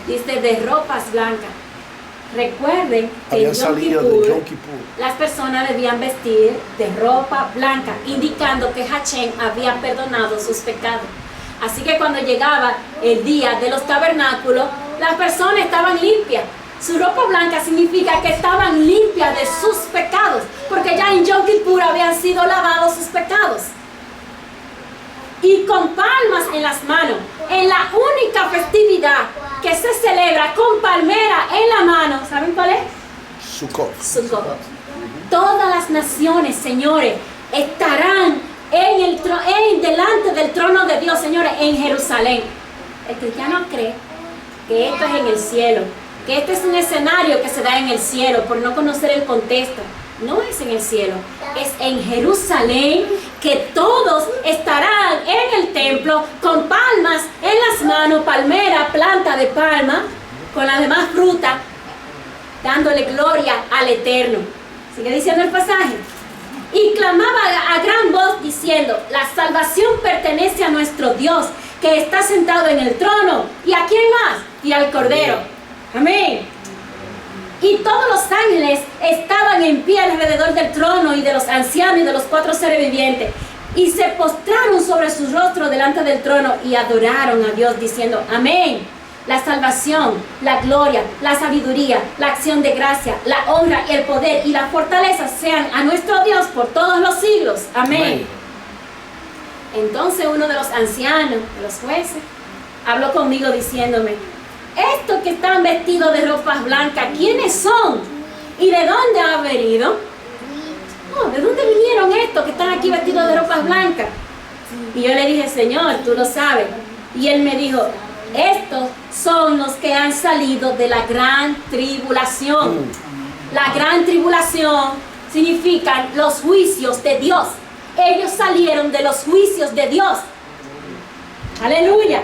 Dice, de ropas blancas. Recuerden que Habían en salido de Yom Kippur. las personas debían vestir de ropa blanca, indicando que Hachén había perdonado sus pecados. Así que cuando llegaba el día de los tabernáculos, las personas estaban limpias. Su ropa blanca significa que estaban limpias de sus pecados, porque ya en Yom Kippur habían sido lavados sus pecados. Y con palmas en las manos, en la única festividad que se celebra con palmera en la mano, ¿saben cuál es? Sukkot. Sukkot. Todas las naciones, señores, estarán delante del trono de Dios, señores, en Jerusalén. El cristiano cree que esto es en el cielo, que este es un escenario que se da en el cielo, por no conocer el contexto. No es en el cielo, es en Jerusalén, que todos estarán en el templo con palmas en las manos, palmera, planta de palma, con las demás frutas, dándole gloria al Eterno. Sigue diciendo el pasaje. Y clamaba a gran voz diciendo: la salvación pertenece a nuestro Dios, que está sentado en el trono. ¿Y a quién más? Y al Cordero. Amén. Y todos los ángeles estaban en pie alrededor del trono y de los ancianos y de los 4 seres vivientes. Y se postraron sobre sus rostros delante del trono y adoraron a Dios diciendo: amén. La salvación, la gloria, la sabiduría, la acción de gracia, la honra y el poder y la fortaleza sean a nuestro Dios por todos los siglos. Amén. Entonces uno de los ancianos, de los jueces, habló conmigo diciéndome: estos que están vestidos de ropas blancas, ¿quiénes son? ¿Y de dónde han venido? oh, ¿de dónde vinieron estos que están aquí vestidos de ropas blancas? Y yo le dije, Señor, tú lo sabes. Y él me dijo, estos son los que han salido de la gran tribulación. La gran tribulación significan los juicios de Dios. Ellos salieron de los juicios de Dios. Aleluya.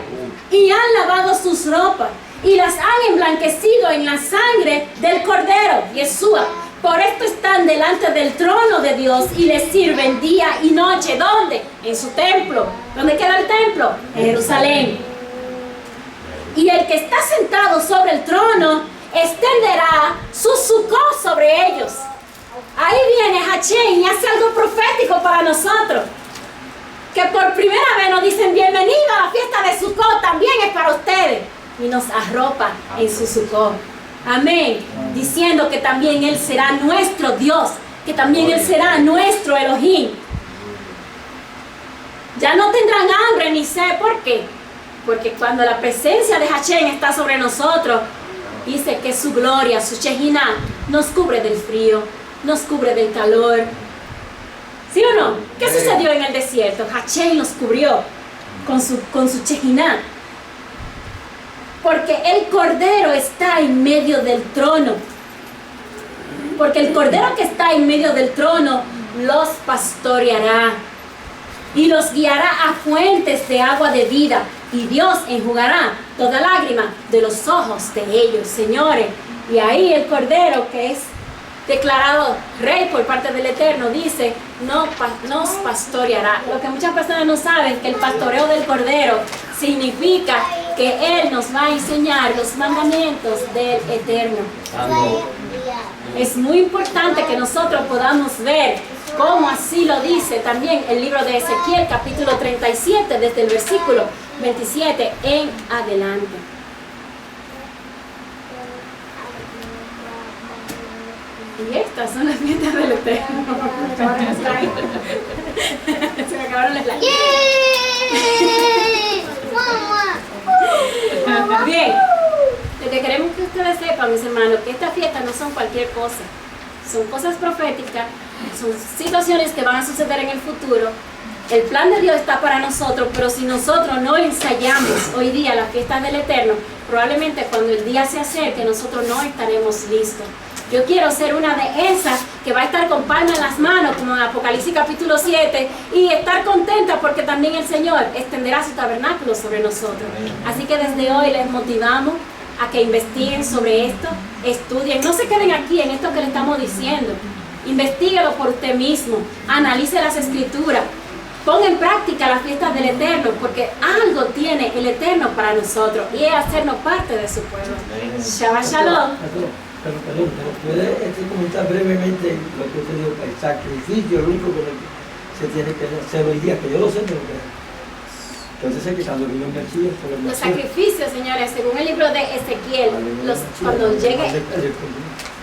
Y han lavado sus ropas y las han emblanquecido en la sangre del Cordero, Yeshua. Por esto están delante del trono de Dios y le sirven día y noche. ¿Dónde? En su templo. ¿Dónde queda el templo? En Jerusalén. Y el que está sentado sobre el trono extenderá su sucot sobre ellos. Ahí viene Hachén y hace algo profético para nosotros. Que por primera vez nos dicen, bienvenido a la fiesta de Sucot, también es para ustedes. Y nos arropa en su Sucot. Amén. Diciendo que también Él será nuestro Dios, que también Él será nuestro Elohim. Ya no tendrán hambre ni sed. ¿Por qué? Porque cuando la presencia de Hachén está sobre nosotros, dice que su gloria, su Shekinah, nos cubre del frío, nos cubre del calor. ¿Sí o no? ¿Qué sucedió en el desierto? Hachén nos cubrió con su Shekinah. Porque el Cordero está en medio del trono. Porque el Cordero que está en medio del trono los pastoreará y los guiará a fuentes de agua de vida. Y Dios enjugará toda lágrima de los ojos de ellos, señores. Y ahí el Cordero, que es declarado rey por parte del Eterno, dice, nos pastoreará. Lo que muchas personas no saben, que el pastoreo del Cordero significa que Él nos va a enseñar los mandamientos del Eterno. Amén. Es muy importante que nosotros podamos ver cómo así lo dice también el libro de Ezequiel, capítulo 37, desde el versículo 27 en adelante. Y estas son las fiestas del Eterno. Se me acabaron las lágrimas. Bien, lo que queremos que ustedes sepan, mis hermanos, que estas fiestas no son cualquier cosa. Son cosas proféticas, son situaciones que van a suceder en el futuro. El plan de Dios está para nosotros, pero si nosotros no ensayamos hoy día las fiestas del Eterno, probablemente cuando el día se acerque, nosotros no estaremos listos. Yo quiero ser una de esas que va a estar con palmas en las manos, como en Apocalipsis capítulo 7, y estar contenta porque también el Señor extenderá su tabernáculo sobre nosotros. Así que desde hoy les motivamos a que investiguen sobre esto, estudien, no se queden aquí en esto que le estamos diciendo. Investíguelo por usted mismo, analice las escrituras, ponga en práctica las fiestas del Eterno, porque algo tiene el Eterno para nosotros y es hacernos parte de su pueblo. Shabbat Shalom. Pero puede comentar brevemente lo que usted dijo, el sacrificio, lo único que se tiene que hacer hoy día, que yo lo sé, pero que entonces sé que cuando vino el Mesías, los sacrificios, señores, según el libro de Ezequiel, cuando llegue,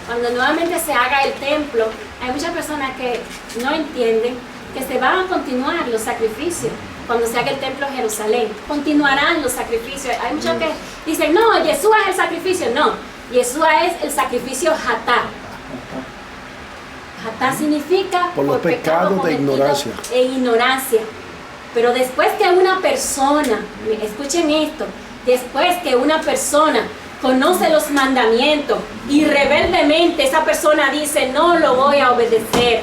cuando nuevamente se haga el templo, hay muchas personas que no entienden que se van a continuar los sacrificios. Cuando se haga el templo en Jerusalén, continuarán los sacrificios. Hay muchos que dicen, no, Yeshua es el sacrificio. No, Yeshua es el sacrificio Hatá. Hatá significa por los pecados de ignorancia. E ignorancia. Pero después que una persona, escuchen esto, después que una persona conoce los mandamientos y rebeldemente esa persona dice, no lo voy a obedecer.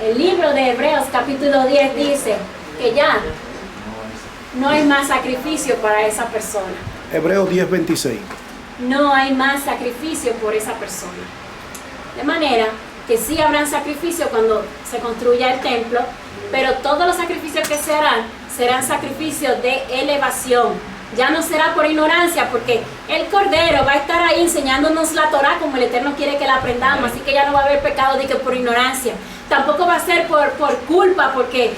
El libro de Hebreos capítulo 10 dice que ya no hay más sacrificio para esa persona. Hebreos 10:26. No hay más sacrificio por esa persona. De manera que sí habrán sacrificios cuando se construya el templo, pero todos los sacrificios que se harán serán sacrificios de elevación. Ya no será por ignorancia, porque el Cordero va a estar ahí enseñándonos la Torah como el Eterno quiere que la aprendamos, así que ya no va a haber pecado de que por ignorancia. Tampoco va a ser por culpa, porque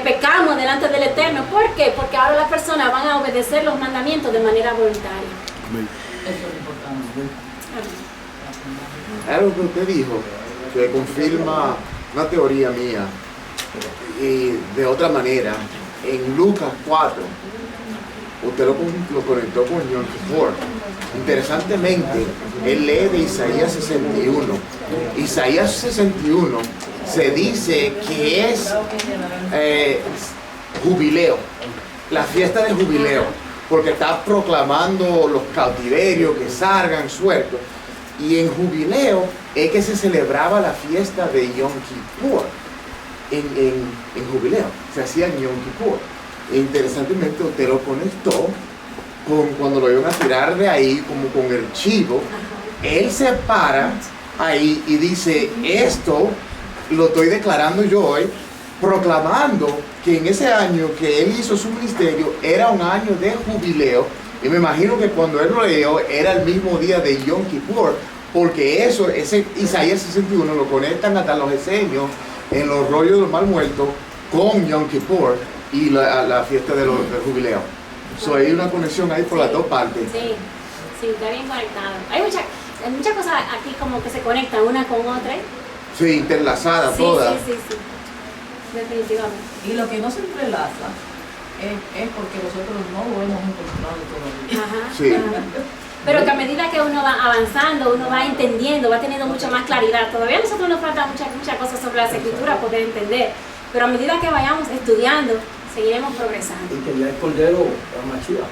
pecamos delante del Eterno. ¿Por qué? Porque ahora las personas van a obedecer los mandamientos de manera voluntaria. Amén. Eso es importante. Algo que usted dijo, que confirma una teoría mía, y de otra manera, en Lucas 4, usted lo conectó con Yom Kippur. Interesantemente, él lee de Isaías 61. Isaías 61 se dice que es jubileo, la fiesta de jubileo, porque está proclamando los cautiverios que salgan sueltos. Y en jubileo es que se celebraba la fiesta de Yom Kippur. En jubileo se hacía en Yom Kippur. E interesantemente usted lo conectó con cuando lo iban a tirar de ahí, como con el chivo. Él se para ahí y dice, esto lo estoy declarando yo hoy, proclamando que en ese año que él hizo su ministerio era un año de jubileo. Y me imagino que cuando él lo leyó era el mismo día de Yom Kippur, porque ese Isaías 61 lo conectan hasta los esenios en los rollos de los mal muertos con Yom Kippur y la fiesta del jubileo. So, hay una conexión ahí por las dos partes. Sí, sí, está bien conectado. Hay muchas cosas aquí como que se conectan una con otra. Sí, interlazadas Sí, todas. sí, sí, sí. Definitivamente. Y lo que no se entrelaza es porque nosotros no lo hemos encontrado todavía. Ajá. Sí. Ajá. Pero que a medida que uno va avanzando, uno va entendiendo, va teniendo mucha más claridad. Todavía a nosotros nos faltan muchas cosas sobre las escrituras poder entender. Pero a medida que vayamos estudiando, seguiremos progresando. Y que ya el Cordero, la Mashiach.